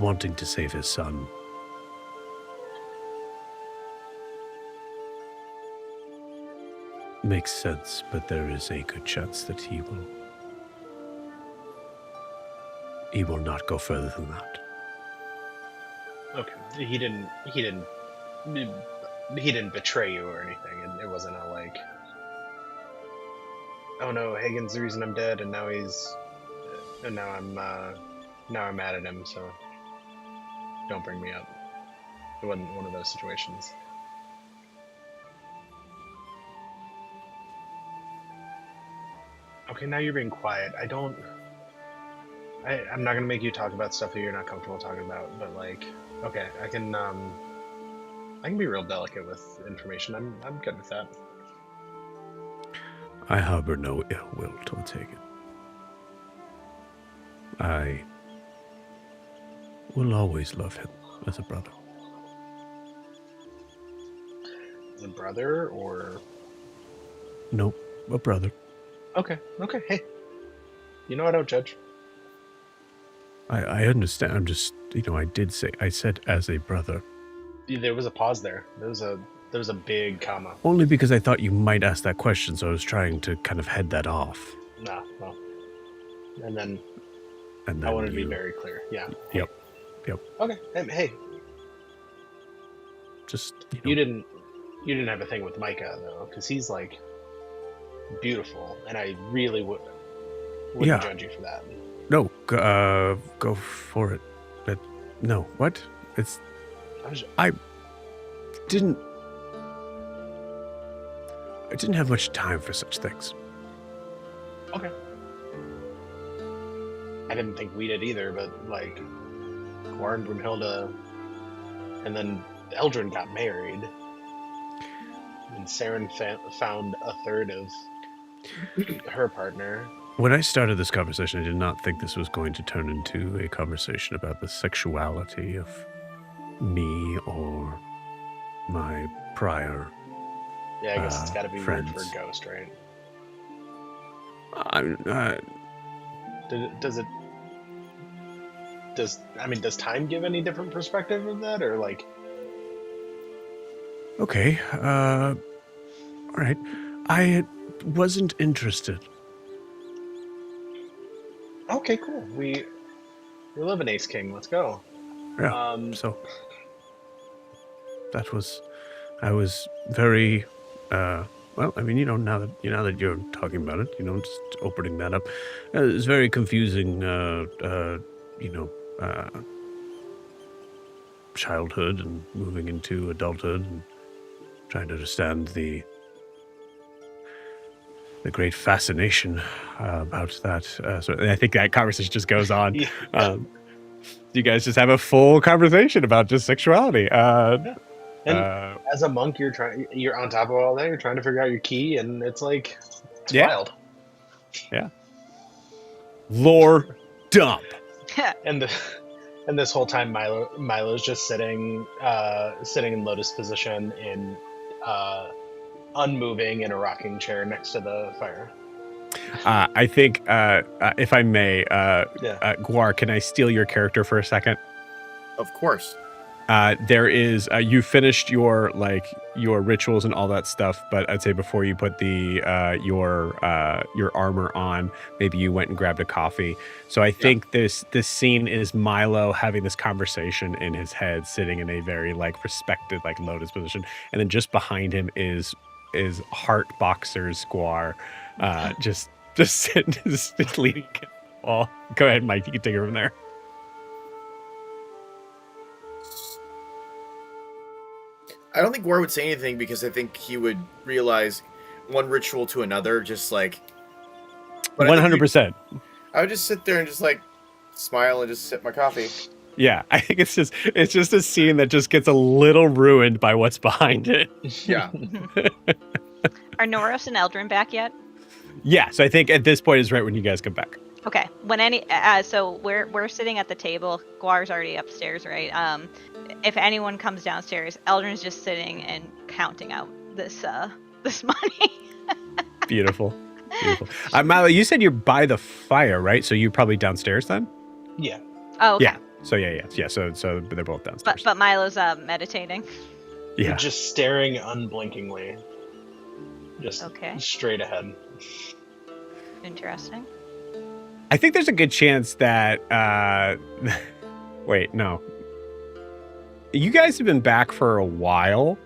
wanting to save his son makes sense, but there is a good chance that he will not go further than that. Okay, he didn't betray you or anything, and it wasn't a like, oh no, Hagen's the reason I'm dead, and now I'm mad at him, so don't bring me up. It wasn't one of those situations. Okay, now you're being quiet. I'm not gonna make you talk about stuff that you're not comfortable talking about, but like, okay, I can be real delicate with information. I'm good with that. I harbor no ill will towards Hagen. I will always love him as a brother. As a brother, or? Nope, a brother. Okay, hey. You know I don't judge. I understand. I'm just, I said as a brother. There was a pause there. There was a big comma. Only because I thought you might ask that question, so I was trying to kind of head that off. No. And then I wanted to be very clear. Yeah. Yep. Okay. Hey. Just you didn't have a thing with Micah though, because he's like beautiful, and I really wouldn't judge you for that. No, go for it. But no, what? I didn't have much time for such things. Okay. I didn't think we did either, but like, Warren Brunhilde, and then Eldrin got married, and Saren found a third of her partner. When I started this conversation, I did not think this was going to turn into a conversation about the sexuality of me or my prior Yeah, I guess it's got to be friends. weird for a ghost, right? Does time give any different perspective of that, or like? Okay, all right. I wasn't interested. Okay, cool. We live in Ace King. Let's go. Yeah. So that was, I was very, well, I mean, now that you're talking about it, just opening that up, it was very confusing, childhood and moving into adulthood and trying to understand the the great fascination about that. So I think that conversation just goes on. Yeah. You guys just have a full conversation about just sexuality. And Uh, as a monk, you're on top of all that. You're trying to figure out your key, and it's Yeah. wild. lore dump. And this whole time, Milo's just sitting in lotus position in unmoving in a rocking chair next to the fire. I think, if I may, Yeah. Guar, can I steal your character for a second? Of course. There is you finished your rituals and all that stuff, but I'd say before you put the your armor on, maybe you went and grabbed a coffee. So I think this scene is Milo having this conversation in his head, sitting in a very respected lotus position, and then just behind him is Heart Boxer's Guar, just sitting, just leaning against the wall. Go ahead, Mike. You can take it from there. I don't think War would say anything because I think he would realize one ritual to another, just like 100%. I would just sit there and just smile and just sip my coffee. Yeah, I think it's just a scene that just gets a little ruined by what's behind it. Yeah. Are Noros and Eldrin back yet? Yeah, so I think at this point is right when you guys come back. Okay. So we're sitting at the table. Guar's already upstairs, right? If anyone comes downstairs, Eldrin's just sitting and counting out this money. Beautiful. Milo, you said you're by the fire, right? So you're probably downstairs then? Yeah. Oh, okay. Yeah. So yeah. So they're both downstairs. But Milo's meditating. Yeah. You're just staring unblinkingly. Just Okay. straight ahead. Interesting. I think there's a good chance that wait, no. You guys have been back for a while.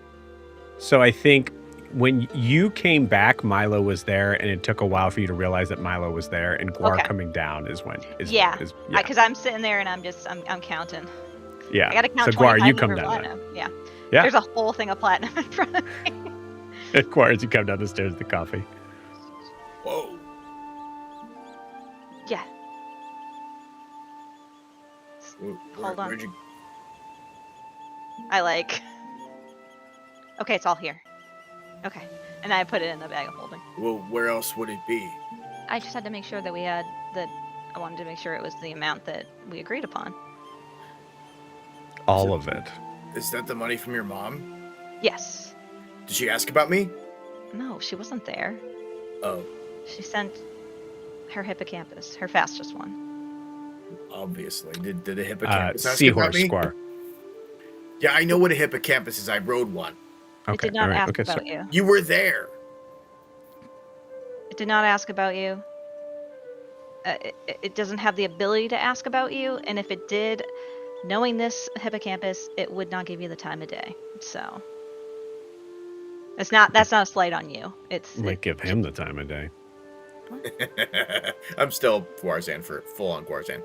So I think when you came back, Milo was there, and it took a while for you to realize that Milo was there, and Guar coming down is when Because I'm sitting there and I'm counting. Yeah. I gotta count. So Guar, 25 you come over down. platinum. Yeah. Yeah. There's a whole thing of platinum in front of me. Guar, as you come down the stairs, the coffee. Whoa. Yeah. Hold on. Where'd you... Okay, it's all here. Okay. And I put it in the bag of holding. Well, where else would it be? I just had to make sure that I wanted to make sure it was the amount that we agreed upon. All of it. Is that the money from your mom? Yes. Did she ask about me? No, she wasn't there. Oh, She sent her hippocampus, her fastest one. obviously. Did the hippocampus ask Seahorse about me? Guar. Yeah, I know what a hippocampus is. I rode one. It did not ask about you. You were there. It did not ask about you. It doesn't have the ability to ask about you, and if it did, knowing this hippocampus, it would not give you the time of day. So that's not a slight on you. Might give him the time of day. I'm still Guarzan for full-on Guarzan.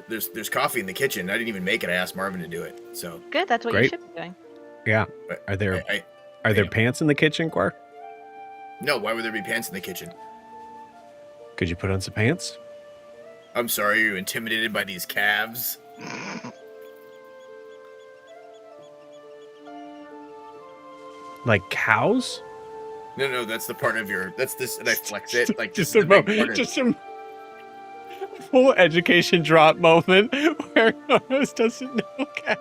There's coffee in the kitchen. I didn't even make it. I asked Marvin to do it. So good. That's what you Great. should be doing. Yeah. Are there pants in the kitchen, Guar? No, why would there be pants in the kitchen? Could you put on some pants? I'm sorry, you're intimidated by these calves? Like cows? No, that's the part of your. That's this, and I flex it like Just this a is the big moment. part of- Just a full education drop moment where Norris doesn't know cows.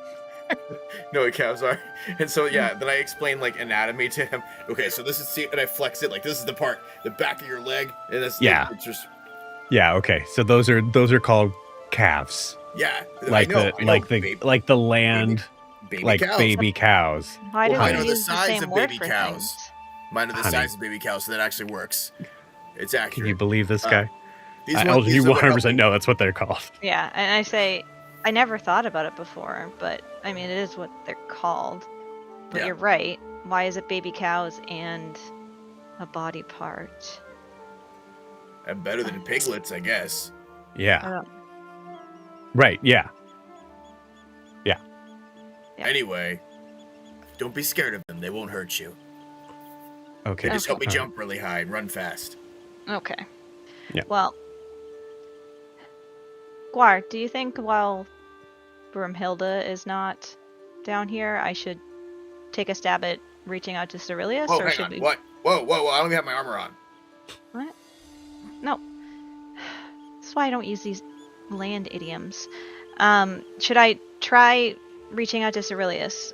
No, what calves are. And so then I explain anatomy to him. Okay, so this is and I flex it like this is the part, the back of your leg, and that's it's just okay. So those are called calves. I know, Like the land baby cows. baby cows. Why do Mine we are the use the size same of word baby for cows. things? Mine are the Honey. size of baby cows, so that actually works. It's accurate. Can you believe this guy? These Elgin, you are what 100% help know that's what they're called. Yeah, and I say, I never thought about it before, but I mean, it is what they're called. But Yeah. you're right. Why is it baby cows and a body part? me. I'm better than piglets, I guess. Yeah. Right. Yeah. Yeah. Anyway, don't be scared of them. They won't hurt you. Okay. They just help me Okay. jump really high and run fast. Okay. Yeah. Well, Guar, do you think while Broomhilda is not down here, I should take a stab at reaching out to Cerilius, Oh, or hang should on. we? What? Whoa, whoa, whoa! I don't even have my armor on. What? No. That's why I don't use these land idioms. Should I try reaching out to Cerilius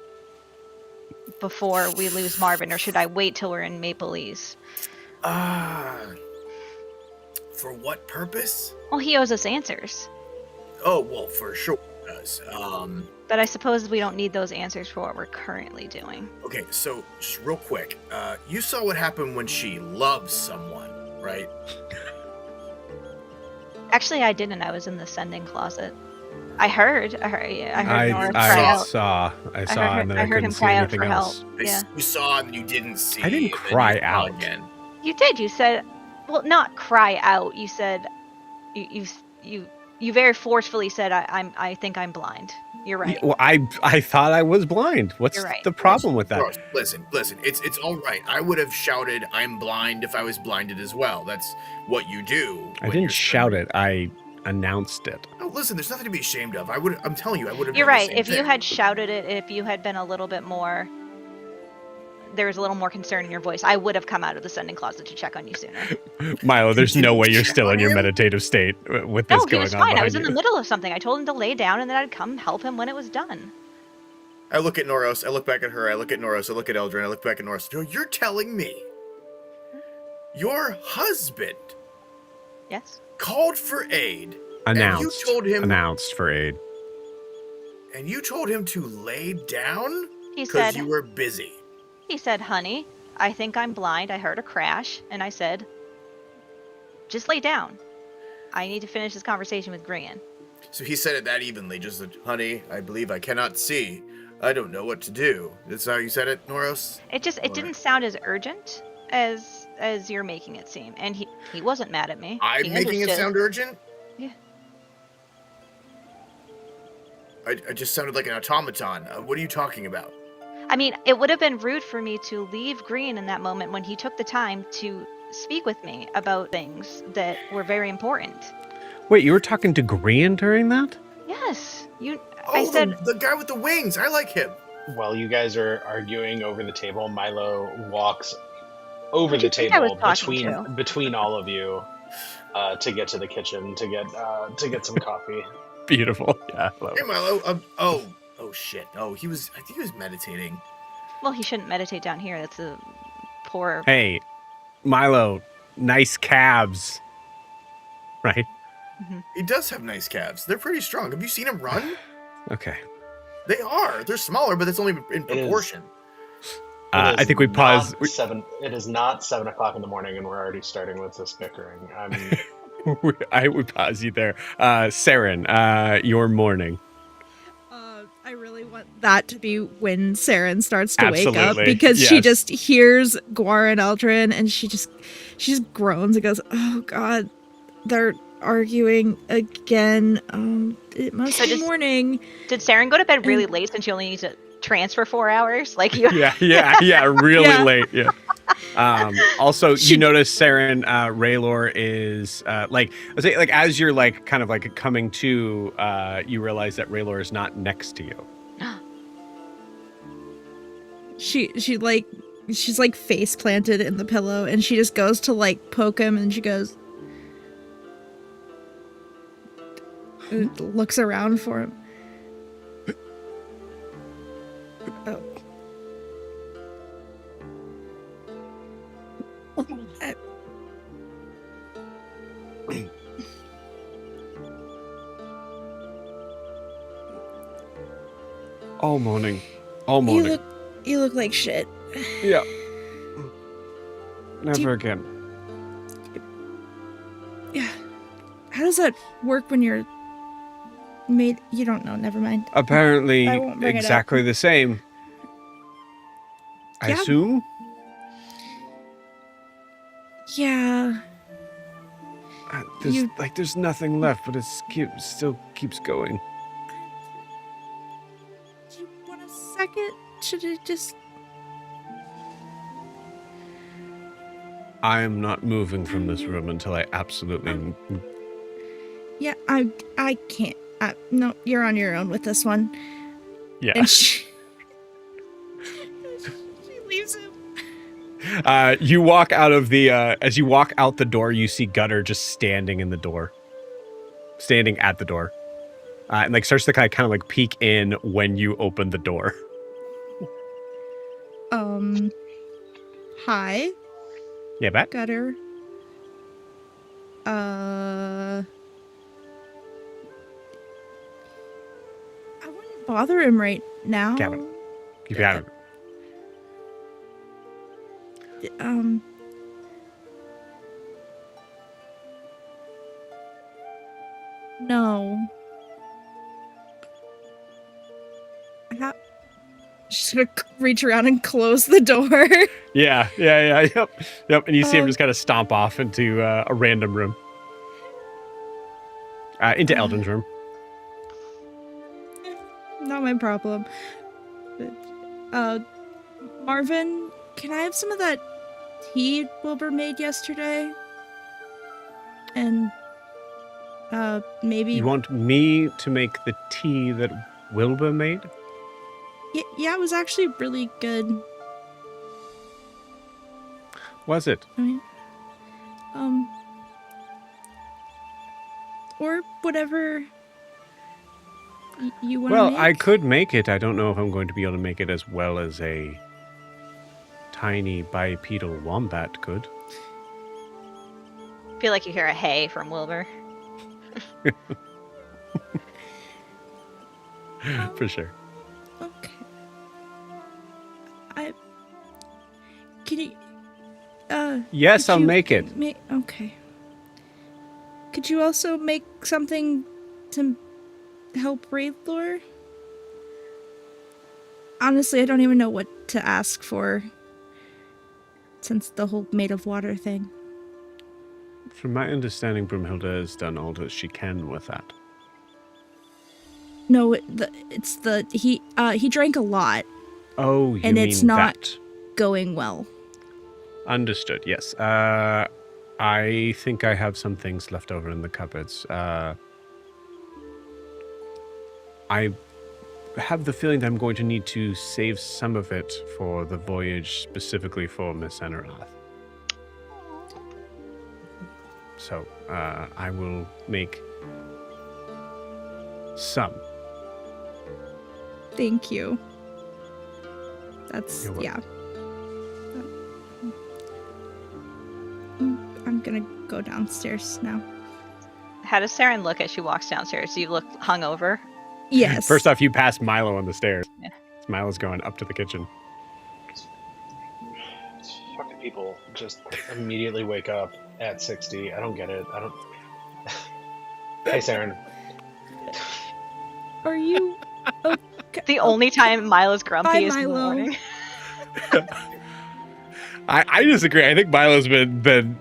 before we lose Marvin, or should I wait till we're in Maplelease? For what purpose? Well, he owes us answers. Oh, well, for sure it does. But I suppose we don't need those answers for what we're currently doing. Okay, so just real quick, you saw what happened when she loves someone, right? Actually, I didn't. I was in the sending closet. I heard Nora cry I out. saw, and then I heard couldn't him see cry out anything for else. help. Yeah, You saw and you didn't see. I didn't and then cry you saw out. again. you did. You said, well, not cry out. You said, you very forcefully said, I think I'm blind. You're right. Well, I thought I was blind. What's You're right. the problem with that? Ross, listen. It's all right. I would have shouted, "I'm blind" if I was blinded as well. That's what you do. I didn't shout it. I announced it. Oh, listen. There's nothing to be ashamed of. I'm telling you, I would have. You're done the right. same If you thing. had shouted it, if you had been a little bit more, there was a little more concern in your voice, I would have come out of the sending closet to check on you sooner. Milo, there's no way you're check still on in your him? meditative state with this No, he going was on fine. I behind was in you. the middle of something. I told him to lay down and then I'd come help him when it was done. I look at Noros. I look back at her. I look at Noros. I look at Eldrin. I look back at Noros. So you're telling me your husband Yes? called for aid, Announced. and you told him Announced for aid. and you told him to lay down He because said, you were busy. honey, I think I'm blind. I heard a crash. And I said, just lay down. I need to finish this conversation with Grian. So he said it that evenly, just that, honey, I believe I cannot see. I don't know what to do. That's how you said it, Noros? It didn't sound as urgent as you're making it seem. And he wasn't mad at me. I'm He making it understood. sound urgent? Yeah. I just sounded like an automaton. What are you talking about? I mean, it would have been rude for me to leave Green in that moment when he took the time to speak with me about things that were very important. Wait, you were talking to Grian during that? Yes, Oh, I said, the guy with the wings. I like him. While you guys are arguing over the table, Milo walks over Who'd you the think I was table talking between all of you to get to the kitchen to get some coffee. Beautiful. Yeah. I love Hey, it. Milo. Oh shit. Oh, I think he was meditating. well, he shouldn't meditate down here. That's a poor. Hey, Milo, nice calves. Right? He does have nice calves. They're pretty strong. Have you seen him run? Okay. They are. They're smaller, but that's only in proportion. I think we pause. It is not 7 o'clock in the morning, and we're already starting with this bickering. I would pause you there. Saren, your morning. I really want that to be when Saren starts to wake up, Absolutely, because she yes. just hears Guar and Eldrin and she just groans and goes, "Oh God, they're arguing again. It must So be morning." Did Saren go to bed really late since she only needs to transfer 4 hours? Like you. Yeah, really Yeah. late. Yeah. Also, you notice Saren, Raylor is like, let's say, like as you're like kind of like coming to, you realize that Raylor is not next to you. She's like face planted in the pillow, and she just goes to like poke him, and she goes, looks around for him. Oh. All morning. All morning. You look like shit. Yeah. Do you- Never again. Yeah. How does that work when you're made? You don't know. Never mind. Apparently, I won't bring it up. exactly the same. I Yeah. assume? Yeah. There's nothing left, but it still keeps going. Do you want a second? Should it just? I am not moving from this room until I absolutely... Yeah, I can't. No, you're on your own with this one. Yeah. And she leaves him. You walk out of the... as you walk out the door, you see Gutter just standing in the door. Standing at the door. And like starts to kind of like peek in when you open the door. Hi, Yeah, Bat? Gutter. I wouldn't bother him right now. Gavin. You got it. No. She's gonna reach around and close the door. Yeah, yep. And you see him just kind of stomp off into a random room. Into Eldon's room. Not my problem. But, Marvin, can I have some of that tea Wilbur made yesterday? And, maybe... You want me to make the tea that Wilbur made? Yeah, it was actually really good. Was it? I mean, or whatever you want to Well, make. I could make it. I don't know if I'm going to be able to make it as well as a tiny bipedal wombat could. I feel like you hear a hey from Wilbur. For sure. Okay. Can you... Yes, could I'll you make it. Okay. Could you also make something to help Raidlor? Honestly, I don't even know what to ask for since the whole made of water thing. From my understanding, Broomhilda has done all that she can with that. No, he drank a lot. Oh, you and mean it's not that. Going well. Understood, yes. I think I have some things left over in the cupboards. I have the feeling that I'm going to need to save some of it for the voyage, specifically for Miss Anarath. So, I will make some. Thank you. That's, You're welcome. yeah. I'm gonna go downstairs now. How does Saren look as she walks downstairs? Do you look hungover? Yes. First off, you pass Milo on the stairs. Yeah. Milo's going up to the kitchen. Fucking people just immediately wake up at 60. I don't get it. I don't. Hey, Saren. Are you... Okay. The only time Milo's grumpy Bye, is in the Milo. morning. I disagree. I think Milo's been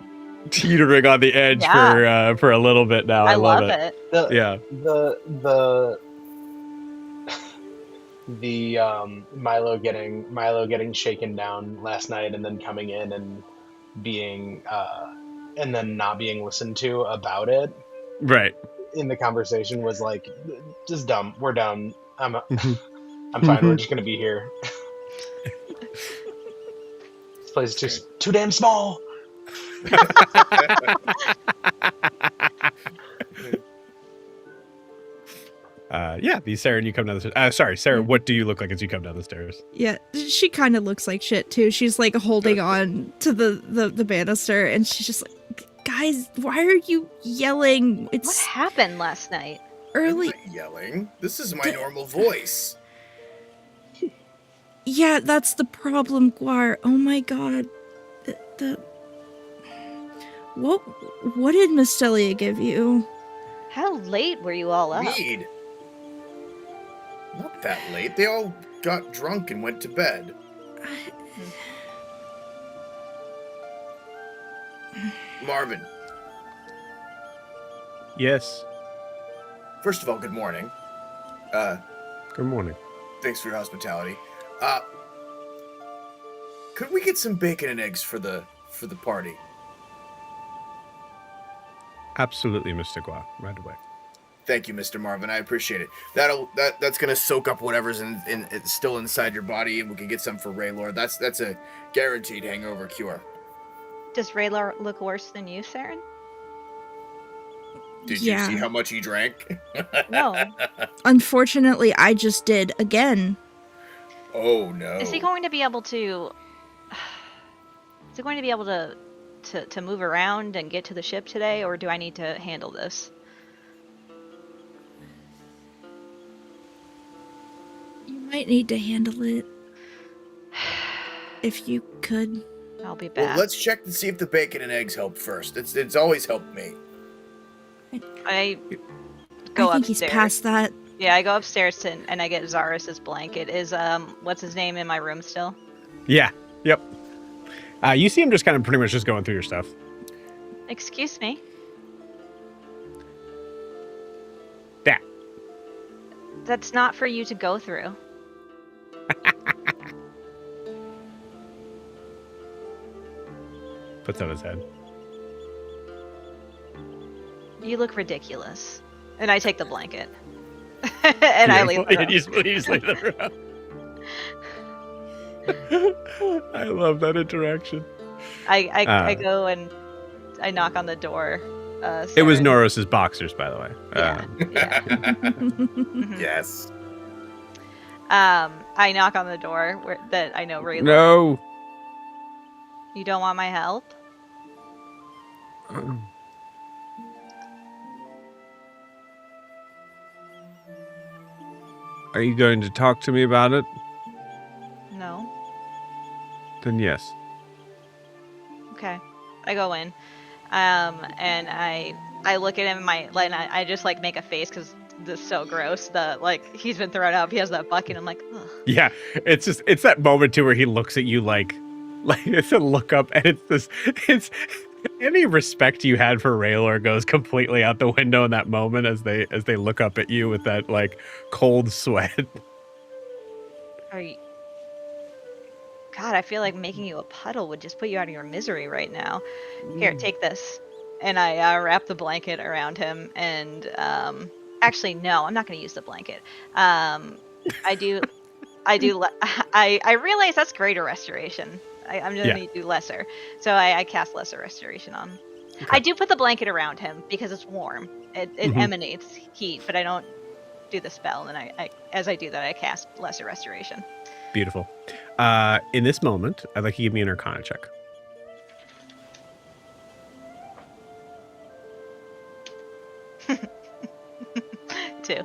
teetering on the edge for a little bit now. I love it. Yeah. The Milo getting shaken down last night and then coming in and being and then not being listened to about it Right. in the conversation was like just dumb. We're done. I'm fine. We're just gonna be here. This place is too damn small. Yeah, Sarah, and you come down the stairs. Sorry, Sarah, what do you look like as you come down the stairs? Yeah, she kind of looks like shit too. She's like holding on to the banister, and she's just like, "Guys, why are you yelling? What It's happened last night? early." I'm not yelling. This is my normal voice. Yeah, that's the problem, Guar. Oh my god, what did Miss Delia give you? How late were you all up? Mead. Not that late. They all got drunk and went to bed. Marvin, Yes. first of all, good morning. Good morning. Thanks for your hospitality. Could we get some bacon and eggs for the party? Absolutely, Mr. Gua. Right away. Thank you, Mr. Marvin. I appreciate it. That's gonna soak up whatever's it's still inside your body, and we can get some for Raylor. That's a guaranteed hangover cure. Does Raylor look worse than you, Saren? Did you see how much he drank? No. Unfortunately, I just did again. Oh no. Is he going to be able to? Is he going to be able to move around and get to the ship today, or do I need to handle this? You might need to handle it. If you could. I'll be back. Well, let's check to see if the bacon and eggs help first. It's always helped me. I go I think upstairs. he's past that. Yeah, I go upstairs and I get Zarus's blanket. Is what's his name in my room still? Yeah. Yep. You see him just kind of pretty much just going through your stuff. Excuse me. Yeah. That's not for you to go through. Puts on his head. You look ridiculous. And I take the blanket. And I leave the room. You just leave the room. I love that interaction. I go and I knock on the door. It was Saren. Noros's boxers, by the way. Yeah. Mhm. Yes. I knock on the door that I know Ray. No. You don't want my help? Are you going to talk to me about it? No. Then yes. Okay. I go in. And I look at him and I just like make a face because this is so gross. He's been thrown up. He has that bucket. I'm like, ugh. Yeah, it's that moment too where he looks at you like it's a look up, and it's any respect you had for Raylor goes completely out the window in that moment as they look up at you with that like cold sweat. Are you? God, I feel like making you a puddle would just put you out of your misery right now. Here, take this. And I wrap the blanket around him. And actually, no, I'm not going to use the blanket. I realize that's greater restoration. I'm just going to do lesser. So I cast lesser restoration on him. Okay. I do put the blanket around him because it's warm. It emanates heat, but I don't do the spell. And as I do that, I cast lesser restoration. Beautiful. In this moment, I'd like you to give me an Arcana check. Two.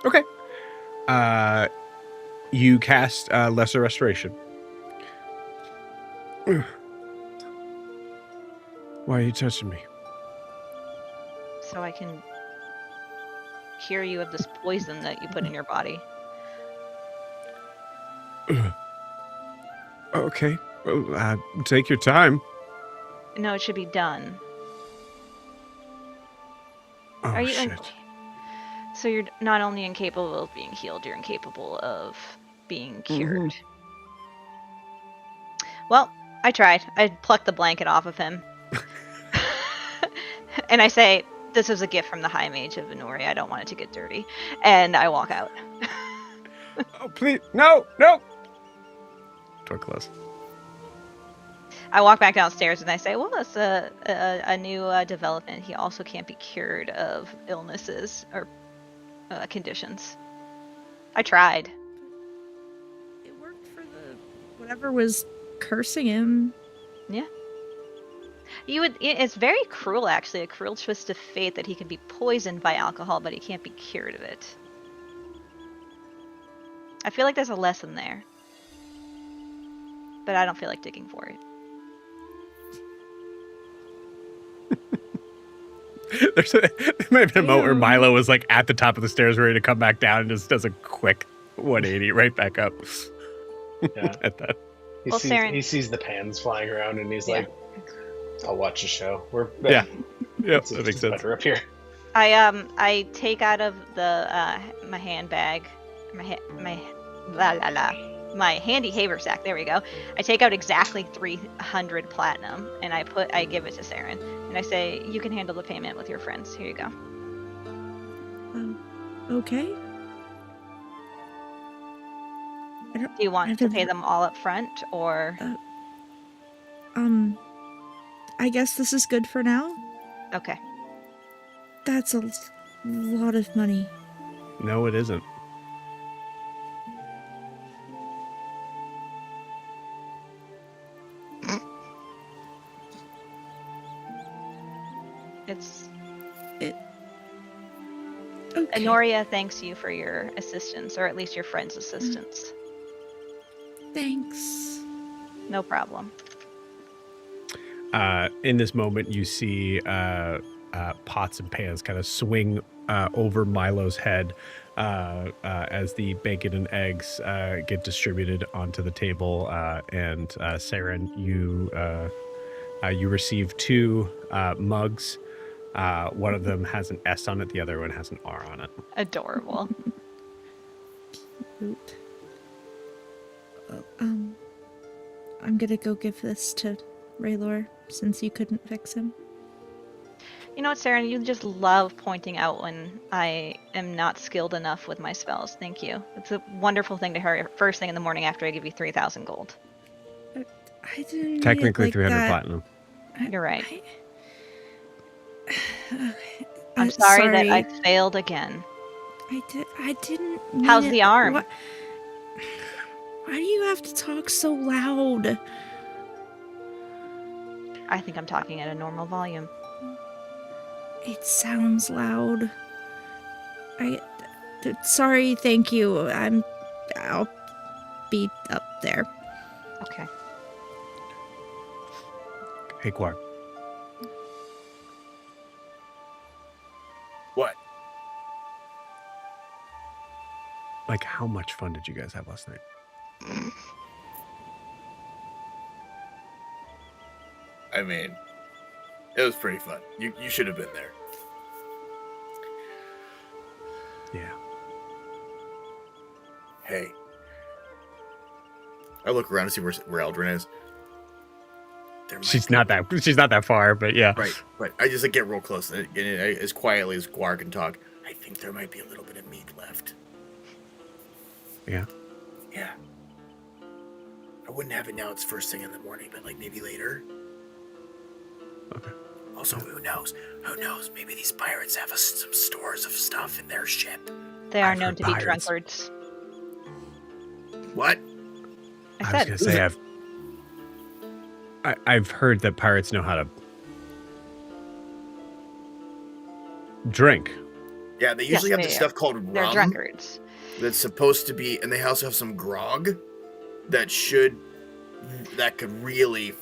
Okay. You cast Lesser Restoration. Why are you touching me? So I can cure you of this poison that you put in your body. Okay. Well, take your time. No, it should be done. Oh, Are you? shit. So you're not only incapable of being healed, you're incapable of being cured. Well, I tried. I plucked the blanket off of him. And I say, this is a gift from the High Mage of Venuri. I don't want it to get dirty. And I walk out. Oh, please. No, no. Door close. I walk back downstairs and I say, well, it's a new development. He also can't be cured of illnesses or conditions. I tried. It worked for whatever was cursing him. Yeah. It's very cruel, actually. A cruel twist of fate that he can be poisoned by alcohol, but he can't be cured of it. I feel like there's a lesson there. But I don't feel like digging for it. There might have been a moment where Milo was like at the top of the stairs ready to come back down and just does a quick 180 right back up. Yeah. At that. He sees the pans flying around and he's like, I'll watch the show. Yeah, it's that makes sense. better up here. I take out of the my handbag, my my handy haversack. There we go. I take out exactly 300 platinum, and I give it to Saren, and I say, "You can handle the payment with your friends. Here you go." Okay. Do you want to pay them all up front, or? I guess this is good for now. Okay. That's a lot of money. No, it isn't. Okay. Honoria thanks you for your assistance, or at least your friend's assistance. Thanks. No problem. In this moment, you see pots and pans kind of swing over Milo's head as the bacon and eggs get distributed onto the table. And Saren, you receive 2 mugs. One of them has an S on it. The other one has an R on it. Adorable. Cute. I'm gonna go give this to Raylor since you couldn't fix him. You know what, Saren? You just love pointing out when I am not skilled enough with my spells. Thank you. It's a wonderful thing to hear first thing in the morning after I give you 3,000 gold. I didn't mean Technically, it like 300 that. platinum. You're right. Okay. I'm sorry that I failed again. I didn't mean How's it. the arm? Why do you have to talk so loud? I think I'm talking at a normal volume. It sounds loud. Sorry, thank you. I'll be up there. Okay. Hey, Guar. What? Like, how much fun did you guys have last night? I mean, it was pretty fun. You should have been there. Yeah. Hey. I look around to see where Eldrin is. She's not that far, but yeah. Right, but I just get real close and as quietly as Guar can talk. I think there might be a little bit of meat left. Yeah. Yeah. I wouldn't have it now. It's first thing in the morning, but like maybe later. Okay. Also, who knows? Who knows? Maybe these pirates have some stores of stuff in their ship. They are I've known heard to be pirates. drunkards. What? I I said. was gonna say I've heard that pirates know how to drink. Yeah, they usually have they this are. stuff called They're rum. drunkards. That's supposed to be, and they also have some grog that could really.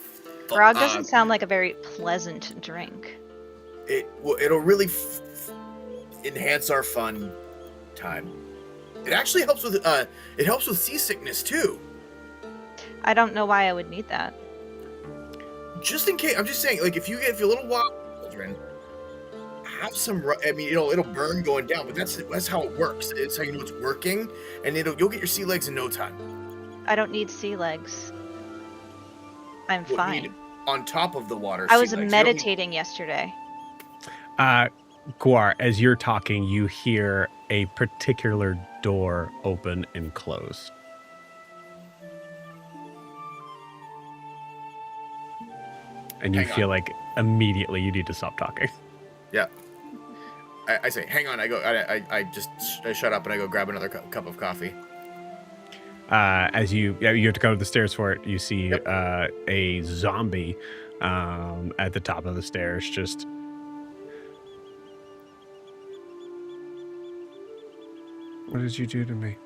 Grog doesn't sound like a very pleasant drink. It'll really enhance our fun time. It actually helps with seasickness too. I don't know why I would need that. Just in case, I'm just saying, like if you're a little wild children, have some. I mean, it'll burn going down, but that's how it works. It's how you know it's working, and you'll get your sea legs in no time. I don't need sea legs. I'm What you fine. need on top of the water. I sea was legs. You don't meditating yesterday. Guar, as you're talking, you hear a particular door open and close. And you Hang feel on. like immediately you need to stop talking. Yeah. I say, hang on. I just shut up and I go grab another cup of coffee. As you have to go to the stairs for it, you see Yep. a zombie at the top of the stairs. Just what did you do to me?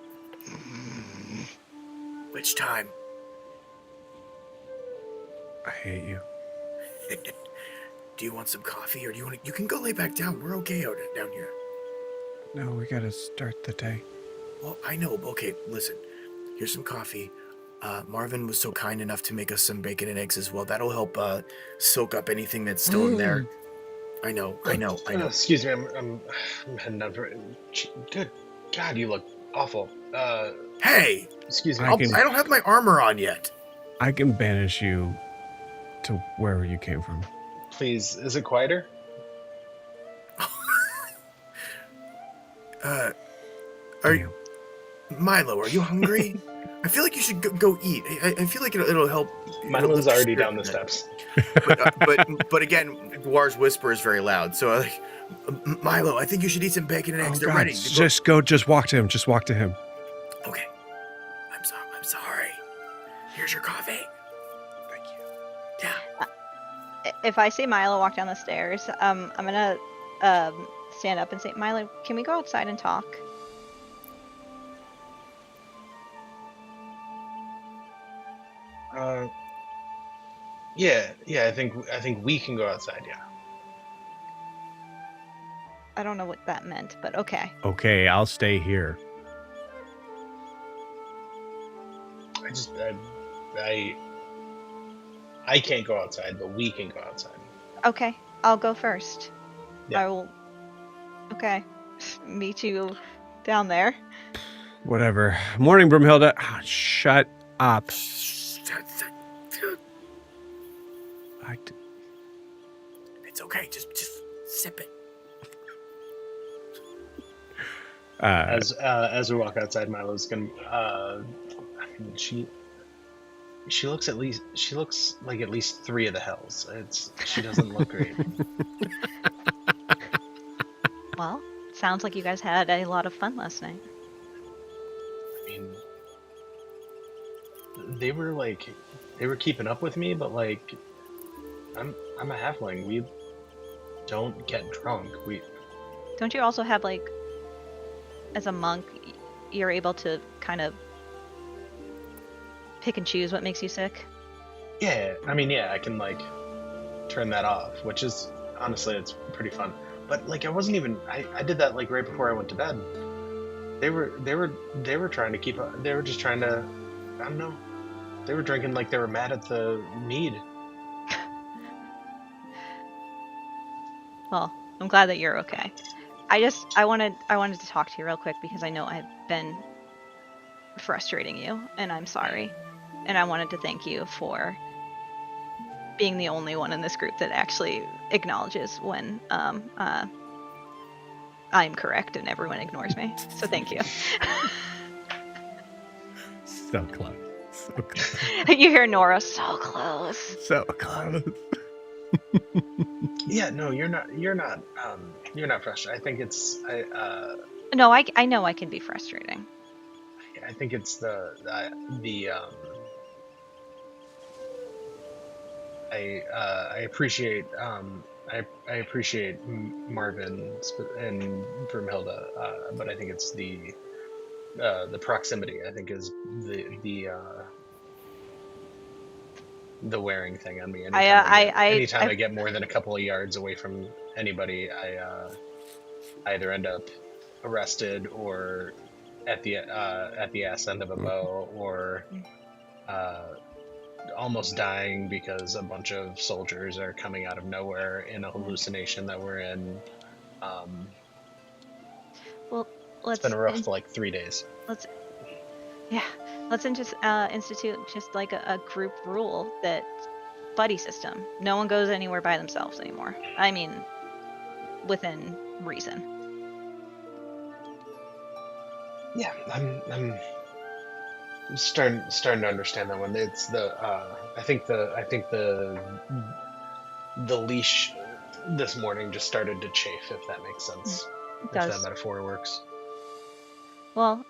Which time? I hate you. Do you want some coffee, or do you want to? You can go lay back down. We're okay down here. No, we gotta start the day. Well, I know. Okay, listen. Here's some coffee. Marvin was so kind enough to make us some bacon and eggs as well. That'll help soak up anything that's still in there. I know. Excuse me, I'm heading down for it. Good God, you look awful. Hey, excuse me. I can- I don't have my armor on yet. I can banish you to wherever you came from. Please, is it quieter? Are Damn. Milo? Are you hungry? I feel like you should go eat. I feel like it'll help. Milo's already down the steps. But again, Guar's whisper is very loud. So like, Milo, I think you should eat some bacon and eggs. They're God, ready. just walk to him. Just walk to him. Okay. I'm sorry. Here's your coffee. Thank you. Yeah. If I see Milo walk down the stairs, I'm gonna stand up and say, Milo, can we go outside and talk? Yeah. I think we can go outside. Yeah. I don't know what that meant, but okay. Okay, I'll stay here. I can't go outside, but we can go outside. Okay, I'll go first. Yeah. I will. Okay, meet you down there. Whatever. Morning, Broomhilda. Ah, shut up. It's okay. Just sip it. As we walk outside, Milo's gonna. She looks like at least 3 of the hells. She doesn't look great. Well, sounds like you guys had a lot of fun last night. I mean, they were keeping up with me, but like, I'm a halfling. We don't get drunk. Don't you also have, like, as a monk, you're able to kind of pick and choose what makes you sick? Yeah, I mean, yeah, I can like turn that off, which is honestly, it's pretty fun. But like, I wasn't even. I did that like right before I went to bed. They were trying to keep. They were just trying to. I don't know. They were drinking like they were mad at the mead. Well, I'm glad that you're okay. I wanted to talk to you real quick because I know I've been frustrating you, and I'm sorry. And I wanted to thank you for being the only one in this group that actually acknowledges when I'm correct and everyone ignores me. So thank you. So close. So close. You hear Nora, so close. So close. Yeah, no, you're not frustrated. I think it's No, I know I can be frustrating. I think it's I appreciate I appreciate Marvin and Broomhilda, but I think it's the proximity. I think is the wearing thing on me. Anytime I get more than a couple of yards away from anybody, I either end up arrested or at the ass end of a bow, or almost dying because a bunch of soldiers are coming out of nowhere in a hallucination that we're in. Well, it's been a rough like 3 days. Let's institute just like a group rule that buddy system. No one goes anywhere by themselves anymore. I mean, within reason. Yeah, I'm starting to understand that one. It's I think the leash this morning just started to chafe, if that makes sense. It does. If that metaphor works. Well,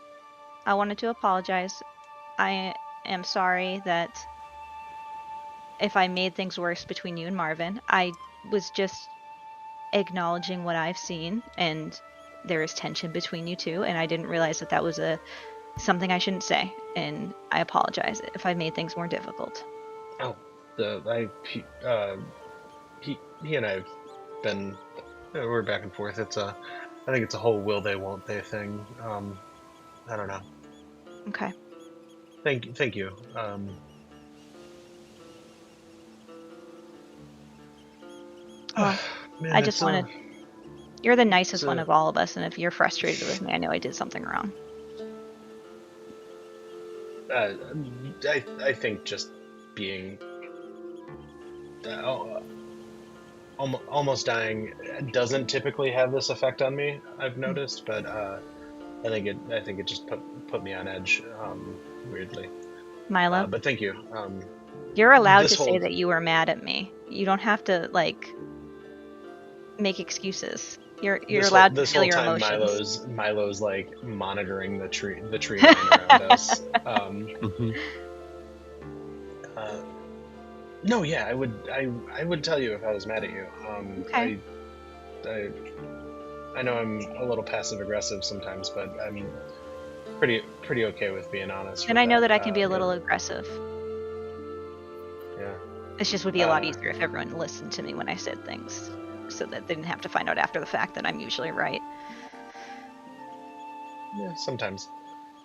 I wanted to apologize. I am sorry that if I made things worse between you and Marvin. I was just acknowledging what I've seen, and there is tension between you two, and I didn't realize that was something I shouldn't say, and I apologize if I made things more difficult. Oh, he and I've been we're back and forth. I think it's a whole will they won't they thing. I don't know. Okay. Thank you. Man, I just wanted. You're the nicest one of all of us, and if you're frustrated with me, I know I did something wrong. I think just being almost dying doesn't typically have this effect on me. I've noticed, but I think it just put me on edge, weirdly. Milo, But thank you. you're allowed this to say whole- that you were mad at me. You don't have to like make excuses. You're allowed to feel your time, emotions. Milo's like monitoring the tree line around us. Mhm. No, yeah, I would tell you if I was mad at you. Okay. I know I'm a little passive aggressive sometimes, but I'm pretty okay with being honest. And with I know that I can be a but, little aggressive. Yeah. It just would be a lot Uh, easier if everyone listened to me when I said things, so that they didn't have to find out after the fact that I'm usually right. Yeah, sometimes.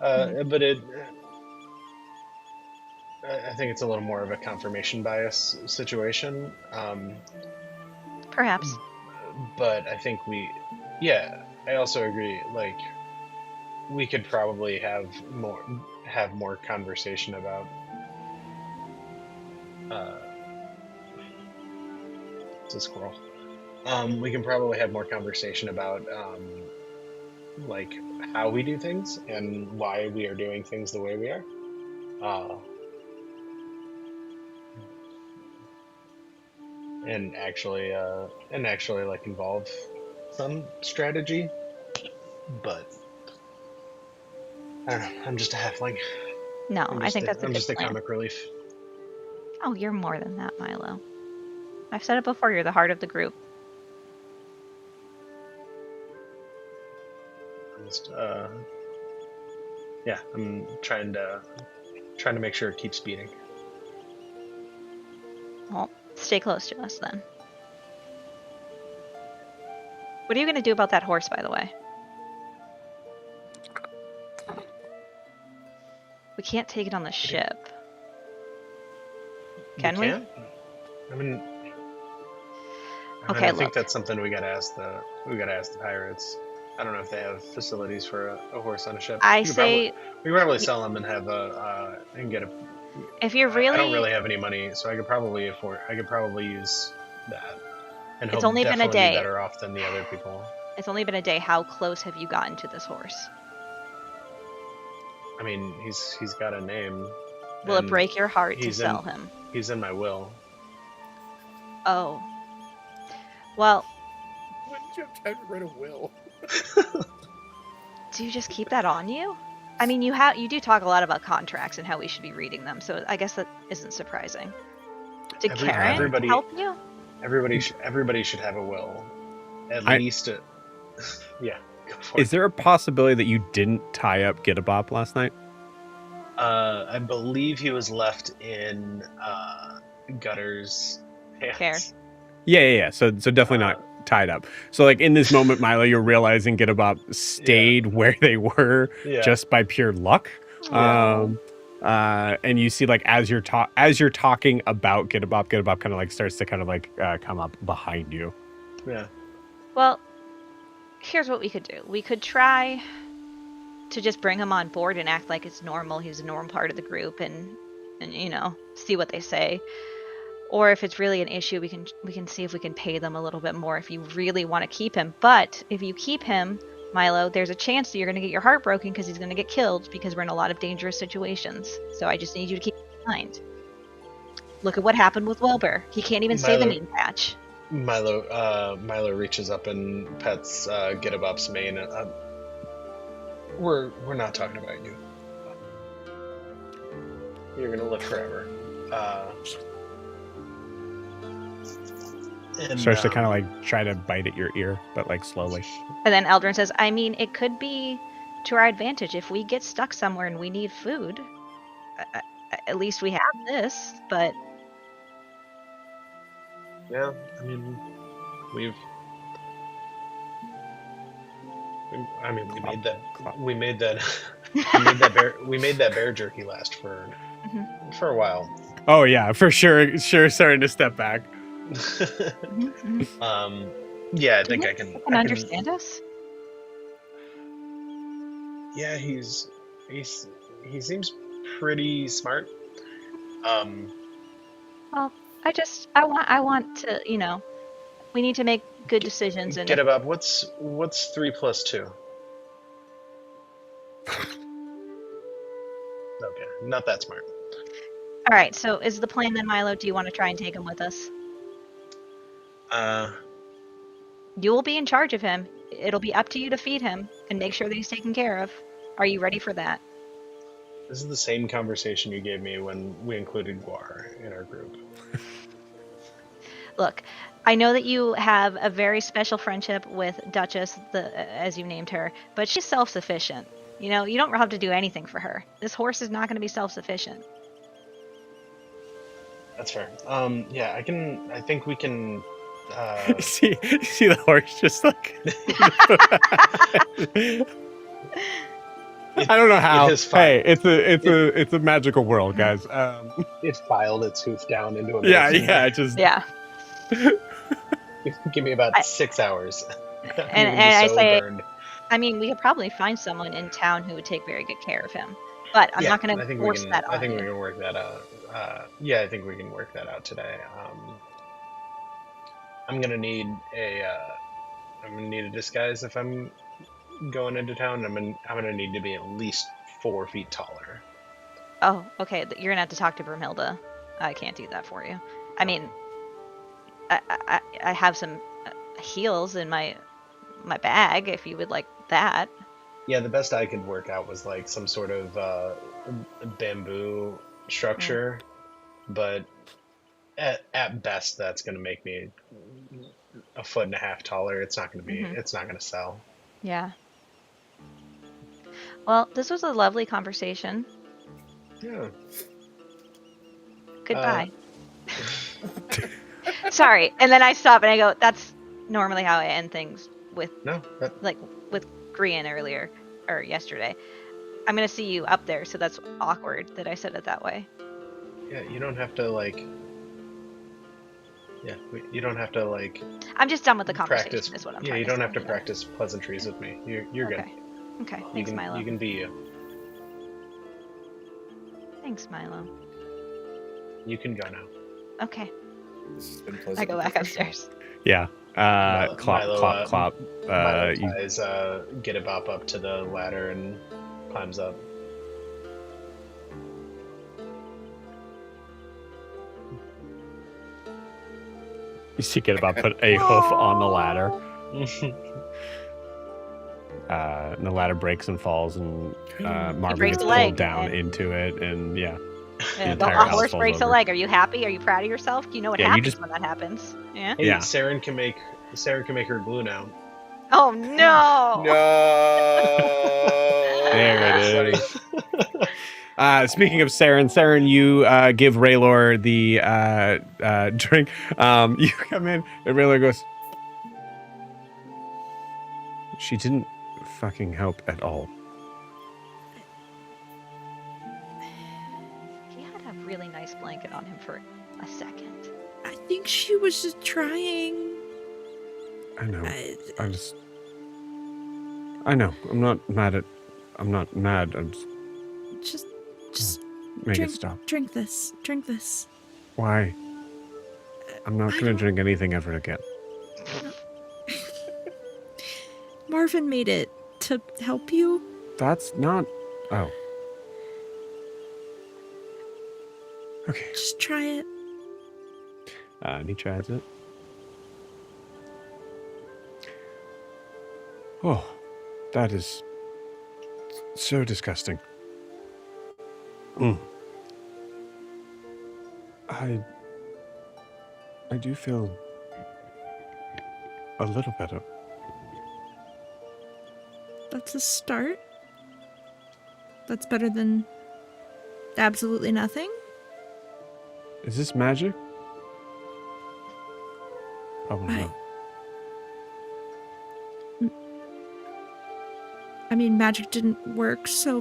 Mhm. But I think it's a little more of a confirmation bias situation. Perhaps. But I think I also agree. Like, we could probably have more conversation about. It's a squirrel. We can probably have more conversation about like how we do things and why we are doing things the way we are. And actually like involve some strategy. But I don't know. I'm just a halfling. No, I think that's a I'm good just a plan. comic relief. Oh, you're more than that, Milo. I've said it before. You're the heart of the group. I'm just I'm trying to make sure it keeps beating. Well, stay close to us then. What are you going to do about that horse, by the way? We can't take it on the ship. Can we? Can't? I mean, Okay, I think look. that's something we gotta ask the pirates. I don't know if they have facilities for a horse on a ship. I We could say we could probably sell them and have and get a. if you're I really, don't really have any money, so I could probably use that. And It's he'll only been a definitely day. be better off than the other people. It's only been a day. How close have you gotten to this horse? I mean, he's got a name. Will it and break your heart to he's sell him? He's in my will. Oh. Well, When did you have time to write a will? do you just keep that on you? I mean, you do talk a lot about contracts and how we should be reading them, so I guess that isn't surprising. Did Karen everybody- help you? Everybody should have a will. At least yeah. Go for Is it. there a possibility that you didn't tie up Get a Bop last night? I believe he was left in Gutter's hands. Care. Yeah. So definitely not tied up. So like in this moment, Milo, you're realizing Get a Bop stayed where they were Yeah. just by pure luck. Yeah. And you see like as you're talking about Get a Bop kind of like starts to kind of like come up behind you. Yeah. Well, here's what we could do. We could try to just bring him on board and act like it's normal. He's a normal part of the group, and see what they say. Or if it's really an issue, we can see if we can pay them a little bit more if you really want to keep him. But if you keep him, Milo, there's a chance that you're going to get your heart broken because he's going to get killed because we're in a lot of dangerous situations. So I just need you to keep in mind. Look at what happened with Wilbur. He can't even say the Milo- name patch. Milo reaches up and pets Get a Bop's mane. We're not talking about you. You're gonna live forever. And, Starts to kind of like try to bite at your ear, but like slowly. And then Eldrin says, I mean, it could be to our advantage if we get stuck somewhere and we need food. At least we have this, but Yeah, I mean, we made that bear jerky last for a while. Oh yeah, for sure. Starting to step back. Yeah, I think I can. You can understand us. Yeah, he seems pretty smart. Well, I want to, we need to make good decisions. And Get about what's 3 plus 2? Okay, not that smart. all right, so is the plan then, Milo? Do you want to try and take him with us? You will be in charge of him. It'll be up to you to feed him and make sure that he's taken care of. Are you ready for that? This is the same conversation you gave me when we included Guar in our group. Look, I know that you have a very special friendship with Duchess, as you named her, but she's self-sufficient. You don't have to do anything for her. This horse is not going to be self-sufficient. That's fair. Yeah, I think we can. see the horse just like. I don't know how. Hey, it's a magical world, guys. It filed its hoof down into a. Yeah. Give me about 6 hours. And I say, burned. I mean, we could probably find someone in town who would take very good care of him, but I'm not going to force that on you. I think we can work that out. I think we can work that out today. I'm gonna need a disguise if I'm going into town. I'm gonna need to be at least 4 feet taller. Oh, okay. You're gonna have to talk to Brumhilda. I can't do that for you. I mean, I have some heels in my bag if you would like that. Yeah, the best I could work out was like some sort of bamboo structure, but at best that's going to make me 1.5 foot taller. It's not going to be. It's not going to sell. Yeah. Well, this was a lovely conversation. Yeah. Goodbye. Sorry, and then I stop and I go, that's normally how I end things with with Grian earlier or yesterday. I'm gonna see you up there, so that's awkward that I said it that way. Yeah, you don't have to like. Yeah, you don't have to like. I'm just done with the conversation. Practice. Is what I'm yeah, you don't have to practice pleasantries with me. You're good. Okay. Thanks, Milo. You can be you. Thanks, Milo. You can go now. Okay. This has been pleasant. I go back upstairs. Yeah. Clop. Milo ties get a bop up to the ladder and climbs up. You see Get-A-Bop put a hoof on the ladder. And the ladder breaks and falls, and Marvin gets pulled down into it, and the horse breaks a leg. Are you happy? Are you proud of yourself? You know what happens when that happens. Yeah. Hey, Saren can make her glue now. Oh no! No. There it is. Speaking of Saren, you give Raylor the drink. You come in, and Raylor goes, she didn't fucking help at all. He had a really nice blanket on him for a second. I think she was just trying. I know. I know. I'm not mad. I'm Just make drink, it stop. Drink this. Why? I'm not going to drink anything ever again. Marvin made it to help you. That's not... Oh. Okay. Just try it. And he tries it. Oh, that is so disgusting. I do feel a little better. That's a start. That's better than absolutely nothing. Is this magic? Probably not. I mean, magic didn't work, so,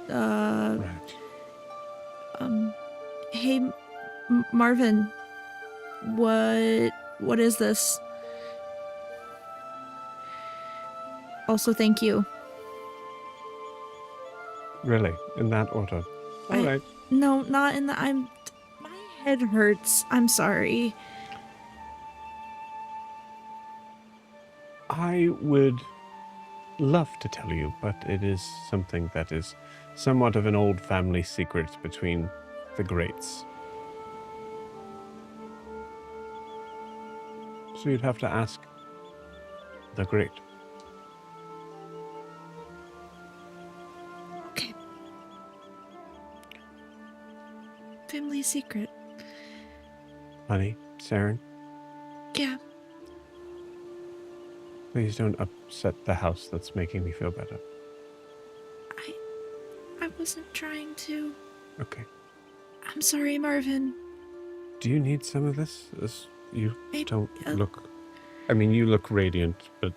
Right. Hey, Marvin, what is this? Also, thank you. Really? In that order? All right. No, not in the. My head hurts. I'm sorry. I would love to tell you, but it is something that is somewhat of an old family secret between the greats. So you'd have to ask the great. Okay. Family secret. Honey, Saren, Yeah. please don't upset the house that's making me feel better. I wasn't trying to. Okay. I'm sorry, Marvin. Do you need some of this? You Maybe- don't look... I mean, you look radiant, but...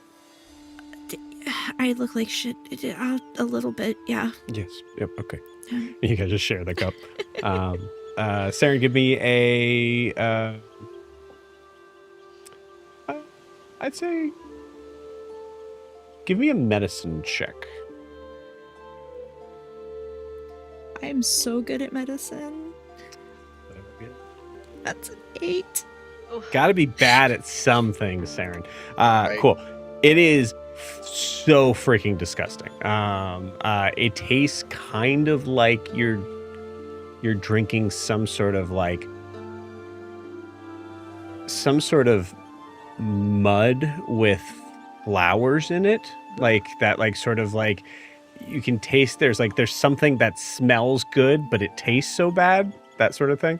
I look like shit. A little bit, yeah. Yes. Yep, okay. Um, You guys just share the cup. Saren, give me a... I'd say... Give me a medicine check. I am so good at medicine. That's an 8. Gotta be bad at some things, Saren. Right. Cool. It is so freaking disgusting. It tastes kind of like you're drinking some sort of mud with flowers in it, like that, like sort of like you can taste there's something that smells good but it tastes so bad, that sort of thing.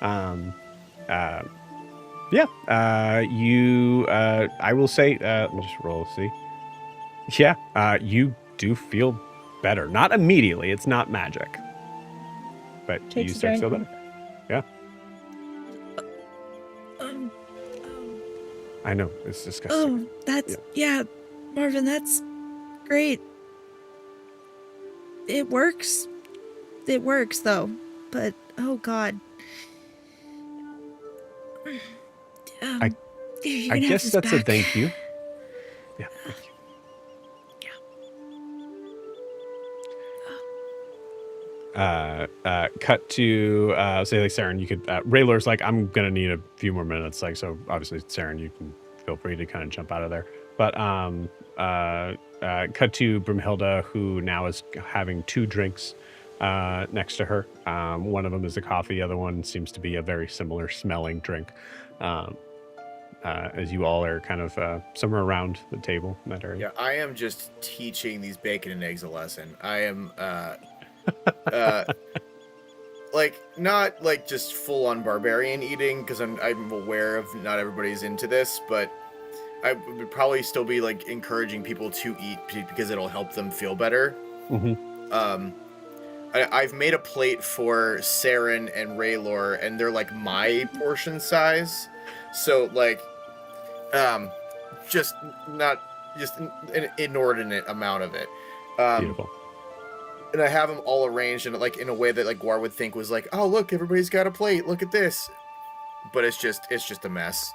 I will say, let me just roll, see. Yeah, you do feel better. Not immediately, it's not magic. But Takes you a start to feel drink. better. Yeah, I know, it's disgusting. Oh, that's yeah, Marvin. That's great. It works. It works though, but oh god. I you're I gonna have guess this that's a back. thank you. Yeah, thank you. Cut to say like Saren, you could Raylor's like, I'm gonna need a few more minutes, like, so obviously Saren, you can feel free to kind of jump out of there. But cut to Brimhilda, who now is having 2 drinks next to her. One of them is a coffee, the other one seems to be a very similar smelling drink. As you all are kind of somewhere around the table in that area. Yeah, I am just teaching these bacon and eggs a lesson. I am like not like just full on barbarian eating, because I'm aware of not everybody's into this, but I would probably still be like encouraging people to eat because it'll help them feel better. Mm-hmm. I've made a plate for Saren and Raylor, and they're like my portion size, so like just not just an inordinate amount of it. Beautiful. And I have them all arranged in like in a way that like Gwar would think was like, oh look, everybody's got a plate. Look at this. But it's just a mess.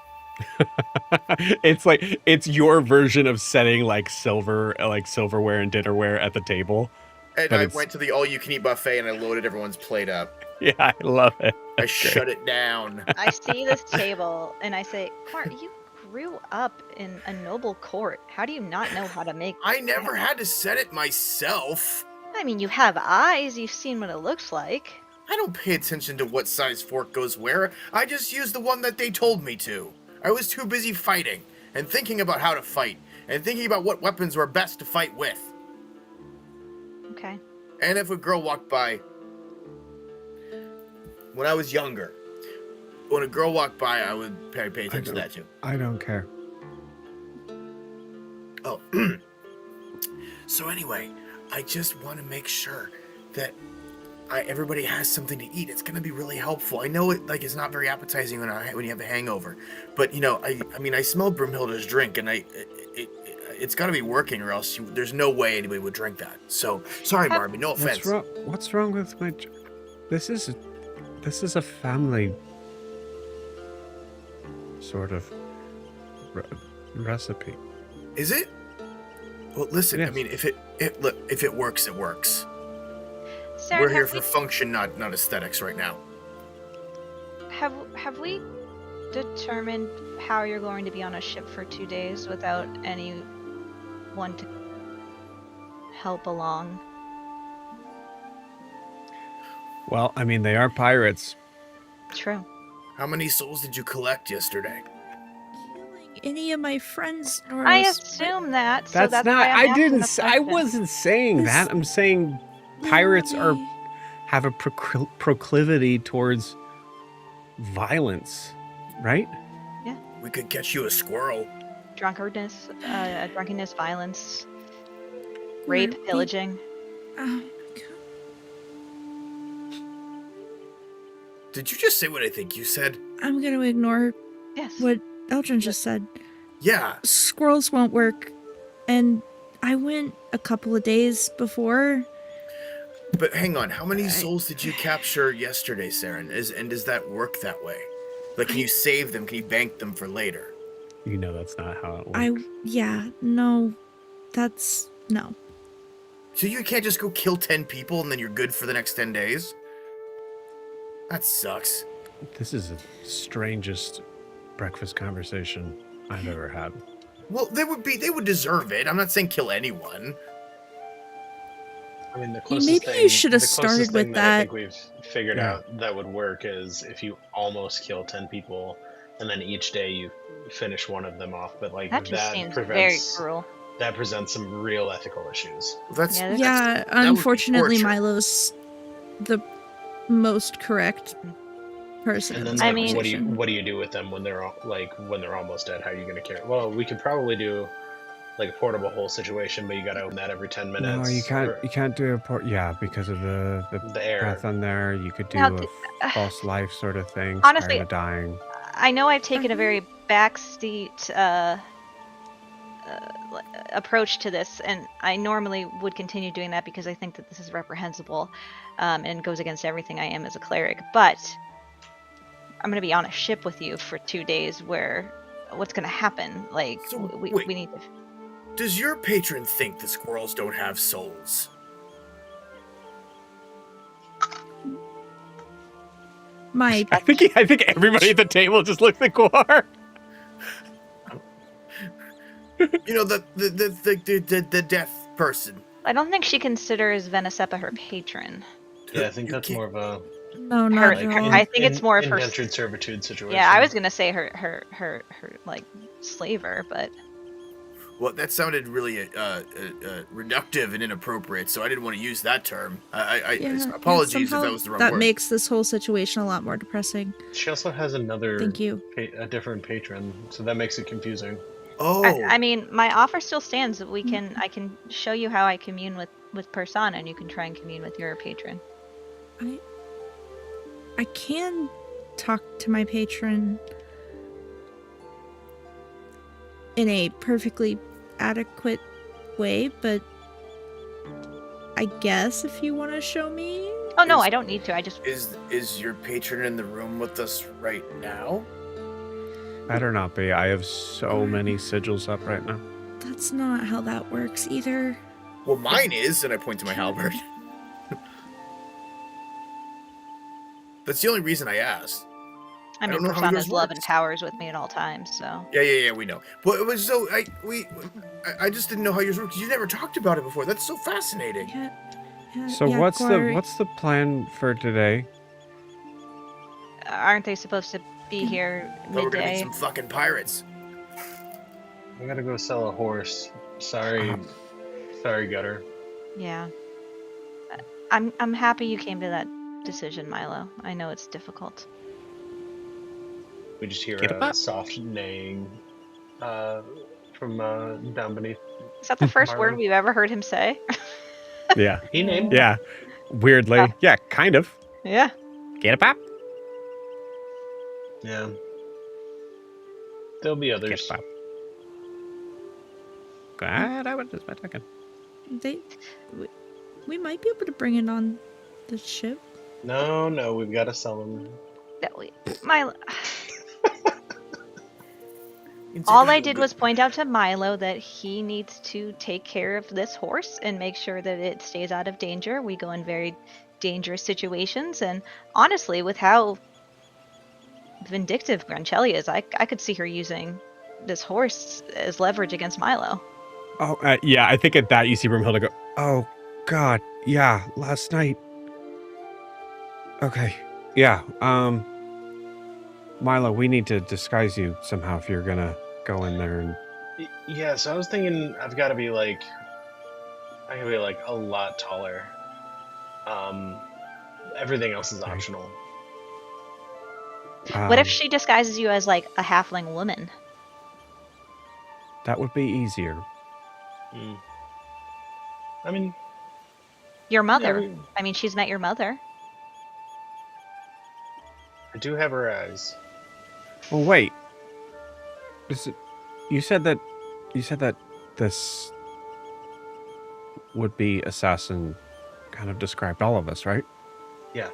It's like it's your version of setting like silverware and dinnerware at the table. And But I it's- went to the all-you-can-eat buffet and I loaded everyone's plate up. Yeah, I love it. I That's great. shut it down. I see this table and I say, Mark, you grew up in a noble court. How do you not know how to make... I never had to set it myself. I mean, you have eyes. You've seen what it looks like. I don't pay attention to what size fork goes where. I just use the one that they told me to. I was too busy fighting and thinking about how to fight and thinking about what weapons were best to fight with. Okay. And if a girl walked by, when I was younger, when a girl walked by, I would pay attention to that too. I don't care. Oh, so anyway, I just want to make sure that everybody has something to eat. It's gonna be really helpful. I know it like it's not very appetizing when you have a hangover, but you know, I mean, I smelled Brimhilda's drink, and it's got to be working, or else there's no way anybody would drink that. So sorry, Barbie. No offense. What's wrong with my? This is a family sort of recipe. Is it? Well, listen. Yes. I mean, if it works, it works. Saren, We're here for function, not aesthetics right now. have we determined how you're going to be on a ship for 2 days without anyone to help along? Well, I mean, they are pirates. True. How many souls did you collect yesterday? Killing any of my friends, Norris. I assume that, so That's that's not. why I'm I asking didn't. the I question. wasn't saying This- that. I'm saying pirates Literally. have a proclivity towards violence, right? We could catch you a squirrel. Drunkenness, violence, We're rape, being- pillaging. Oh, Did you just say what I think you said? I'm gonna ignore Yes. what Eldrin just said. Yeah. Squirrels won't work, and I went a couple of days before. But hang on, how many souls did you capture yesterday, Saren? And does that work that way? Like, can you save them? Can you bank them for later? You know that's not how it works. No. So you can't just go kill 10 people and then you're good for the next 10 days? That sucks. This is the strangest breakfast conversation I've ever had. Well, they would deserve it. I'm not saying kill anyone. I mean, the closest Maybe thing, you should have the closest started thing with that. I that. think we've figured Yeah. out that would work is if you almost kill 10 people, and then each day you finish one of them off. But like That just seems very prevents cruel. that presents some real ethical issues. That's Yeah, Yeah, that would be unfortunately, torture. Milo's the most correct person. And in then this like, I mean- what do you do with them when they're almost dead? How are you going to carry? Well, we could probably do like a portable hole situation, but you got to open that every 10 minutes. No, you can't. or You can't do a port. Yeah, because of the the air. breath on there. You could do Now, a false life sort of thing. Honestly, spare the dying. I know I've taken a very backseat approach to this, and I normally would continue doing that because I think that this is reprehensible and goes against everything I am as a cleric. But I'm going to be on a ship with you for 2 days where what's going to happen? Like, So, we wait. need to... Does your patron think the squirrels don't have souls? My I think everybody at the table just looks at Guar. You know, the death person. I don't think she considers Venesepa her patron. Yeah, I think You that's can't- more of a no, Her- not her- at all. I think it's more of her- indentured servitude situation. Yeah, I was going to say her like slaver, but Well, that sounded really reductive and inappropriate, so I didn't want to use that term. Apologies if somehow that was the wrong that word. makes this whole situation a lot more depressing. She also has another Thank you. a different patron, so that makes it confusing. Oh, I mean, my offer still stands. I can show you how I commune with Persona, and you can try and commune with your patron. I can talk to my patron in a perfectly adequate way, but I guess if you want to show me, Oh no, Is- I don't need to. I just is your patron in the room with us right now? Better not be. I have so many sigils up right now. that's not how that works either. Well, mine is, and I point to my halberd. That's the only reason I asked. I mean, don't know how Persona's yours love and works. powers with me at all times. So Yeah, we know. But it was so I just didn't know how yours worked because you never talked about it before. That's so fascinating. So yeah, what's Guar, what's the plan for today? aren't they supposed to be here Thought we were gonna meet midday? some fucking pirates. I gotta go sell a horse. Sorry, sorry, Gutter. Yeah. I'm happy you came to that decision, Milo. I know it's difficult. We just hear Get a a pop. soft neighing from down beneath. Is that the first word Marlon? we've ever heard him say? Yeah, He named yeah. Weirdly, Oh. yeah, kind of. Yeah. Get a pop. Yeah. There'll be Get others. a pop. God, I was just talking. we might be able to bring it on the ship. No, we've got to sell them. Milo. It's All a I good- did was point out to Milo that he needs to take care of this horse and make sure that it stays out of danger. We go in very dangerous situations. And honestly, with how vindictive Grancelli is, I could see her using this horse as leverage against Milo. Oh, yeah, I think at that you see Broomhilda go, oh, God, yeah, last night. Okay, yeah, Milo, we need to disguise you somehow if you're gonna go in there and... Yeah, so I was thinking I gotta be like a lot taller. Everything else is optional. What if she disguises you as like a halfling woman? That would be easier. I mean, Your mother. yeah, I mean, she's met your mother. I do have her eyes. Well, wait. You said that this would-be assassin kind of described all of us, right? Yeah.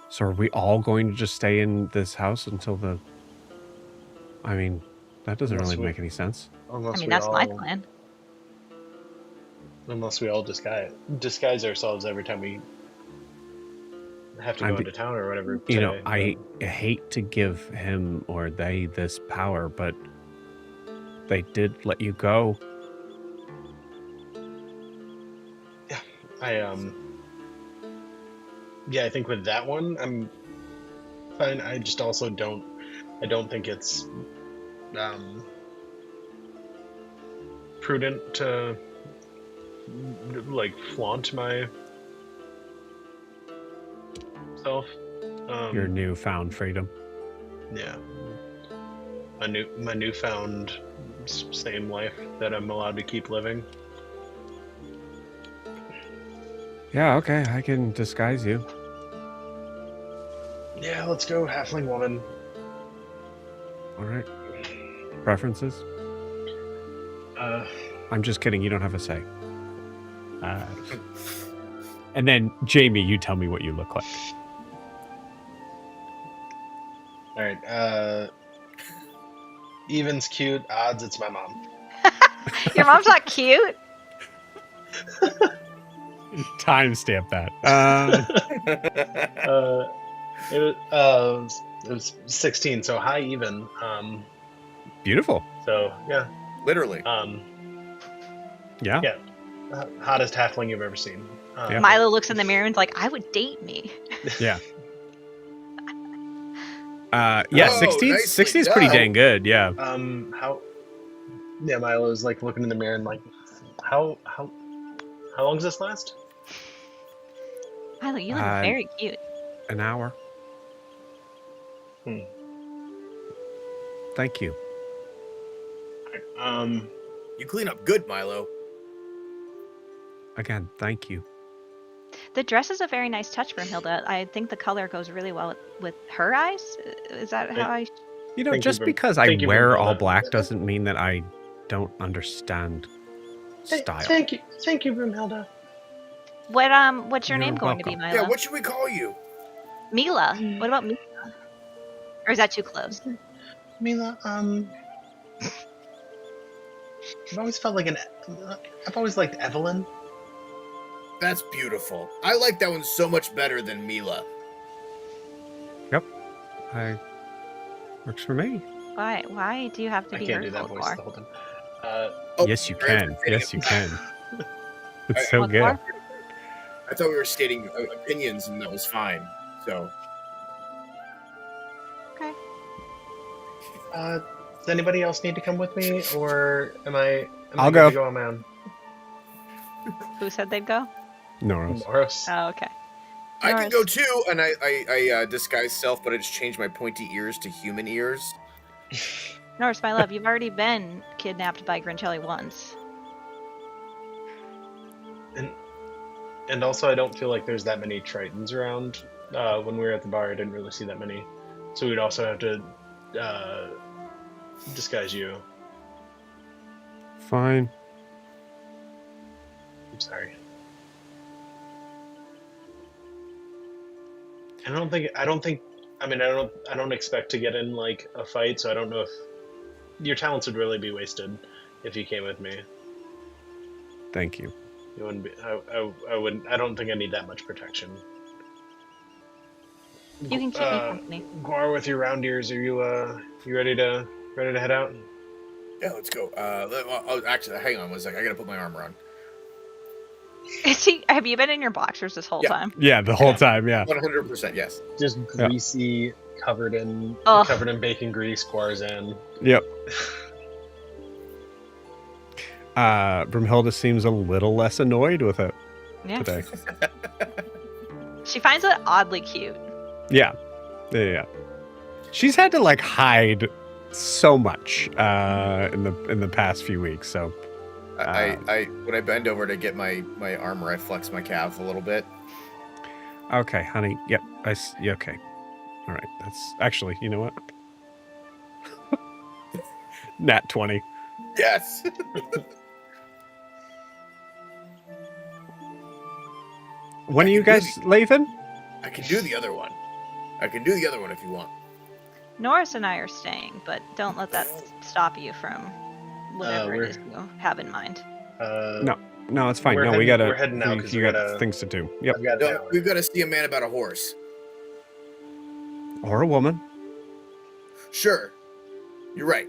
So are we all going to just stay in this house until the... I mean, that doesn't Unless really we- make any sense. Unless I mean, we that's all, my plan. Unless we all disguise ourselves every time we have to go into town or whatever. You know, today, I hate to give him or they this power, but they did let you go. I think with that one, I'm fine. I just also don't think it's prudent to like flaunt my self. Your newfound freedom. Yeah. My newfound same life that I'm allowed to keep living. Yeah, okay, I can disguise you. Yeah, let's go, halfling woman. All right. Preferences? I'm just kidding. You don't have a say. And then, Jamie, you tell me what you look like. All right. Evens cute. Odds it's my mom. Your mom's not cute. Timestamp that. It was 16, so high even. Beautiful. So yeah. Literally. Yeah. Yeah. Hottest halfling you've ever seen. Yeah. Milo looks in the mirror and's like, I would date me. Yeah. Yeah, Oh, 60 nicely 60 is pretty done. dang good. Yeah. How? Yeah, Milo's like looking in the mirror and like, how long does this last? Milo, you look very cute. An hour. Thank you. You clean up good, Milo. Again, thank you. The dress is a very nice touch from Hilda. I think the color goes really well with her eyes. Is that how I... You know, Thank you just for- because I thank you for wear all all that. black doesn't mean that I don't understand style. Thank you, Broomhilda. What's your You're name going to be, welcome. Milo? Yeah, what should we call you? Mila. What about Mila? Or is that too close? Mila, I've always felt like I've always liked Evelyn. That's beautiful. I like that one so much better than Mila. Works for me. Why do you have to I be can't do hurtful, that voice Gwar? the whole time. Oh, Yes, you sorry, I can. was stating Yes, you can. It's I- so What, good. Gwar? I thought we were stating opinions, and that was fine. So, Okay. Does anybody else need to come with me, or am I I'll good go. to go on my own? Who said they'd go? No, Rose. Norris. Oh, okay. I can Norris. go too, and I disguise self, but I just changed my pointy ears to human ears. Norris, my love, you've already been kidnapped by Grancelli once. And also, I don't feel like there's that many Tritons around. When we were at the bar, I didn't really see that many. So we'd also have to disguise you. Fine. I'm sorry. I don't think. I mean, I don't expect to get in like a fight. So I don't know if your talents would really be wasted if you came with me. Thank you. You wouldn't be. I wouldn't. I don't think I need that much protection. You can keep me company. Guar, with your round ears, are you ready to head out? Yeah, let's go. Actually, hang on one second. I gotta put my armor on. Have you been in your boxers this whole time? Yeah, the whole time. Yeah. 100%. Yes. Just greasy, covered in bacon grease. Guar's in. Yep. Brumhilda seems a little less annoyed with it today. She finds it oddly cute. Yeah. She's had to like hide so much in the past few weeks. So when I bend over to get my armor, I flex my calf a little bit. Okay, honey. Yep. Okay. All right. That's actually, you know what? Nat 20. Yes. When are you guys leaving? I can do the other one. if you want. Norris and I are staying, but don't let that stop you from whatever it is you have in mind. No, it's fine. No, we're heading now because you got things to do. Yep. No, we've got to see a man about a horse. Or a woman. Sure. You're right.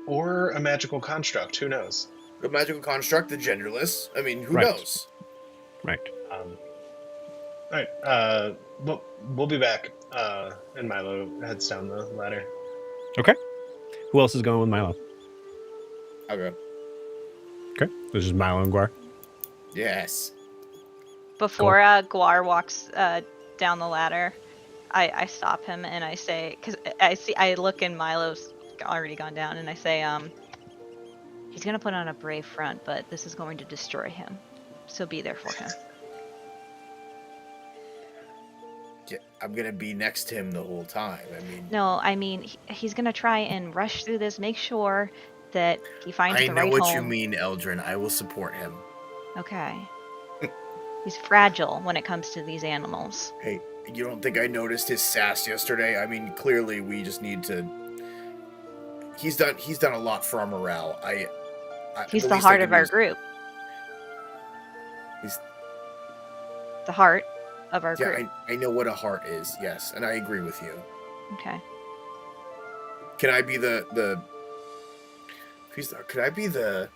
Or a magical construct. Who knows? A magical construct, the genderless. I mean, who knows? Right. All right. We'll be back. And Milo heads down the ladder. Okay. Who else is going with Milo? I'll go. Okay. This is Milo and Guar. Yes. Before Guar walks down the ladder, I stop him and I say, because I look and Milo's already gone down, and I say, he's gonna put on a brave front, but this is going to destroy him. So be there for him. Yeah, I'm gonna be next to him the whole time. I mean, he's gonna try and rush through this, make sure that he finds the right home. I know what you mean, Eldrin. I will support him. Okay. He's fragile when it comes to these animals. Hey, you don't think I noticed his sass yesterday? I mean, clearly we just need to. He's done a lot for our morale. He's the heart of our group. He's the heart of our group. I know what a heart is. Yes, and I agree with you. Okay. Can I be could I be the?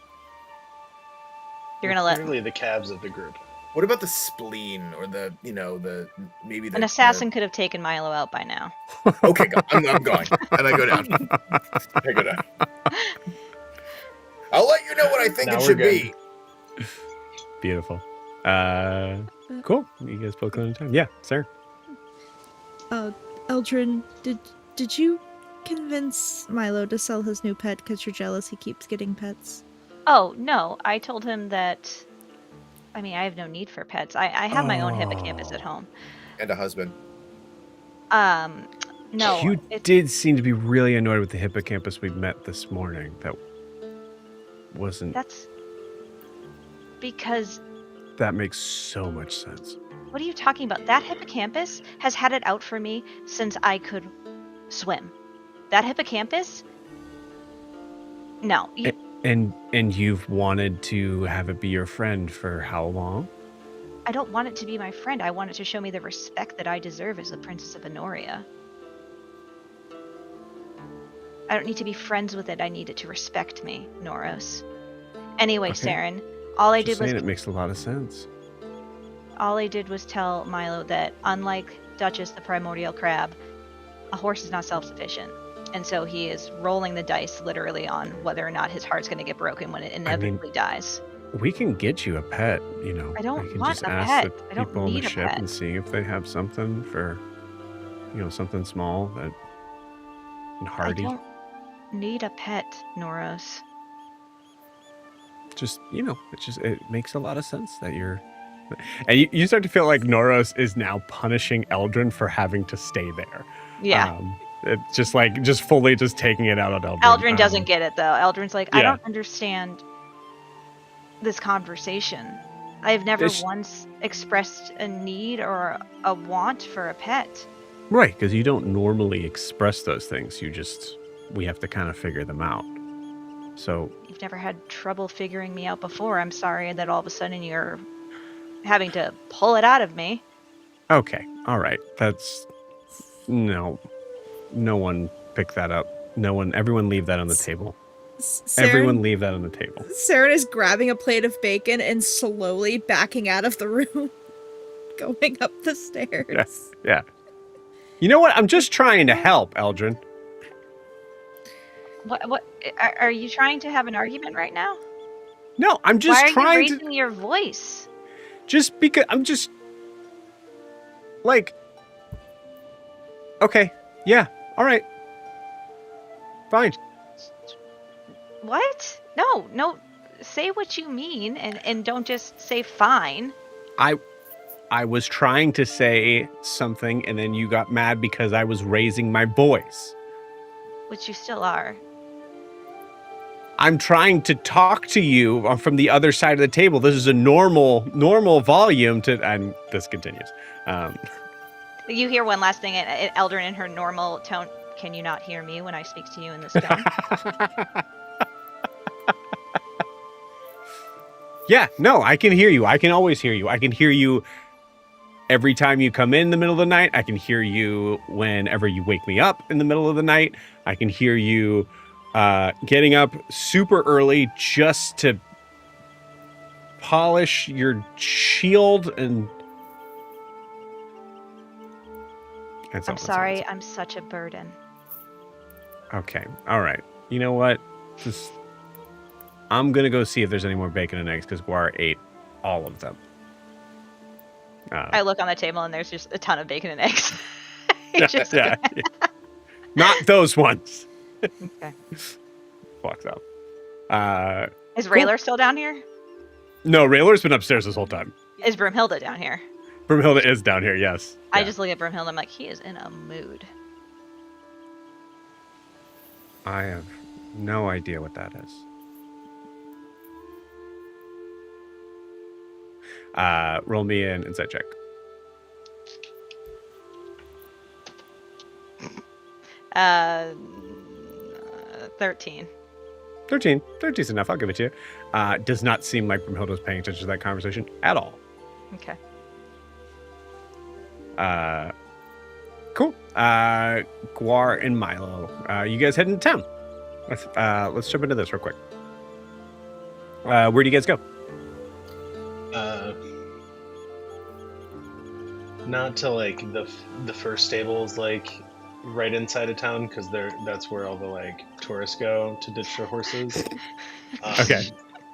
You're gonna let really the calves of the group. What about the spleen or maybe an assassin could have taken Milo out by now. Okay, I'm going, and I go down. I'll let you know what I think it should be. Beautiful. Cool. You guys both going to time? Yeah, sir. Eldrin, did you convince Milo to sell his new pet because you're jealous he keeps getting pets? Oh, no. I told him that, I mean, I have no need for pets. I have my own hippocampus at home. And a husband. No. You did seem to be really annoyed with the hippocampus we met this morning. That wasn't... That's because... That makes so much sense. What are you talking about? That hippocampus has had it out for me since I could swim. That hippocampus? No. And you've wanted to have it be your friend for how long? I don't want it to be my friend. I want it to show me the respect that I deserve as the Princess of Honoria. I don't need to be friends with it. I need it to respect me, Noros. Anyway, okay. Saren, all I did was... it makes a lot of sense. All I did was tell Milo that, unlike Duchess the Primordial Crab, a horse is not self-sufficient. And so he is rolling the dice literally on whether or not his heart's going to get broken when it inevitably dies. We can get you a pet, you know. I don't want just a ask pet. The I don't people on need the a ship pet. And see if they have something for, something small and hardy. I don't need a pet, Noros. Just, it makes a lot of sense that you're... And you start to feel like Noros is now punishing Eldrin for having to stay there. Yeah. It's just fully taking it out on Eldrin. Eldrin doesn't get it, though. Eldrin's like, I don't understand this conversation. I've never once expressed a need or a want for a pet. Right, because you don't normally express those things. We have to kind of figure them out. So You've never had trouble figuring me out before. I'm sorry that all of a sudden you're having to pull it out of me. okay, all right. That's no one pick that up. No one. Everyone leave that on the table. Everyone leave that on the table. Saren is grabbing a plate of bacon and slowly backing out of the room, going up the stairs. Yeah. You know what? I'm just trying to help, Eldrin. What are you trying to have an argument right now? No, I'm just Why are you trying raising your voice? Just because I'm just like, okay, yeah, all right, fine. What? No. Say what you mean and don't just say fine. I was trying to say something, and then you got mad because I was raising my voice. Which you still are. I'm trying to talk to you from the other side of the table. This is a normal volume to, and this continues. You hear one last thing, Eldrin in her normal tone. Can you not hear me when I speak to you in this tone? Yeah, no, I can hear you. I can always hear you. I can hear you every time you come in the middle of the night. I can hear you whenever you wake me up in the middle of the night. I can hear you getting up super early just to polish your shield and... I'm sorry, I'm such a burden. Okay, all right. You know what? I'm going to go see if there's any more bacon and eggs because Guar ate all of them. I look on the table and there's just a ton of bacon and eggs. Yeah. Not those ones. Okay. Walks out. Is Rayler still down here? No, Rayler's been upstairs this whole time. Is Brimhilda down here? Brimhilda is down here, yes. I Yeah. just look at Brimhilda, I'm like, he is in a mood. I have no idea what that is. Roll me an insight check. Uh, 13. 13. 13's enough. I'll give it to you. Does not seem like Brimhilda's paying attention to that conversation at all. Okay. Cool. Guar and Milo. You guys heading to town. Let's jump into this real quick. Where do you guys go? Not to like the first stables, like right inside of town, because that's where all the like tourists go to ditch their horses. Okay.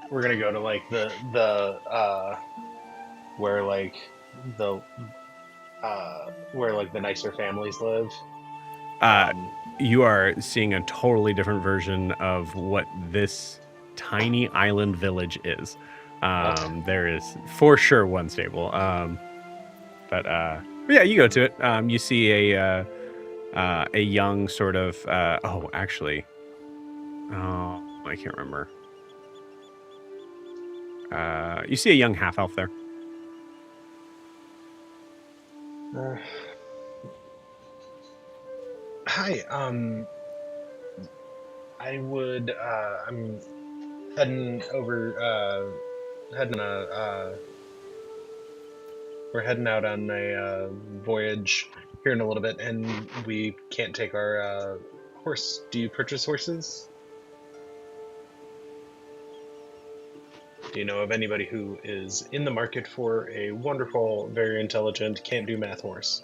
We're gonna go to like the where like the where like the nicer families live. You are seeing a totally different version of what this tiny island village is. Okay. There is for sure one stable. But yeah, you go to it. You see a young sort of. Oh, actually, I can't remember. You see a young half elf there. Hi. I would. I'm heading over. We're heading out on a voyage here in a little bit, and we can't take our horse. Do you purchase horses? Do you know of anybody who is in the market for a wonderful, very intelligent, can't do math horse?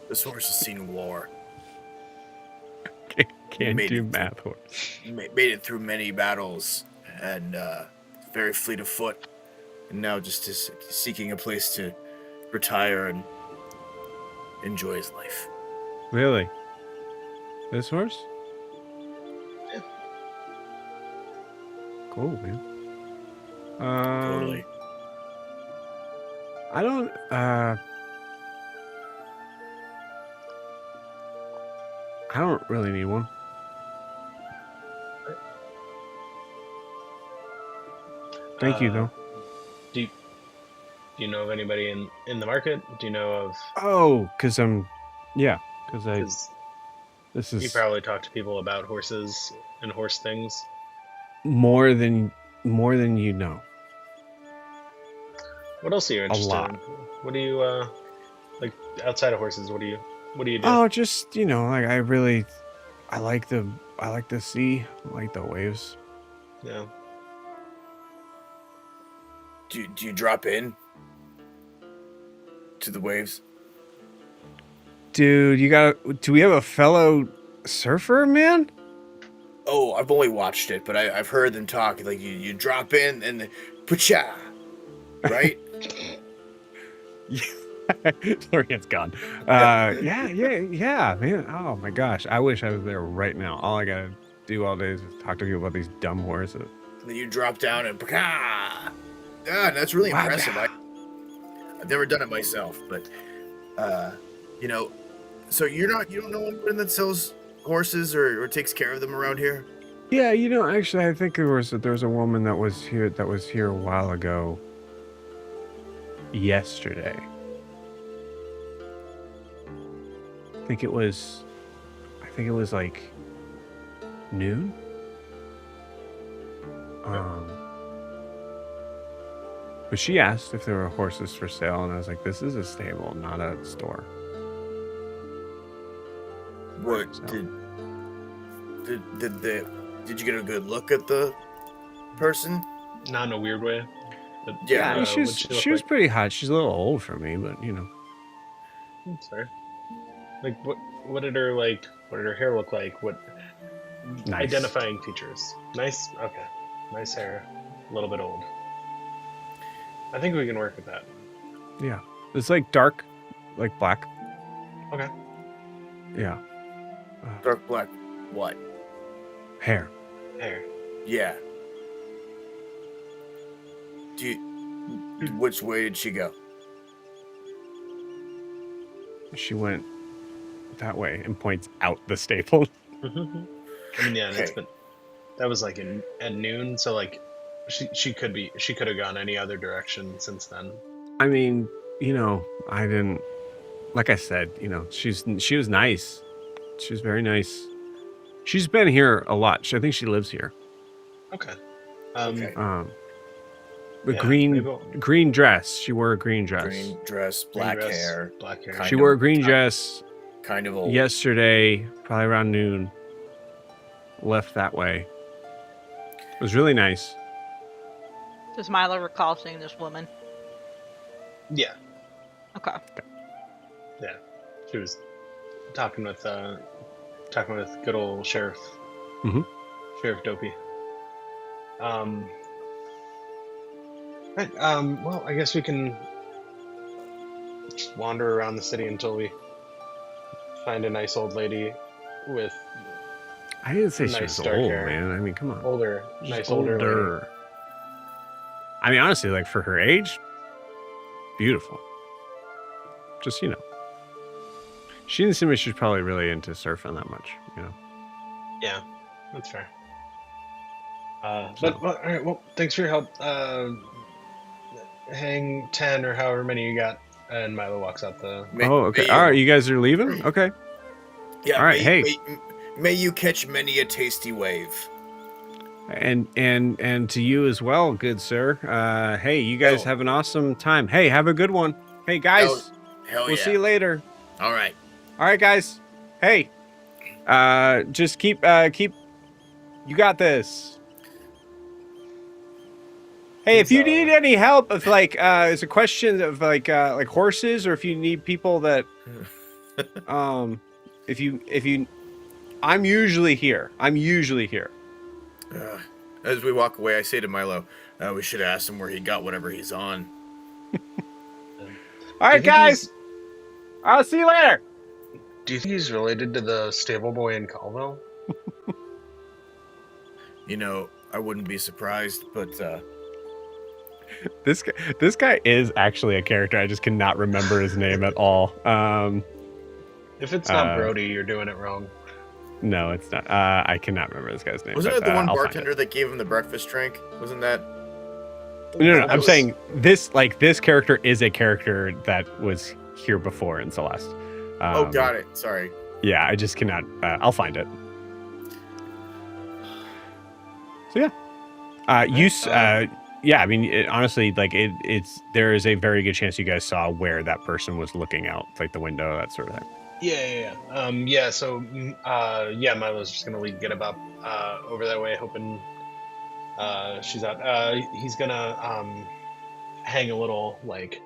This horse has seen war. Can't Made do it. math horse. Made it through many battles, and very fleet of foot, and now just is seeking a place to retire and enjoy his life. Really? This horse? Yeah. Cool, man. Totally. I don't. I don't really need one. Thank you, though. Do you know of anybody in the market? Do you know of? Oh, because yeah, because Because this you is. probably talk to people about horses and horse things. More than you know. What else are you interested lot. in? What do you like outside of horses? What do you do? Oh, just like I like the sea, I like the waves. Yeah. Do you drop in to the waves? Dude, do we have a fellow surfer, man? Oh, I've only watched it, but I've heard them talk. Like you drop in and the pucha, right? Florian's gone. Yeah, man. Oh my gosh, I wish I was there right now. All I gotta do all day is talk to you about these dumb horses. And then you drop down and pucha. Yeah, that's really Wow. impressive. I've never done it myself, but so you don't know anyone that sells horses or takes care of them around here? Yeah, actually, I think there was a woman that was here a while ago. Yesterday. I think it was like noon. But she asked if there were horses for sale, and I was like, "This is a stable, not a store." What So- did you get a good look at the person? Not in a weird way. But, Yeah, I mean, what'd she was look pretty hot. She's a little old for me, but like? Sorry. Like what did her hair look like? What Nice. identifying features? Nice. Okay. Nice hair. A little bit old. I think we can work with that. Yeah, it's like dark, like black. Okay. Yeah, Dark black. What? hair. Hair. Yeah. Which way did she go? She went that way and points out the stable. I mean, yeah, and Okay. that was like at noon, so like she could have gone any other direction since then. I mean, I didn't. Like I said, she was nice. She was very nice. She's been here a lot. I think she lives here. Okay. Okay. The Yeah, green maybe we'll- green dress. She wore a green dress. Green dress, green black dress, hair, Black hair. kind She of- wore a green dress kind of old. yesterday, probably around noon. Left that way. It was really nice. Does Milo recall seeing this woman? Yeah. Okay. Yeah. She was talking with good old Sheriff. Mhm. Sheriff Dopey. Right, well, I guess we can just wander around the city until we find a nice old lady with I didn't say she Nice was dark old, hair. man. I mean, come on. nice She's older lady. older. I mean, honestly, like for her age, beautiful. Just she didn't seem like she's probably really into surfing that much. Yeah, that's fair. So- But well, all right. Well, thanks for your help. Hang 10 or however many you got, and Milo walks out the. Oh, okay. All right, you guys are leaving. Okay. Yeah. all right, hey. May you catch many a tasty wave. And to you as well, good sir. Hey, you guys Oh. have an awesome time. Hey, have a good one. Hey, guys, Hell we'll yeah. see you later. All right. All right, guys. Hey, just keep. You got this. Hey, if you need any help, if it's a question of like horses, or if you need people that, if you, I'm usually here. As we walk away, I say to Milo, we should ask him where he got whatever he's on. All right, guys. I'll see you later. Do you think he's related to the stable boy in Colville? I wouldn't be surprised, but This guy is actually a character. I just cannot remember his name at all. If it's not Brody, you're doing it wrong. No, it's not. I cannot remember this guy's name. wasn't but, it the one I'll find bartender that gave him the breakfast drink? Wasn't that? it. No. That I'm was- saying this character is a character that was here before in Celeste. Got it. Sorry. Yeah, I just cannot. I'll find it. So yeah, Yeah, I mean, honestly, like there is a very good chance you guys saw where that person was looking out, like the window, that sort of thing. Yeah. So, Milo's just gonna lead Get up over that way, hoping she's out. He's gonna hang a little like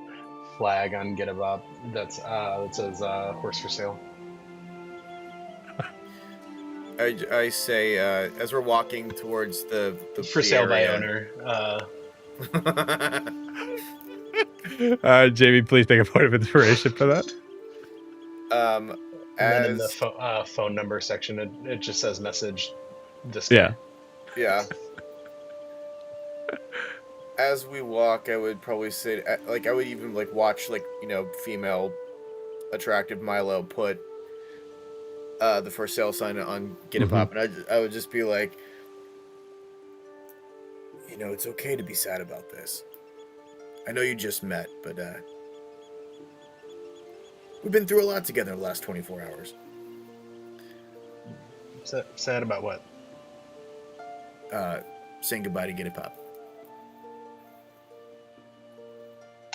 flag on Get up that says horse for sale. I say as we're walking towards the For sale by area. owner. Jamie, please make a point of inspiration for that. And then in the As phone number section, it just says message. This guy. yeah. As we walk, I would probably say, like, I would even like watch, like, female attractive Milo put the for sale sign on Get a Pop, and I would just be like, it's okay to be sad about this. I know you just met, but we've been through a lot together in the last 24 hours. Sad about what? Saying goodbye to Get a Pop.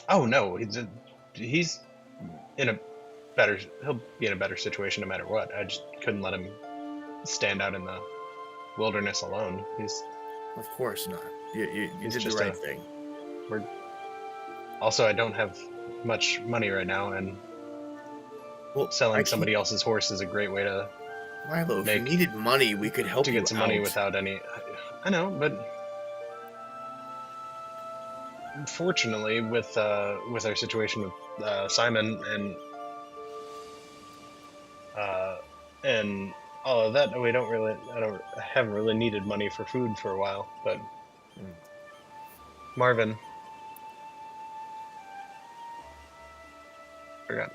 Oh no, he's in a better. He'll be in a better situation no matter what. I just couldn't let him stand out in the wilderness alone. Of course not. You did the right thing. Also, I don't have much money right now, and selling somebody else's horse is a great way to. Milo, if you needed money, we could help you you get some out. money without any. I know, but. Fortunately, with our situation with Simon and all of that, I haven't really needed money for food for a while. But Marvin, forgot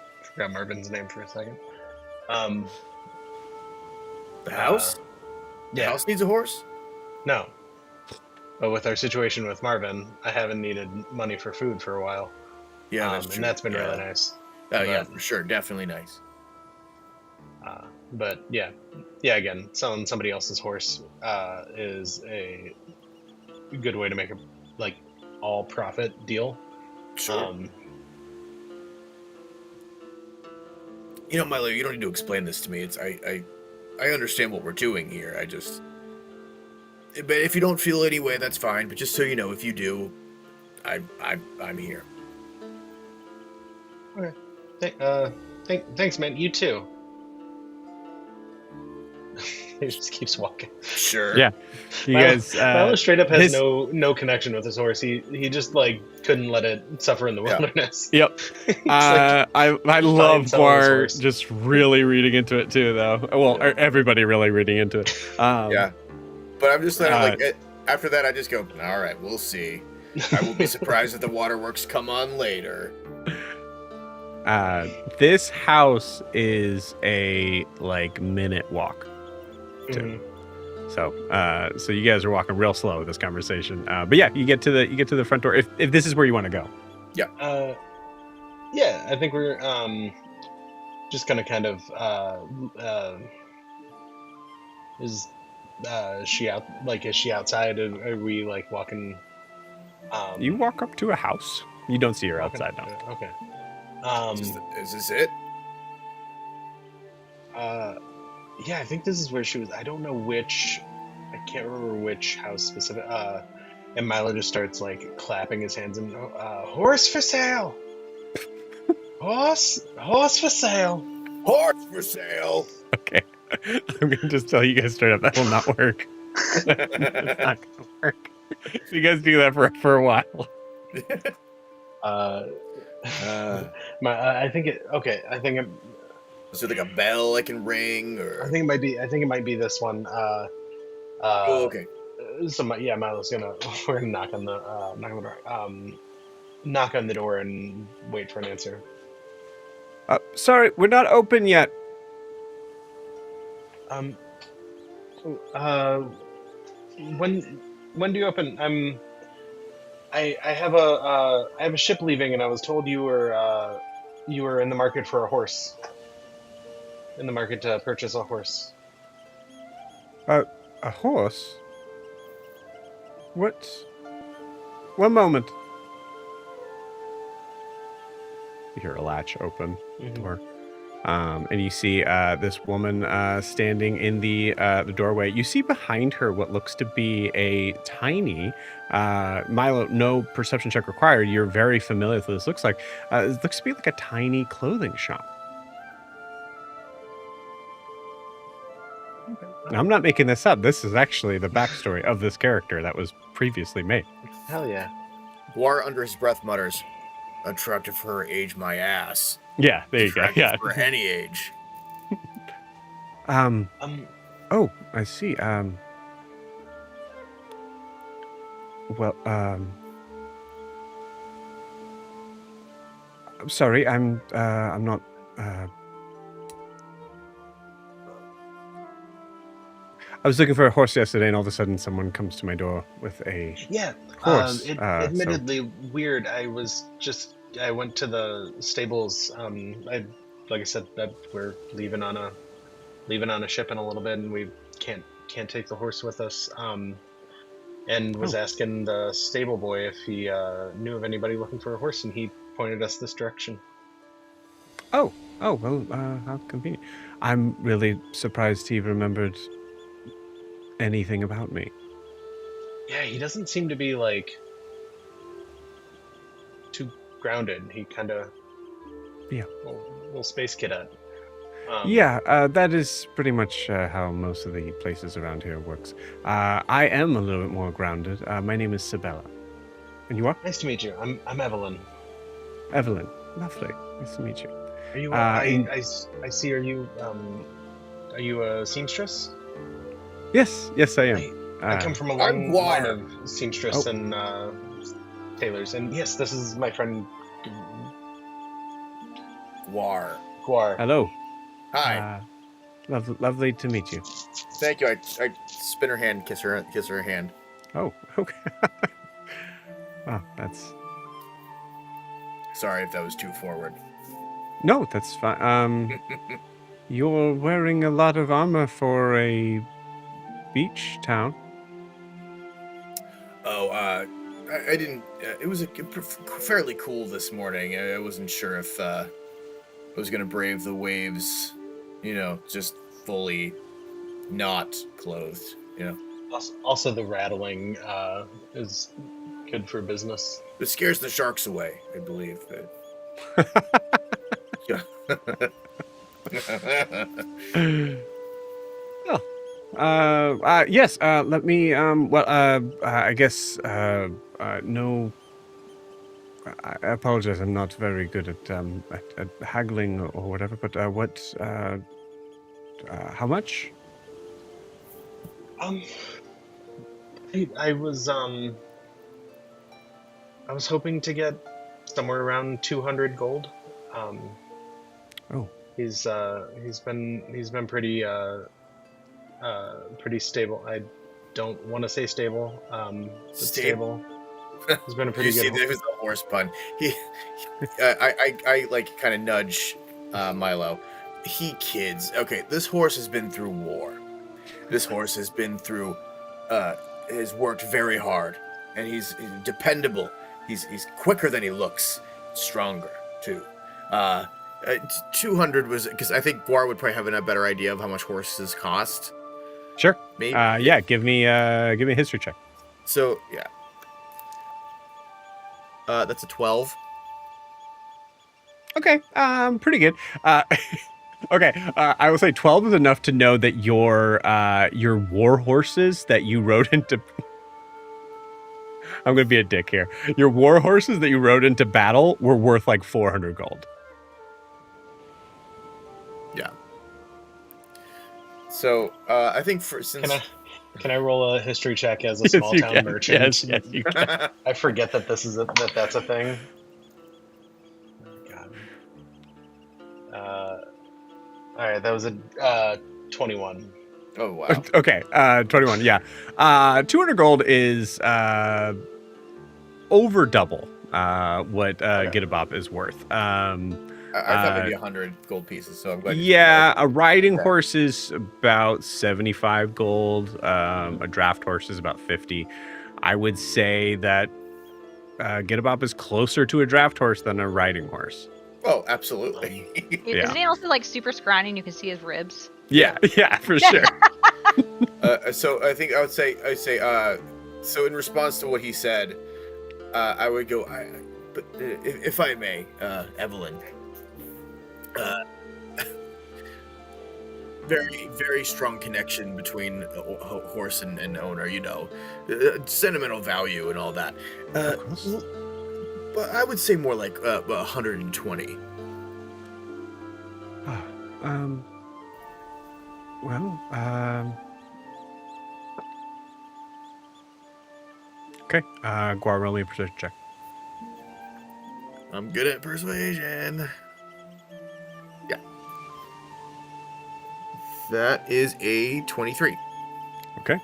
Marvin's name for a second. The house? The house needs a horse? No. But with our situation with Marvin, I haven't needed money for food for a while. Yeah, that's true. And that's been really nice. Oh, yeah, for sure. Definitely nice. But again, selling somebody else's horse is a good way to make a all profit deal. Sure. Milo, you don't need to explain this to me. I understand what we're doing here. But if you don't feel any way, that's fine. But just so you know, if you do, I'm here. Okay. Thanks, man. You too. He just keeps walking. Sure. Yeah. You guys. Milo straight up has no connection with his horse. He just couldn't let it suffer in the wilderness. Yep. I love Bar just really reading into it too, though. Well, everybody really reading into it. Yeah. But I'm just after that, I just go, all right, we'll see. I will be surprised if the waterworks come on later. This house is a minute walk. So you guys are walking real slow with this conversation. But yeah, you get to the front door if this is where you want to go. Yeah. Yeah, I think we're just gonna kind of is she out? Is she outside? Are we walking? You walk up to a house. You don't see her outside now. Okay. Is this it? Yeah, I think this is where she was. I don't know which. I can't remember which house specific. And Milo just starts clapping his hands and horse for sale. Horse for sale. Horse for sale. Okay. I'm gonna just tell you guys straight up that will not work. It's not gonna work. You guys do that for a while. I think it. Okay, I think it. Is it like a bell I can ring, or? I think it might be this one. Okay. So Milo's gonna. We're gonna knock on the door. Knock on the door and wait for an answer. Sorry, we're not open yet. When do you open? I have a ship leaving, and I was told you were in the market for a horse. In the market to purchase a horse. A horse? What? One moment. You hear a latch open door. And you see this woman standing in the doorway. You see behind her what looks to be a tiny Milo. No perception check required. You're very familiar with what this looks like. It looks to be like a tiny clothing shop. And I'm not making this up. This is actually the backstory of this character that was previously made. Hell yeah. Guar, under his breath, mutters, "Attractive for her age, my ass." Yeah, there you go. Attractive Yeah. for any age. Oh, I see. Well, I'm sorry. I'm not. I was looking for a horse yesterday, and all of a sudden, someone comes to my door with a horse. Admittedly weird. I went to the stables. Like I said, we're leaving on a ship in a little bit, and we can't take the horse with us. And was asking the stable boy if he knew of anybody looking for a horse, and he pointed us this direction. Oh, well, how convenient. I'm really surprised he remembered anything about me. Yeah, he doesn't seem to be like too grounded. He kind of little space cadet. That is pretty much how most of the places around here works. I am a little bit more grounded. My name is Sabella. And you are? Nice to meet you. I'm Evelyn. Evelyn. Lovely. Nice to meet you. Are you? I see. Are you a seamstress? Yes, I am. I come from a long line of seamstress and tailors, and yes, this is my friend Guar. Hello. Hi. Lovely to meet you. Thank you. I spin her hand, kiss her hand. Oh, okay. Wow, that's... Sorry if that was too forward. No, that's fine. You're wearing a lot of armor for a beach town. Oh, I didn't... it was fairly cool this morning. I wasn't sure if I was going to brave the waves, just fully not clothed, Also, the rattling is good for business. It scares the sharks away, I believe. Yes, let me, I guess, no, I apologize, I'm not very good at haggling or whatever, but, how much? I was hoping to get somewhere around 200 gold. He's been pretty stable. I don't want to say stable, but stable. He's been a pretty good. There was a horse pun. I like kind of nudge Milo. He kids. Okay, this horse has been through war. This horse has been through. Has worked very hard, and he's dependable. He's quicker than he looks. Stronger too. 200 was because I think Guar would probably have a better idea of how much horses cost. Sure. Maybe. Yeah. Give me a history check. So yeah. That's a 12. Okay. Pretty good. Okay. I will say 12 is enough to know that your war horses that you rode into. I'm gonna be a dick here. Your war horses that you rode into battle were worth like 400 gold. Yeah. So I think since can I roll a history check as a small town merchant? Yes, you can. I forget that that's a thing. Oh, God. All right, that was a 21. Oh wow. Okay, 21. Yeah, 200 gold is over double what Gittabop is worth. I thought maybe 100 gold pieces, so I'm glad. Yeah, a riding horse is about 75 gold. A draft horse is about 50. I would say that Gittabop is closer to a draft horse than a riding horse. Oh, absolutely. Yeah. Isn't he also like super scrawny and you can see his ribs? Yeah, for sure. So I think I would say, so in response to what he said, I would go, but if I may, Evelyn, very, very strong connection between horse and owner, sentimental value and all that. But I would say more like 120. Okay. Guar, roll me a persuasion check. I'm good at persuasion. Yeah. That is a 23. Okay.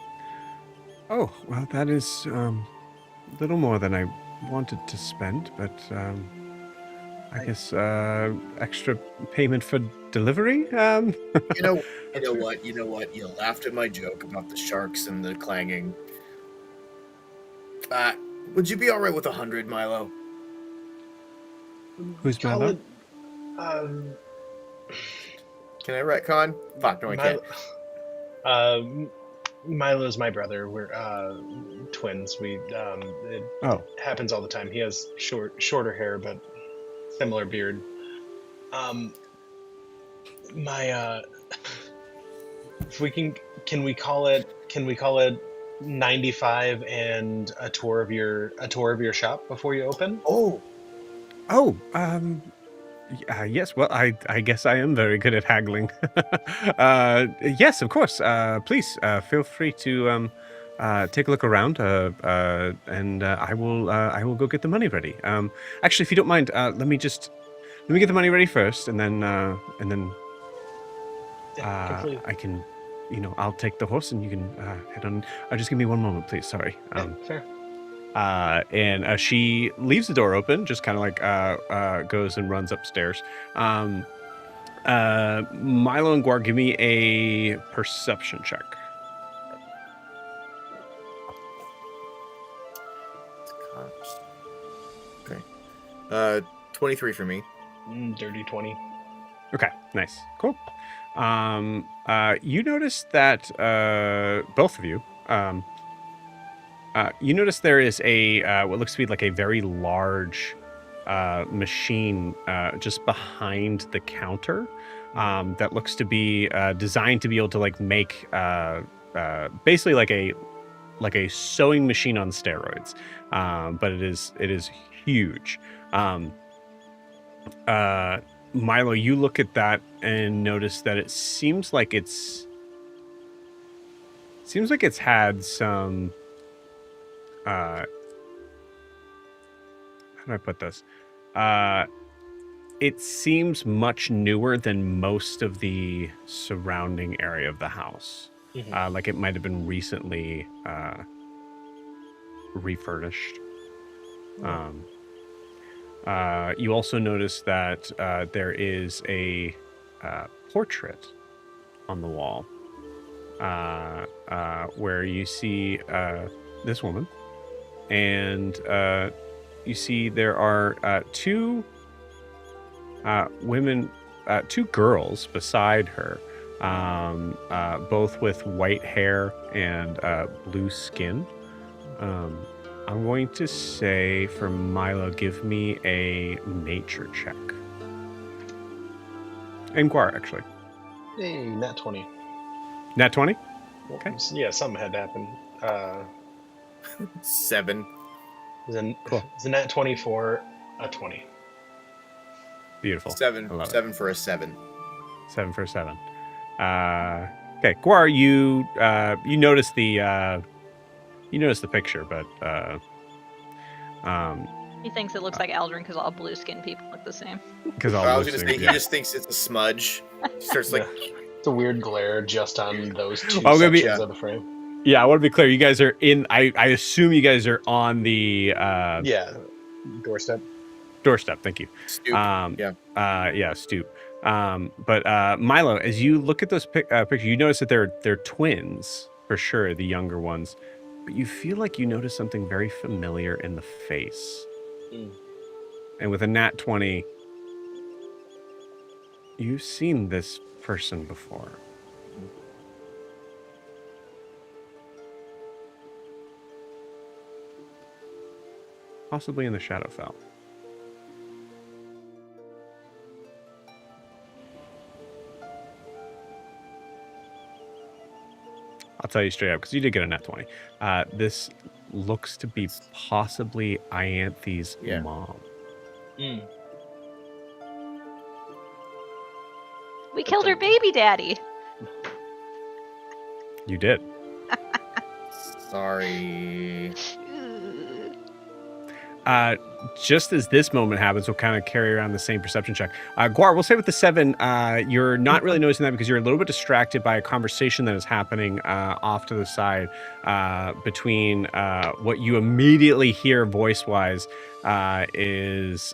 Oh, well, that is a little more than I wanted to spend, but I guess extra payment for delivery? You know what? You laughed at my joke about the sharks and the clanging. Would you be all right with 100, Milo? Who's Milo? Can I retcon? Fuck, no, I can't. Milo's my brother. We're twins. It happens all the time. He has shorter hair, but similar beard. If we can we call it 95 and a tour of your shop before you open? Yes. Well, I guess I am very good at haggling. Yes, of course. Please feel free to take a look around, and I will go get the money ready. Actually, if you don't mind, let me get the money ready first, and then I can, I'll take the horse, and you can head on. Just give me one moment, please. Sorry. Fair. And she leaves the door open, just kind of like goes and runs upstairs. Milo and Guar, give me a perception check. Okay. 23 for me. Dirty 20. Okay, nice. Cool. You notice that both of you, you notice there is a what looks to be like a very large machine just behind the counter that looks to be designed to be able to like make basically like a sewing machine on steroids, but it is huge. Milo, you look at that and notice that it seems like it's had some how do I put this? It seems much newer than most of the surrounding area of the house. Mm-hmm. Like it might have been recently refurbished. You also notice that there is a portrait on the wall where you see this woman, and you see there are two women, two girls beside her, both with white hair and blue skin. I'm going to say for Milo, give me a nature check. And Guar, actually. Hey, nat 20. Nat 20? Okay. Yeah, something had to happen. 7. Cool. It's a nat 24, a 20. Beautiful. 7 for a 7. 7 for a 7. Okay, Guar, you notice the picture, but he thinks it looks like Eldrin because all blue skinned people look the same. Because I was gonna say he just thinks it's a smudge. He starts like it's a weird glare just on those two sections of the frame. Yeah, I want to be clear. You guys are in. I assume you guys are on the doorstep. Doorstep. Thank you. Stoop. Stoop. But Milo, as you look at those pictures, you notice that they're twins for sure, the younger ones. but you feel like you notice something very familiar in the face. Mm. And with a nat 20, you've seen this person before. Possibly in the Shadowfell. I'll tell you straight up, because you did get a nat 20. This looks to be possibly Ianthe's mom. Mm. We killed her baby daddy. You did. Sorry. Just as this moment happens, we'll kind of carry around the same perception check. Guar, we'll say with the 7, you're not really noticing that because you're a little bit distracted by a conversation that is happening off to the side between what you immediately hear voice-wise is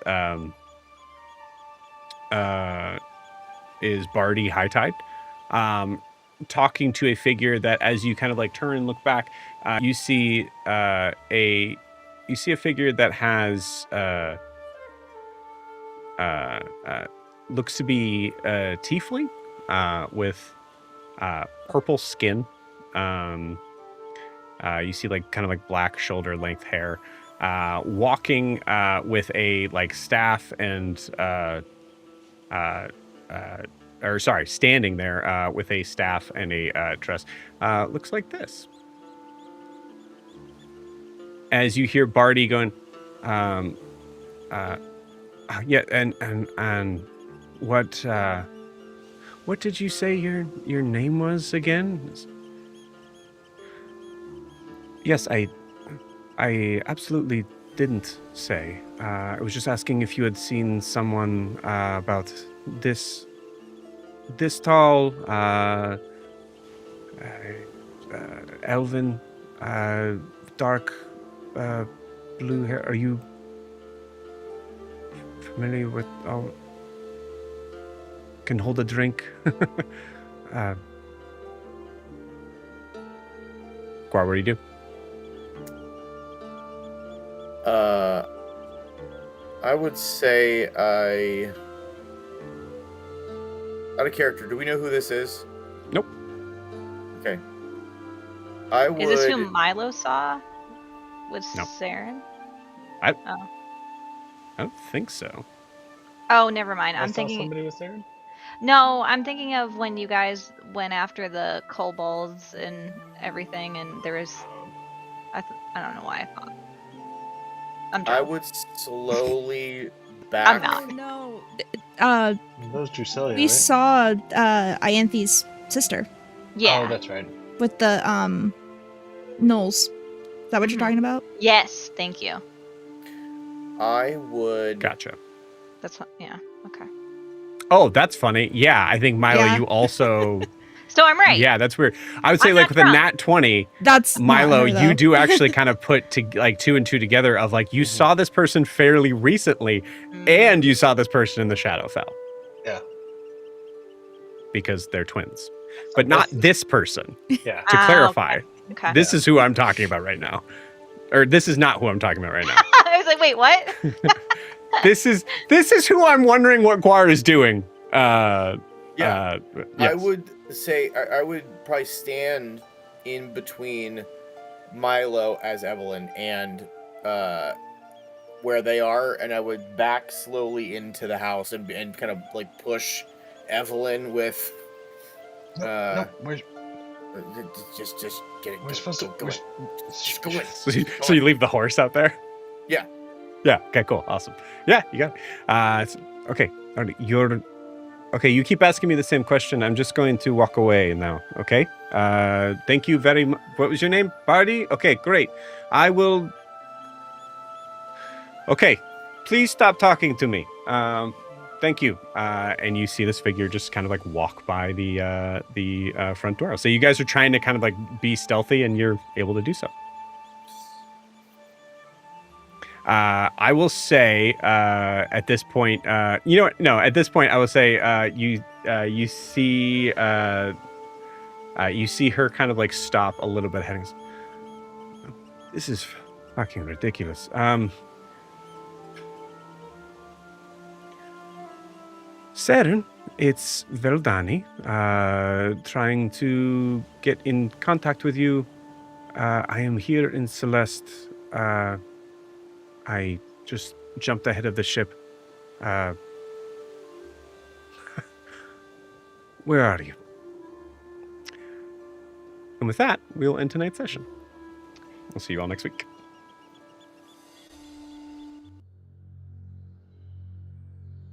Bardi High Tide talking to a figure that, as you kind of like turn and look back, you see a figure that has looks to be a tiefling with purple skin. You see like kind of like black shoulder length hair, walking with a like staff and standing there with a staff and a truss. Looks like this. As you hear Barty going, yeah, and what did you say your name was again? Yes, I absolutely didn't say. I was just asking if you had seen someone about this tall, elven, dark blue hair. Are you familiar with all? Can hold a drink? Guar, what do you do? I would say out of character, do we know who this is? Nope. Okay. Is this who Milo saw with No. Saren? I don't think so. Oh, never mind. I I'm saw thinking. somebody was there. No, I'm thinking of when you guys went after the kobolds and everything, and there was. I don't know why I thought. I'm I drunk. would slowly back. I'm not. Oh, no. That was Drusilla, We right? saw Ianthe's sister Yeah. Oh, that's right. with the Knowles. Is that what you're Mhm. talking about? Yes. Thank you. I would. Gotcha. That's what. Yeah. Okay. Oh, that's funny. Yeah, I think Milo, Yeah. you also. So I'm right. Yeah, that's weird. I would say I'm like not with a drunk. nat 20, That's not Milo, her, though. you do actually kind of put to like 2 and 2 together of like you saw this person fairly recently, Mm. and you saw this person in the Shadowfell Yeah. because they're twins, but not this person. Yeah. To Ah, clarify, Okay. this is who I'm talking about right now, or this is not who I'm talking about right now. I was like, wait, what? This is who I'm wondering what Guar is doing. Yeah. Yes. I would say I would probably stand in between Milo as Evelyn and where they are, and I would back slowly into the house and kind of like push Evelyn with. No, we're Just get it. we're supposed to. Go in. Just go in. So you leave the horse out there? Yeah. Yeah. Okay. Cool. Awesome. Yeah. You got it. Okay. Alright, okay. You keep asking me the same question. I'm just going to walk away now. Okay. Thank you very much. What was your name? Barty? Okay. Great. I will. Okay. Please stop talking to me. Thank you. And you see this figure just kind of like walk by the front door. So you guys are trying to kind of like be stealthy, and you're able to do so. I will say at this point, you know what? No, at this point, I will say you see her kind of like stop a little bit ahead. And goes, This is fucking ridiculous. Saren, it's Veldani, trying to get in contact with you. I am here in Celeste. I just jumped ahead of the ship. Where are you? And with that, we'll end tonight's session. We'll see you all next week.